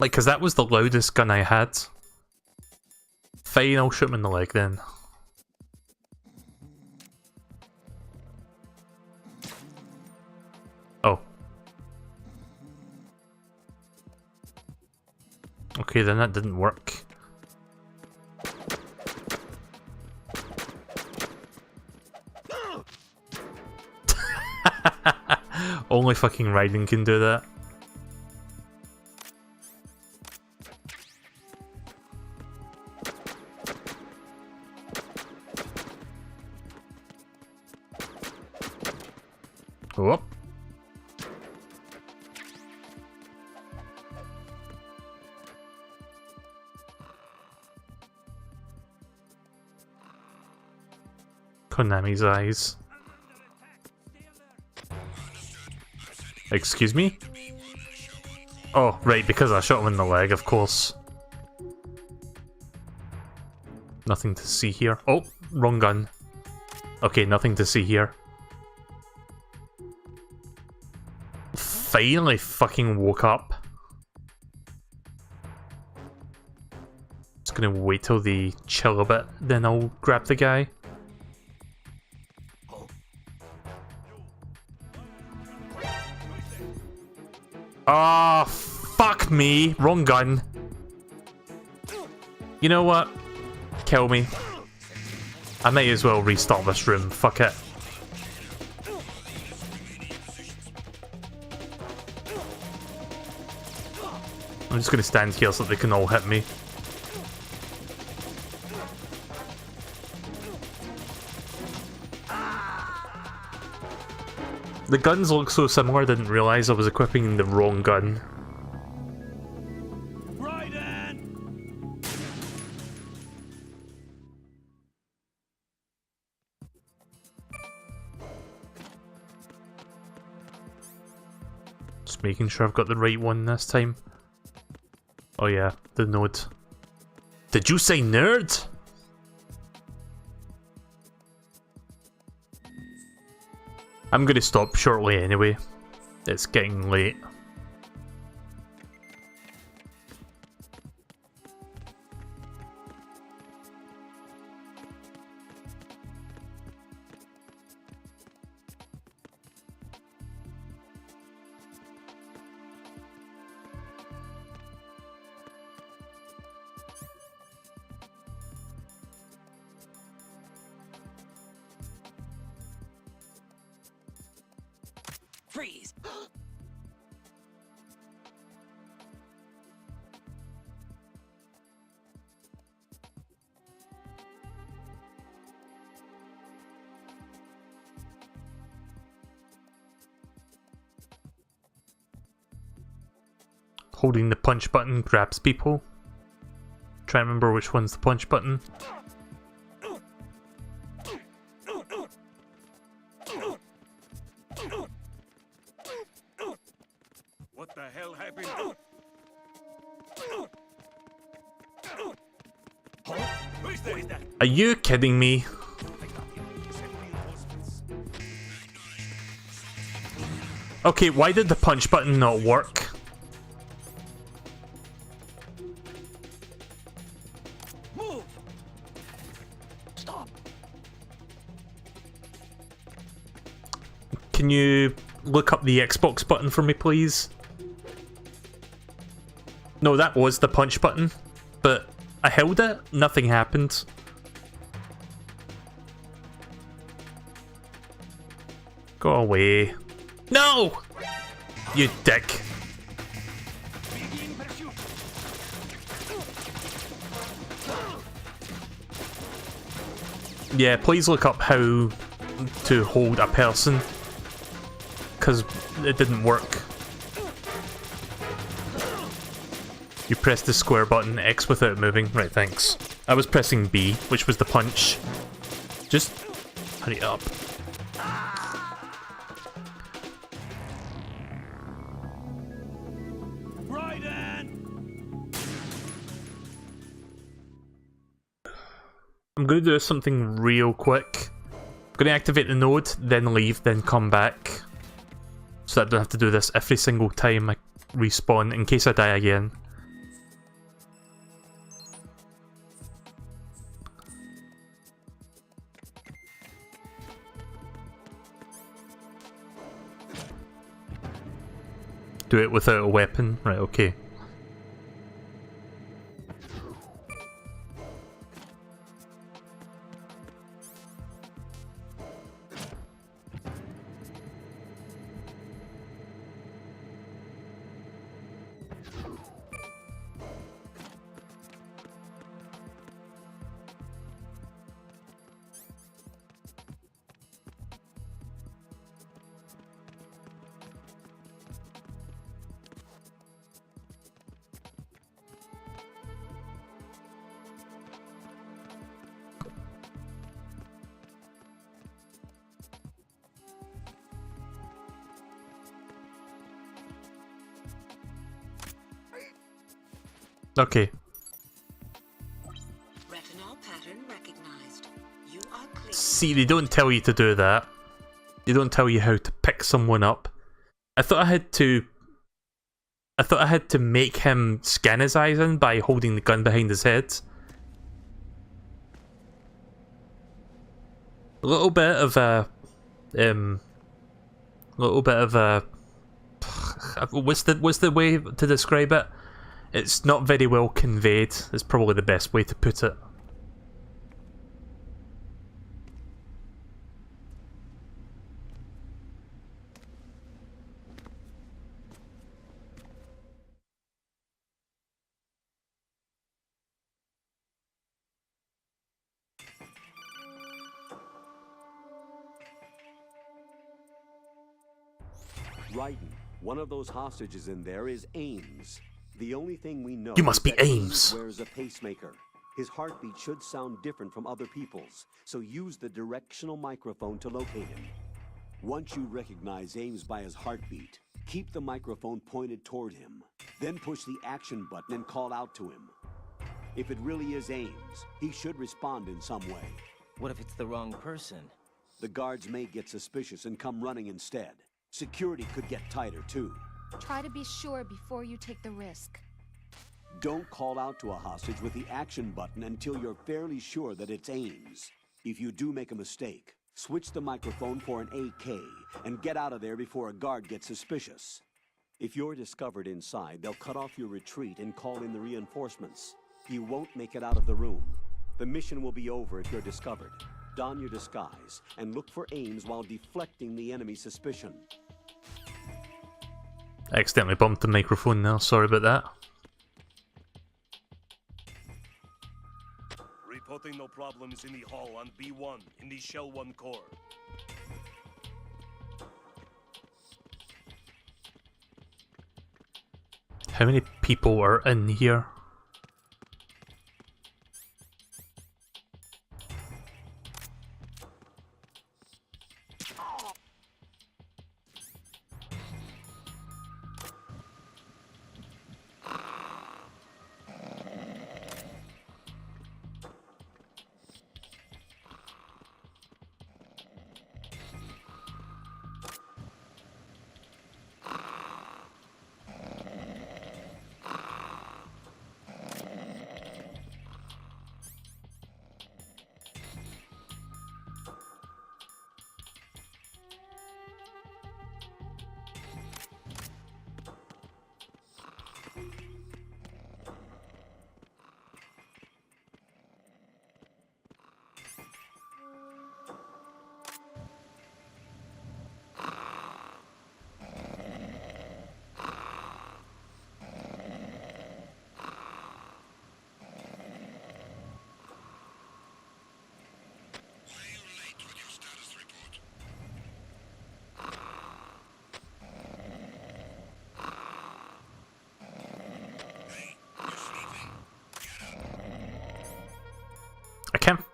Like, cause that was the loudest gun I had. Fine, I'll shoot him in the leg then. Oh. Okay, then that didn't work. Only fucking Raiden can do that. Whoop. Konami's eyes. Excuse me? Oh, right, because I shot him in the leg, of course. Nothing to see here. Oh, wrong gun. Okay, nothing to see here. Finally fucking woke up. Just gonna wait till they chill a bit, then I'll grab the guy. Ah, oh, fuck me. Wrong gun. You know what? Kill me. I may as well restart this room. Fuck it. I'm just gonna stand here so they can all hit me. The guns look so similar, I didn't realise I was equipping the wrong gun. Just making sure I've got the right one this time. Oh yeah, the node. Did you say nerd? I'm gonna stop shortly anyway. It's getting late. Freeze! Holding the punch button grabs people. Try to remember which one's the punch button. What the hell happened? Are you kidding me? Okay, why did the punch button not work? Move! Stop! Can you look up the Xbox button for me, please? No, that was the punch button, but I held it, nothing happened. Go away. No! You dick. Yeah, please look up how to hold a person, because it didn't work. You press the square button, X without moving. Right, thanks. I was pressing B, which was the punch. Just hurry up. I'm going to do something real quick. I'm going to activate the node, then leave, then come back. So that I don't have to do this every single time I respawn, in case I die again. Do it without a weapon? Right, okay. Okay. Retinol pattern recognized. You are clear. See, they don't tell you to do that. They don't tell you how to pick someone up. I thought I had to make him scan his eyes in by holding the gun behind his head. A little bit of a what's the way to describe it? It's not very well conveyed, is probably the best way to put it. Raiden, one of those hostages in there is Ames. The only thing we know You must is be that Ames. wears a pacemaker. His heartbeat should sound different from other people's, so use the directional microphone to locate him. Once you recognize Ames by his heartbeat, keep the microphone pointed toward him. Then push the action button and call out to him. If it really is Ames, he should respond in some way. What if it's the wrong person? The guards may get suspicious and come running instead. Security could get tighter, too. Try to be sure before you take the risk. Don't call out to a hostage with the action button until you're fairly sure that it's Ames. If you do make a mistake, switch the microphone for an AK and get out of there before a guard gets suspicious. If you're discovered inside, they'll cut off your retreat and call in the reinforcements. You won't make it out of the room. The mission will be over if you're discovered. Don your disguise and look for Ames while deflecting the enemy's suspicion. I accidentally bumped the microphone now, sorry about that. Reporting no problems in the hall on B1 in the Shell 1 core. How many people are in here?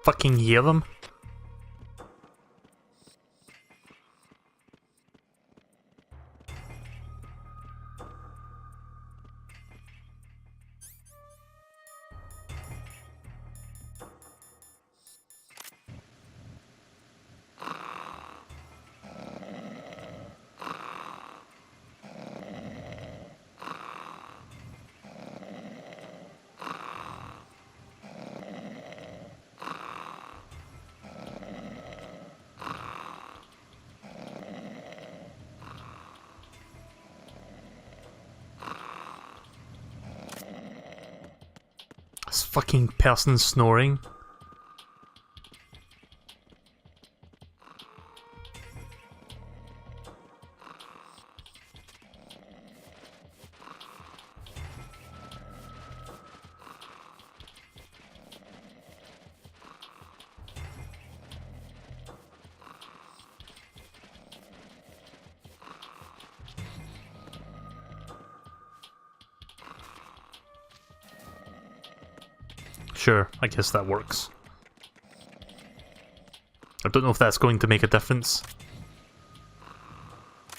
fucking hear them. This fucking person snoring. Sure, I guess that works. I don't know if that's going to make a difference.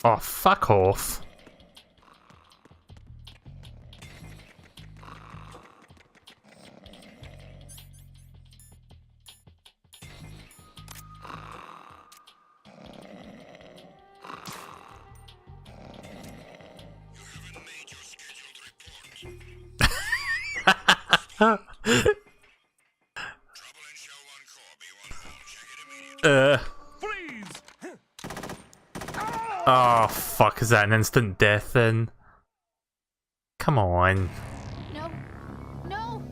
Oh, fuck off. Oh, fuck, is that an instant death then? Come on. No. No!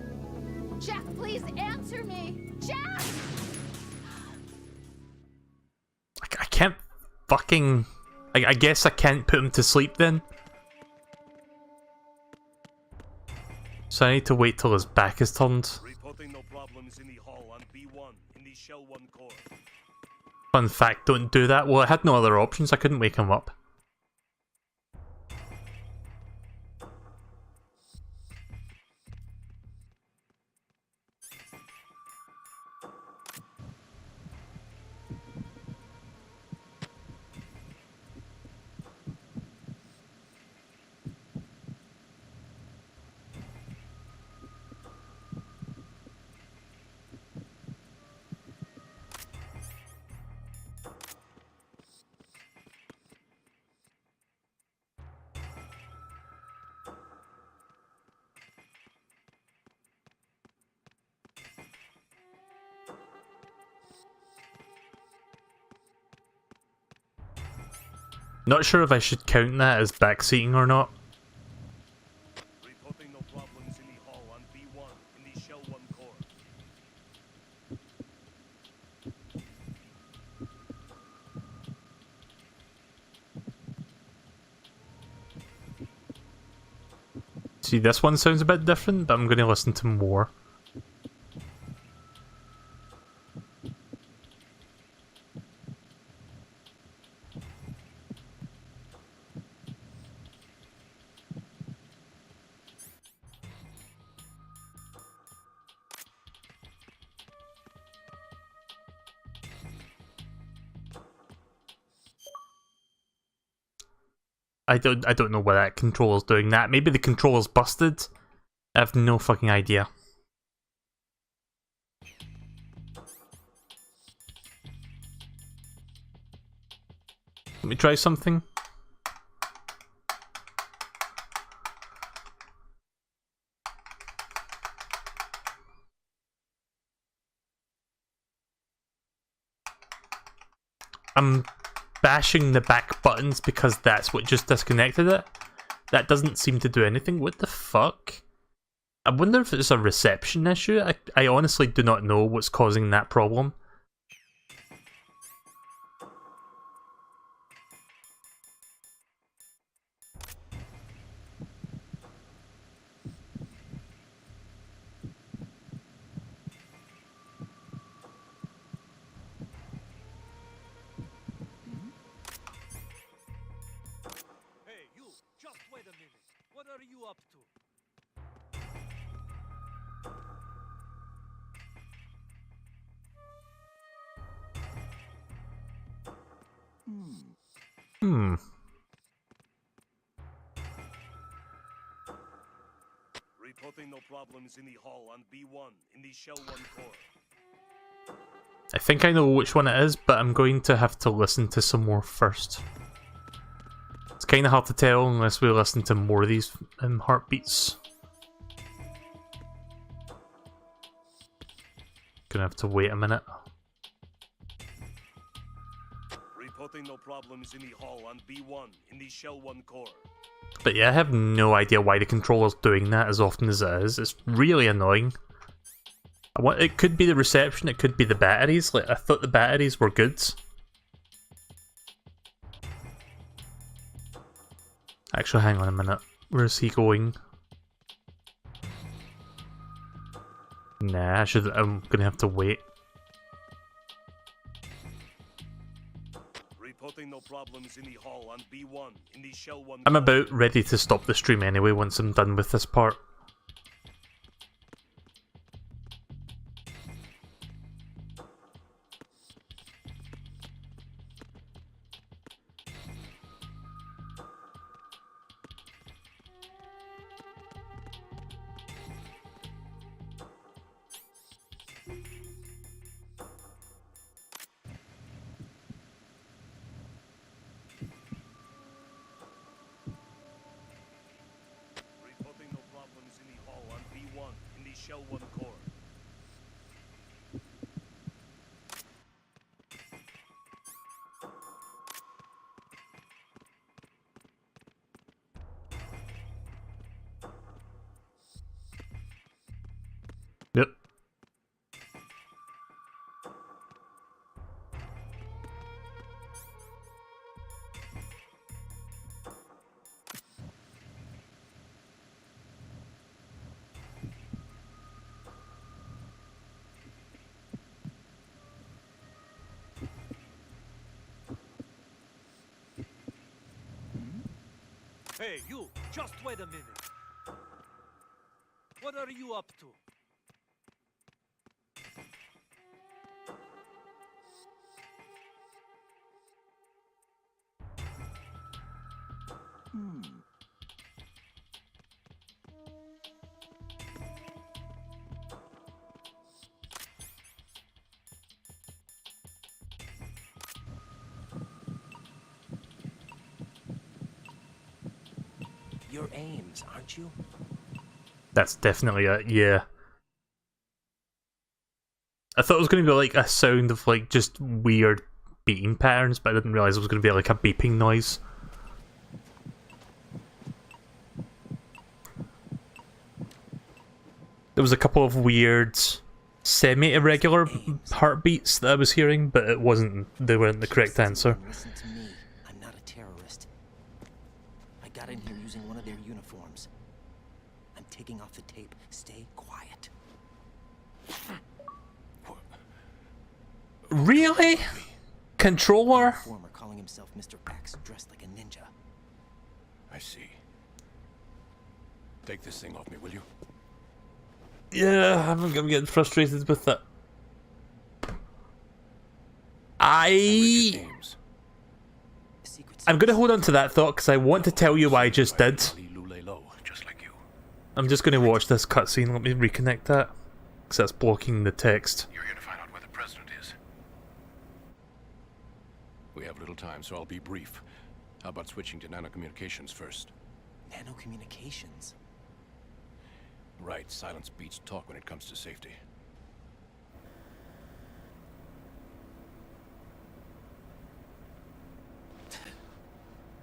Jack, please answer me! Jack! I can't fucking... I guess I can't put him to sleep then? So I need to wait till his back is turned. Reporting no problems in the hall on B1 in the Shell 1 core. Fun fact, don't do that. Well, I had no other options, I couldn't wake him up. Not sure if I should count that as backseating or not. Reporting no problems in the hall on B1 in the Shell 1 core. See, this one sounds a bit different, but I'm going to listen to more. I don't know why that controller's doing that. Maybe the controller's busted. I have no fucking idea. Let me try something. I'm bashing the back buttons because that's what just disconnected it. That doesn't seem to do anything. What the fuck? I wonder if it's a reception issue. I honestly do not know what's causing that problem. Hey, you! Just wait a minute. What are you up to? Reporting no problems in the hall on B1 in the Shell 1 core. I think I know which one it is, but I'm going to have to listen to some more first. It's kind of hard to tell unless we listen to more of these heartbeats. Gonna have to wait a minute. Reporting no problems in the hall on B1 in the Shell 1 core. But yeah, I have no idea why the controller's doing that as often as it is. It's really annoying. It could be the reception, it could be the batteries. Like, I thought the batteries were good. Actually, hang on a minute. Where's he going? Nah, I'm gonna have to wait. Reporting no problems in the hall on B1 in the Shell 1 I'm about ready to stop the stream anyway once I'm done with this part. Shell 1 core. Yep. Hey, you! Just wait a minute. What are you up to? You're Ames, aren't you? That's definitely it, yeah. I thought it was going to be like a sound of like just weird beating patterns, but I didn't realise it was going to be like a beeping noise. There was a couple of weird semi-irregular heartbeats that I was hearing, but it wasn't, they weren't the correct answer. Listen to me. I'm not a terrorist. I got in here using one of their uniforms. I'm taking off the tape. Stay quiet. Really? Controller? Informer calling himself Mr. X, dressed like a ninja. I see. Take this thing off me, will you? Yeah, I'm getting frustrated with that. I'm gonna hold on to that thought because I want to tell you what I just did. I'm just gonna watch this cutscene. Let me reconnect that because that's blocking the text. You're here to find out where the president is. We have little time, so I'll be brief. How about switching to nanocommunications first? Nanocommunications? Right, silence beats talk when it comes to safety.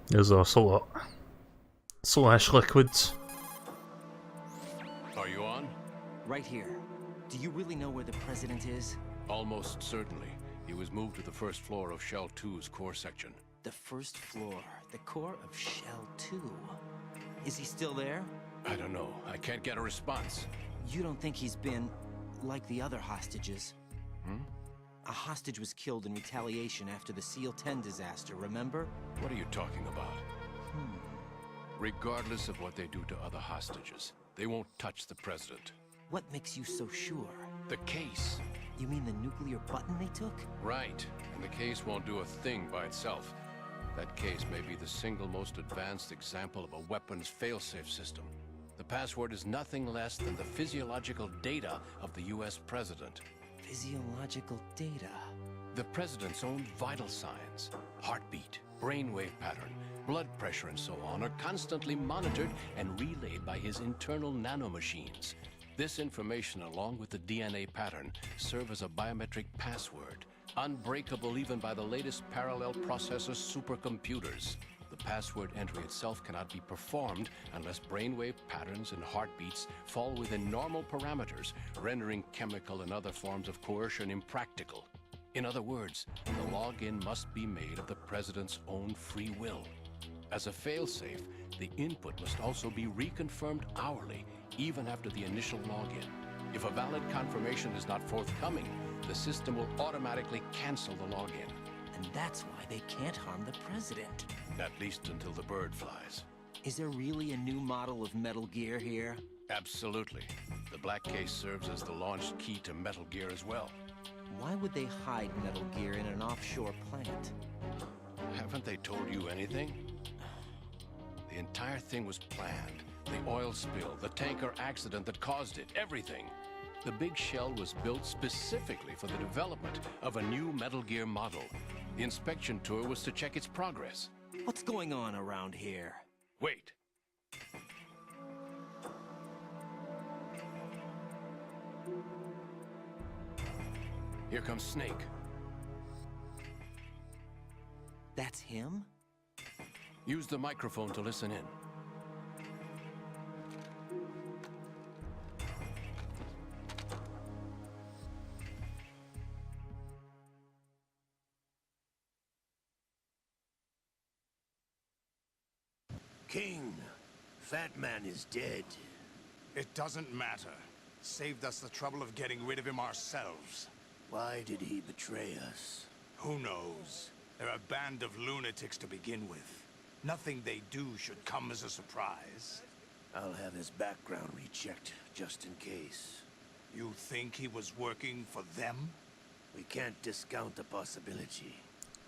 There's also slash liquids. Are you on? Right here. Do you really know where the president is? Almost certainly. He was moved to the first floor of Shell 2's core section. The first floor, the core of Shell 2. Is he still there? I don't know. I can't get a response. You don't think he's been like the other hostages? Hmm? A hostage was killed in retaliation after the SEAL 10 disaster, remember? What are you talking about? Regardless of what they do to other hostages, they won't touch the president. What makes you so sure? The case. You mean the nuclear button they took? Right. And the case won't do a thing by itself. That case may be the single most advanced example of a weapons failsafe system. The password is nothing less than the physiological data of the US president. Physiological data? The president's own vital signs, heartbeat, brainwave pattern, blood pressure and so on are constantly monitored and relayed by his internal nanomachines. This information, along with the DNA pattern, serve as a biometric password, unbreakable even by the latest parallel processor supercomputers. The password entry itself cannot be performed unless brainwave patterns and heartbeats fall within normal parameters, rendering chemical and other forms of coercion impractical. In other words, the login must be made of the president's own free will. As a failsafe, the input must also be reconfirmed hourly, even after the initial login. If a valid confirmation is not forthcoming, the system will automatically cancel the login. And that's why they can't harm the president. At least until the bird flies. Is there really a new model of Metal Gear here? Absolutely. The black case serves as the launch key to Metal Gear as well. Why would they hide Metal Gear in an offshore plant? Haven't they told you anything? The entire thing was planned. The oil spill, the tanker accident that caused it, everything. The big shell was built specifically for the development of a new Metal Gear model. The inspection tour was to check its progress. What's going on around here? Wait. Here comes Snake. That's him? Use the microphone to listen in. King, Fat Man is dead. It doesn't matter. Saved us the trouble of getting rid of him ourselves. Why did he betray us? Who knows? They're a band of lunatics to begin with. Nothing they do should come as a surprise. I'll have his background rechecked, just in case. You think he was working for them? We can't discount the possibility.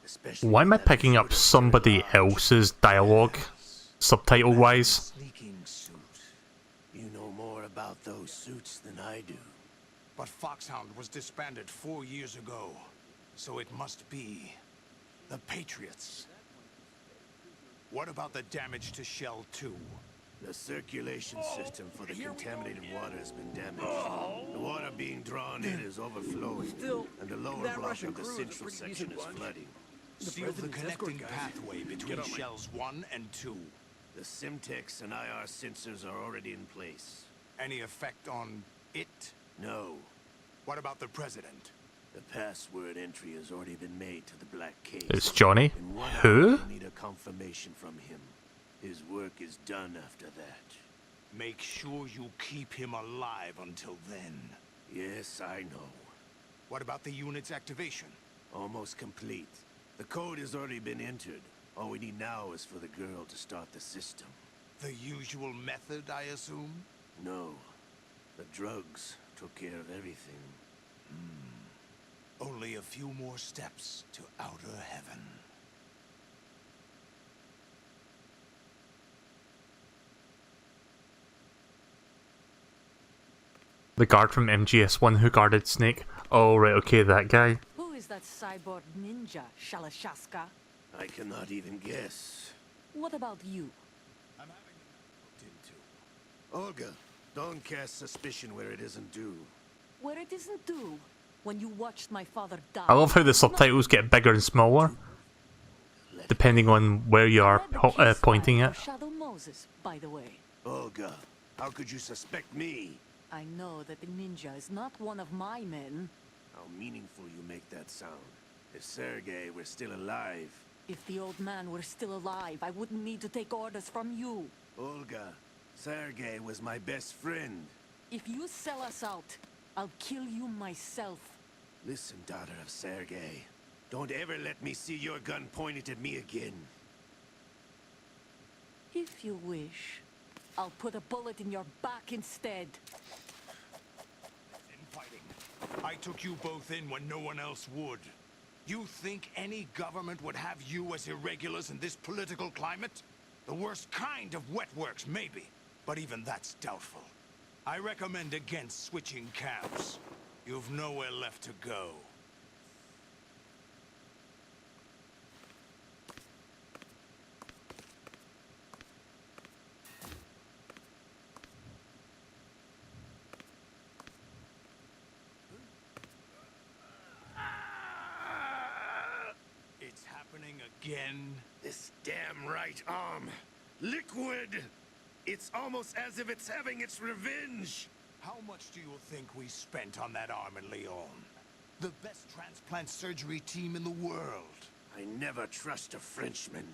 Especially why am I picking up somebody else's dialogue, subtitle-wise? Sneaking suit. You know more about those suits than I do. But Foxhound was disbanded 4 years ago. So it must be the Patriots. What about the damage to Shell 2? The circulation system for the contaminated water has been damaged. The water being drawn in is overflowing, and the lower block of the central section is flooding. Seal the connecting pathway between Shells 1 and 2. The Simtex and IR sensors are already in place. Any effect on it? No. What about the President? The password entry has already been made to the black case. It's Johnny. In 1 Who? hour, we'll need a confirmation from him. His work is done after that. Make sure you keep him alive until then. Yes, I know. What about the unit's activation? Almost complete. The code has already been entered. All we need now is for the girl to start the system. The usual method, I assume? No. The drugs took care of everything. Only a few more steps to outer heaven. The guard from MGS1 who guarded Snake. Oh, right, okay, that guy. Who is that cyborg ninja, Shalashaska? I cannot even guess. What about you? I'm having them looked into. Olga, don't cast suspicion where it isn't due. Where it isn't due? When you watched my father die. I love how the subtitles get bigger and smaller, depending on where you are pointing at. Shadow Moses, by the way. Olga, how could you suspect me? I know that the ninja is not one of my men. How meaningful you make that sound. If Sergei were still alive... If the old man were still alive, I wouldn't need to take orders from you. Olga, Sergei was my best friend. If you sell us out, I'll kill you myself. Listen, daughter of Sergei. Don't ever let me see your gun pointed at me again. If you wish, I'll put a bullet in your back instead. In fighting. I took you both in when no one else would. You think any government would have you as irregulars in this political climate? The worst kind of wet works, maybe. But even that's doubtful. I recommend against switching camps. You've nowhere left to go. It's happening again? This damn right arm. Liquid! It's almost as if it's having its revenge! How much do you think we spent on that arm in Lyon? The best transplant surgery team in the world. I never trust a Frenchman.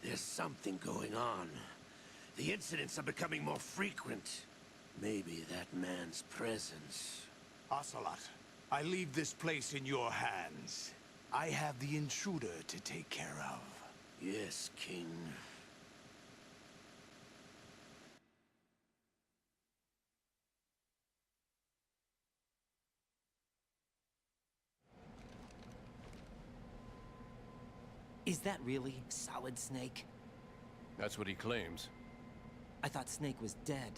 There's something going on. The incidents are becoming more frequent. Maybe that man's presence. Ocelot, I leave this place in your hands. I have the intruder to take care of. Yes, King. Is that really Solid Snake? That's what he claims. I thought Snake was dead.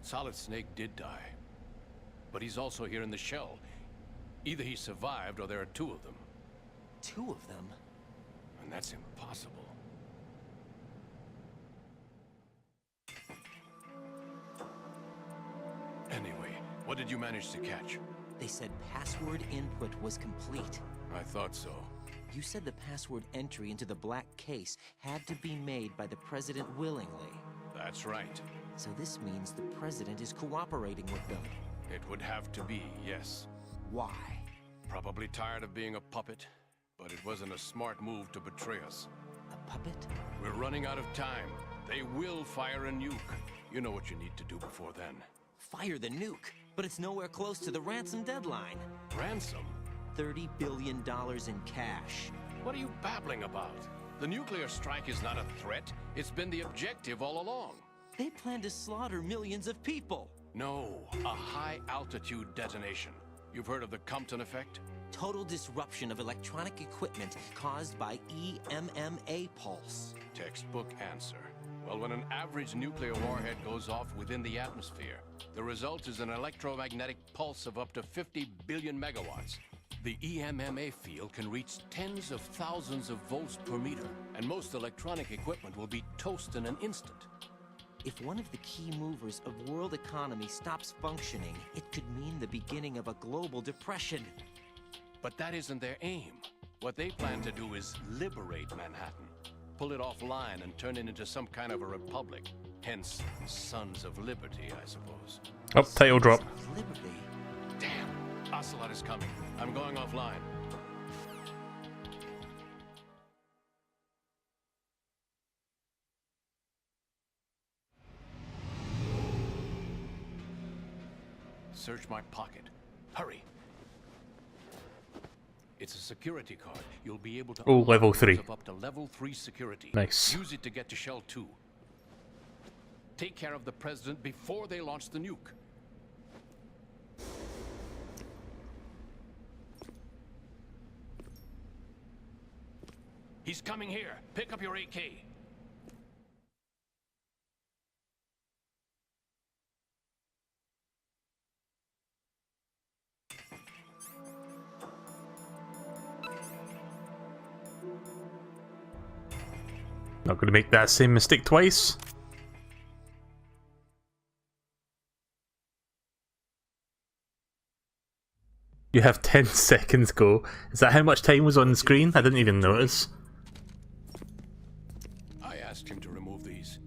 Solid Snake did die. But he's also here in the shell. Either he survived or there are two of them. Two of them? And that's impossible. Anyway, what did you manage to catch? They said password input was complete. I thought so. You said the password entry into the black case had to be made by the president willingly. That's right. So this means the president is cooperating with them. It would have to be, yes. Why? Probably tired of being a puppet, but it wasn't a smart move to betray us. A puppet? We're running out of time. They will fire a nuke. You know what you need to do before then. Fire the nuke, but it's nowhere close to the ransom deadline. Ransom? $30 billion in cash. What are you babbling about? The nuclear strike is not a threat. It's been the objective all along. They plan to slaughter millions of people. No, a high-altitude detonation. You've heard of the Compton effect? Total disruption of electronic equipment caused by EMMA pulse. Textbook answer. Well, when an average nuclear warhead goes off within the atmosphere, the result is an electromagnetic pulse of up to 50 billion megawatts. The EMMA field can reach tens of thousands of volts per meter, and most electronic equipment will be toast in an instant. If one of the key movers of world economy stops functioning, it could mean the beginning of a global depression. But that isn't their aim. What they plan to do is liberate Manhattan, pull it offline and turn it into some kind of a republic. Hence, Sons of Liberty, I suppose. Oh, title drop. Liberty? Damn, Ocelot is coming. I'm going offline. Search my pocket. Hurry. It's a security card. You'll be able to level 3. Up to level 3 security. Nice. Use it to get to Shell 2. Take care of the president before they launch the nuke. He's coming here. Pick up your AK. Not going to make that same mistake twice. You have 10 seconds go. Is that how much time was on the screen? I didn't even notice. I asked him to remove these.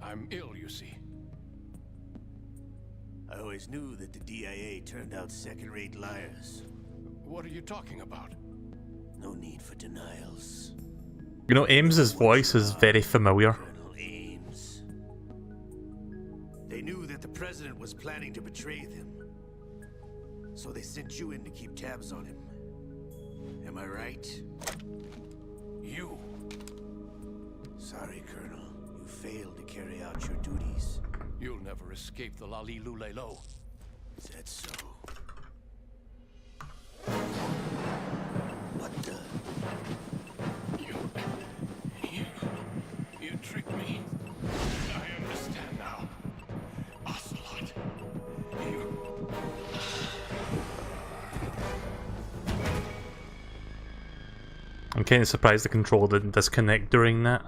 I'm ill, you see. I always knew that the DIA turned out second-rate liars. What are you talking about? No need for denials. You know, Ames's voice is very familiar. Colonel Ames. They knew that the president was planning to betray them. So they sent you in to keep tabs on him. Am I right? You. Sorry, Colonel. You failed to carry out your duties. You'll never escape the Lalilulelo. Is that so? What the? You tricked me. I understand now. Ocelot. I'm kind of surprised the controller didn't disconnect during that.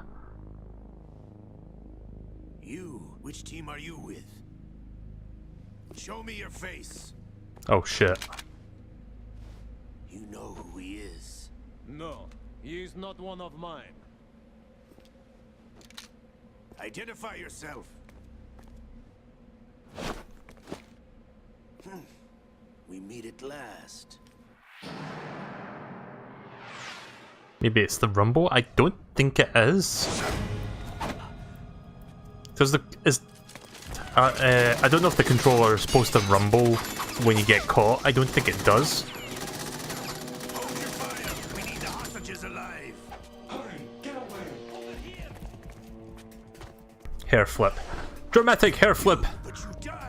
You, which team are you with? Show me your face. Oh shit. You know who he is. No, he is not one of mine. Identify yourself. We meet at last. Maybe it's the rumble? I don't think it is. Because I don't know if the controller is supposed to rumble when you get caught. I don't think it does. Hold your fire. We need the hostages alive. Hurry, get away. Over here. Hair flip. Dramatic hair flip. But you died.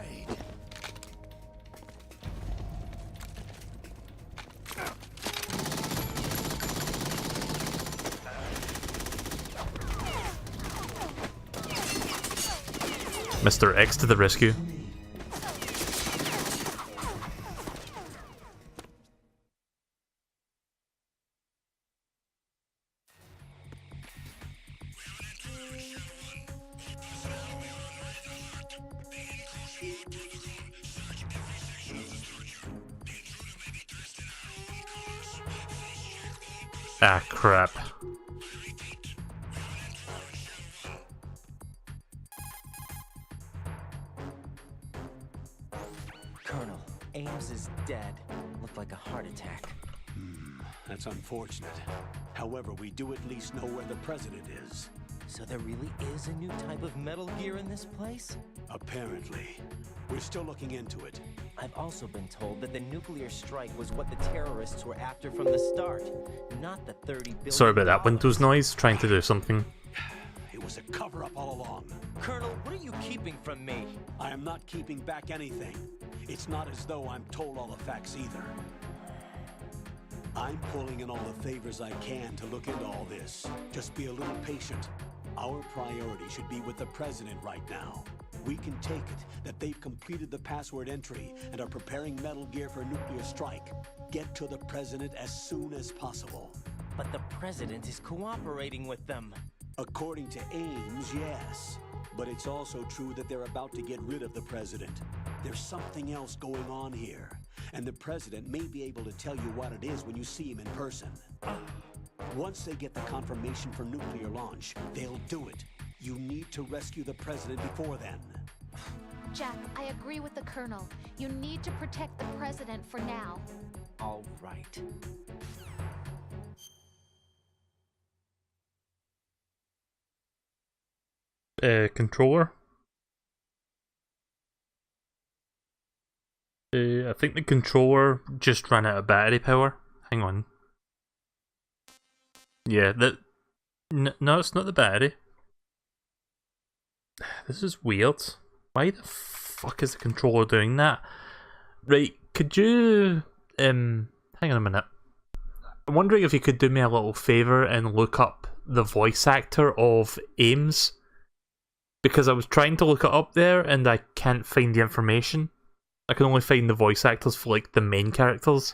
Mr. X to the rescue. Ah, crap. Colonel, Ames is dead. Looked like a heart attack. That's unfortunate. However, we do at least know where the president is. So there really is a new type of Metal Gear in this place? Apparently. We're still looking into it. I've also been told that the nuclear strike was what the terrorists were after from the start, not the $30 billion. Sorry about that Windows noise, trying to do something. It was a cover-up all along. Colonel, what are you keeping from me? I am not keeping back anything. It's not as though I'm told all the facts either. I'm pulling in all the favors I can to look into all this. Just be a little patient. Our priority should be with the president right now. We can take it that they've completed the password entry and are preparing Metal Gear for a nuclear strike. Get to the president as soon as possible. But the president is cooperating with them. According to Ames, yes. But it's also true that they're about to get rid of the president. There's something else going on here, and the president may be able to tell you what it is when you see him in person. Once they get the confirmation for nuclear launch, they'll do it. You need to rescue the president before then. Jack, I agree with the Colonel. You need to protect the president for now. All right. Controller? I think the controller just ran out of battery power. Hang on. Yeah, no, it's not the battery. This is weird. Why the fuck is the controller doing that? Right, could you... hang on a minute. I'm wondering if you could do me a little favour and look up the voice actor of Ames. Because I was trying to look it up there and I can't find the information. I can only find the voice actors for like the main characters.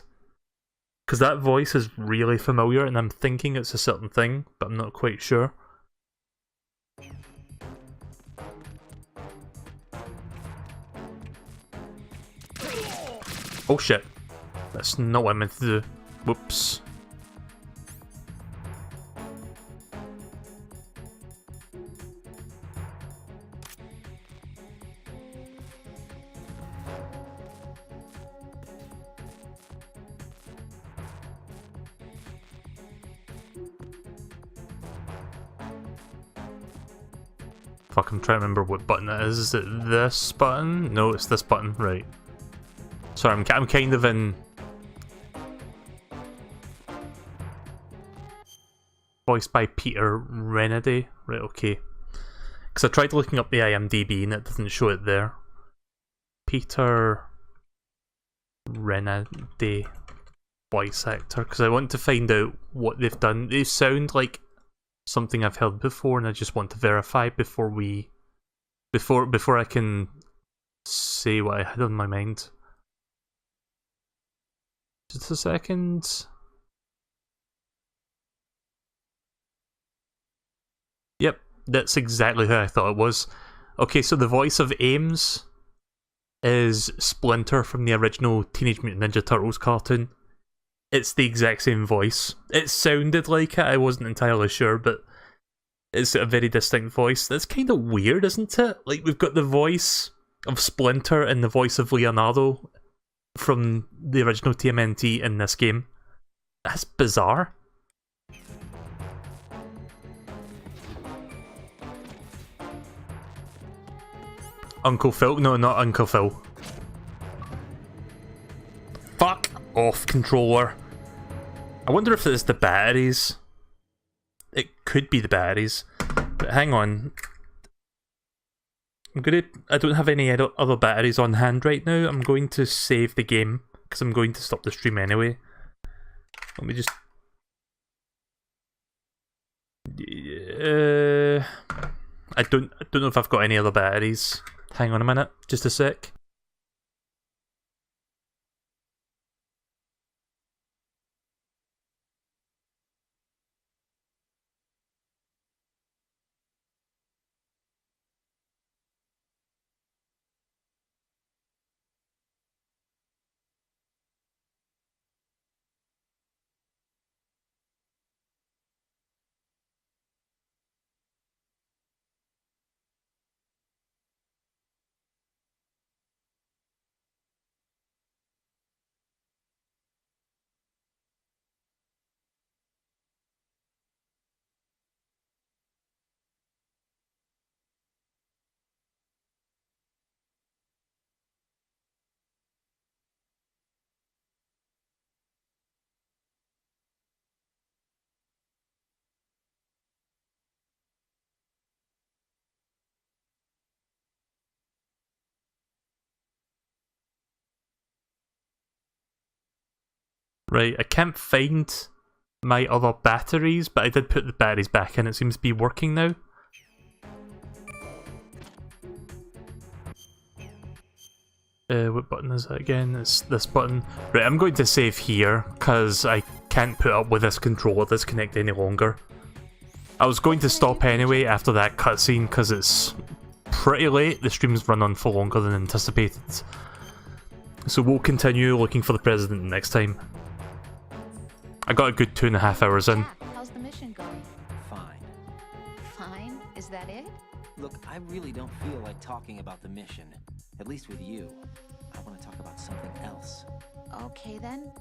Because that voice is really familiar and I'm thinking it's a certain thing, but I'm not quite sure. Oh shit. That's not what I meant to do. Whoops. Fuck, I'm trying to remember what button it is. Is it this button? No, it's this button. Right. Sorry, I'm kind of in... Voiced by Peter Renedy. Right, okay. Because I tried looking up the IMDb and it doesn't show it there. Peter Renade voice actor, because I want to find out what they've done. They sound like something I've heard before, and I just want to verify before I can say what I had on my mind. Just a second. Yep, that's exactly who I thought it was. Okay, so the voice of Ames is Splinter from the original Teenage Mutant Ninja Turtles cartoon. It's the exact same voice. It sounded like it, I wasn't entirely sure, but it's a very distinct voice. That's kind of weird, isn't it? Like, we've got the voice of Splinter and the voice of Leonardo from the original TMNT in this game. That's bizarre. Uncle Phil? No, not Uncle Phil. Fuck off, controller. I wonder if it's the batteries. It could be the batteries. But hang on. I don't have any other batteries on hand right now. I'm going to save the game because I'm going to stop the stream anyway. Let me just... I don't know if I've got any other batteries. Hang on a minute, just a sec. Right, I can't find my other batteries, but I did put the batteries back in. It seems to be working now. What button is that again? It's this button. Right, I'm going to save here, because I can't put up with this controller disconnect any longer. I was going to stop anyway after that cutscene, because it's pretty late. The stream's run on for longer than anticipated. So we'll continue looking for the president next time. I got a good 2.5 hours in. How's the mission going? Fine. Fine? Is that it? Look, I really don't feel like talking about the mission. At least with you. I want to talk about something else. Okay then.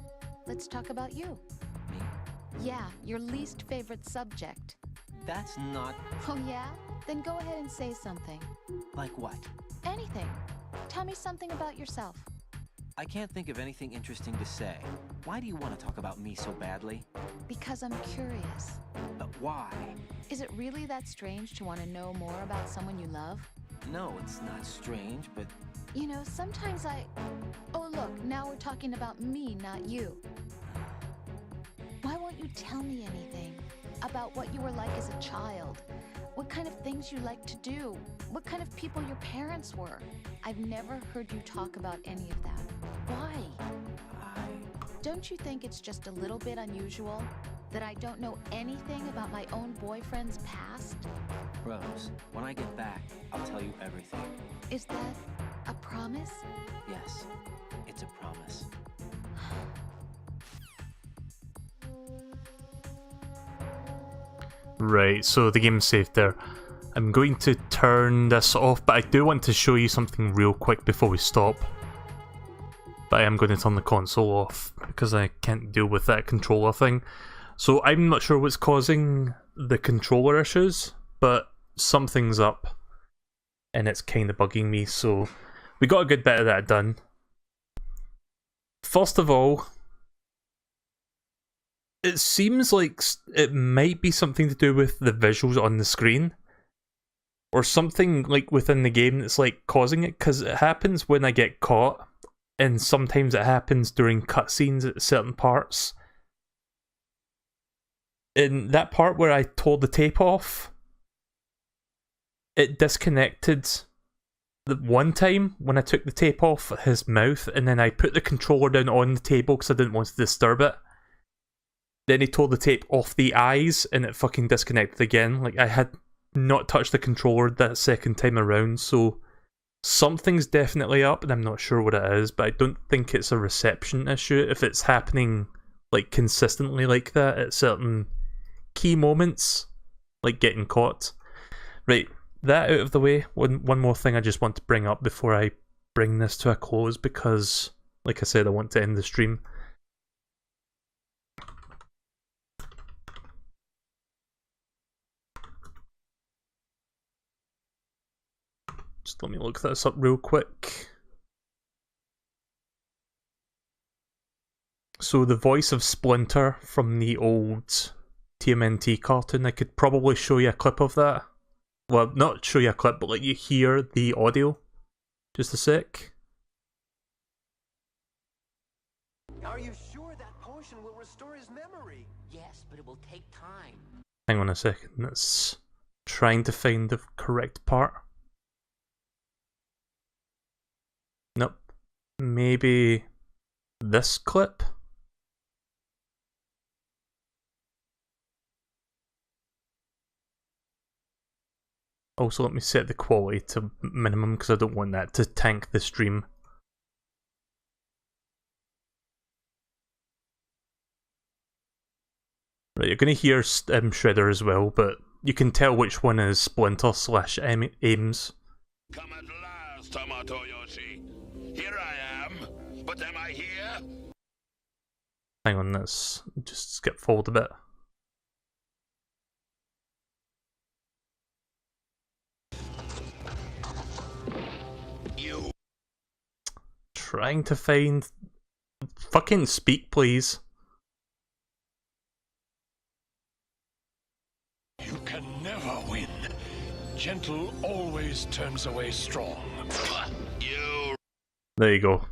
Let's talk about you. Me? Yeah, your least favorite subject. That's not... Oh yeah? Then go ahead and say something. Like what? Anything. Tell me something about yourself. I can't think of anything interesting to say. Why do you want to talk about me so badly? Because I'm curious. But why? Is it really that strange to want to know more about someone you love? No, it's not strange, but... You know, sometimes Oh look, now we're talking about me, not you. Why won't you tell me anything? About what you were like as a child? What kind of things you like to do? What kind of people your parents were? I've never heard you talk about any of that. Why? Don't you think it's just a little bit unusual that I don't know anything about my own boyfriend's past? Rose, when I get back, I'll tell you everything. Is that a promise? Yes, it's a promise. Right, so the game's saved there. I'm going to turn this off, but I do want to show you something real quick before we stop. But I am going to turn the console off, because I can't deal with that controller thing. So I'm not sure what's causing the controller issues, but something's up. And it's kind of bugging me, so we got a good bit of that done. First of all, it seems like it might be something to do with the visuals on the screen. or something like within the game that's like causing it, because it happens when I get caught, and sometimes it happens during cutscenes at certain parts. In that part where I tore the tape off, it disconnected the one time when I took the tape off his mouth, and then I put the controller down on the table because I didn't want to disturb it. Then he tore the tape off the eyes, and it fucking disconnected again. Like, I had not touched the controller that second time around, so something's definitely up, and I'm not sure what it is, but I don't think it's a reception issue if it's happening like consistently like that at certain key moments, like getting caught. Right, that out of the way, one more thing I just want to bring up before I bring this to a close, because, like I said, I want to end the stream. Just let me look this up real quick. So the voice of Splinter from the old TMNT cartoon, I could probably show you a clip of that. Well, not show you a clip, but let you hear the audio. Just a sec. Are you sure that potion will restore his memory? Yes, but it will take time. Hang on a second, that's trying to find the correct part. Nope. Maybe this clip? Also, let me set the quality to minimum because I don't want that to tank the stream. Right, you're going to hear Shredder as well, but you can tell which one is Splinter / Ames. Come at last, Tomato Yoshi. Here I am. But am I here? Hang on, let's just skip forward a bit. You. Trying to find... Fucking speak, please. You can never win. Gentle always turns away strong. You. There you go.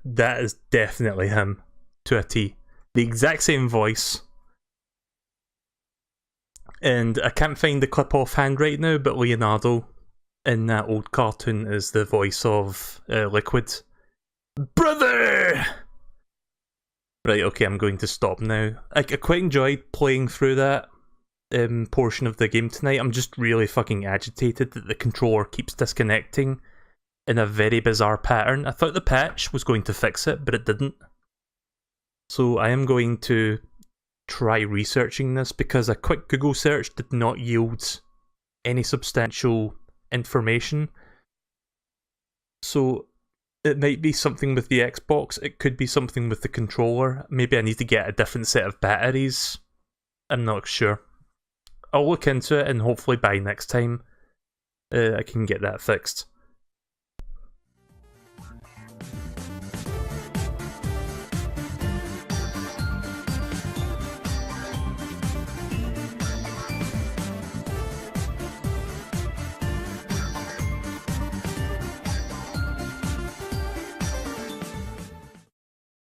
That is definitely him. To a T. The exact same voice. And I can't find the clip offhand right now, but Leonardo in that old cartoon is the voice of Liquid. Brother! Right, okay, I'm going to stop now. I quite enjoyed playing through that portion of the game tonight. I'm just really fucking agitated that the controller keeps disconnecting in a very bizarre pattern. I thought the patch was going to fix it, but it didn't. So I am going to try researching this, because a quick Google search did not yield any substantial information. So it might be something with the Xbox, it could be something with the controller. Maybe I need to get a different set of batteries. I'm not sure. I'll look into it, and hopefully by next time I can get that fixed.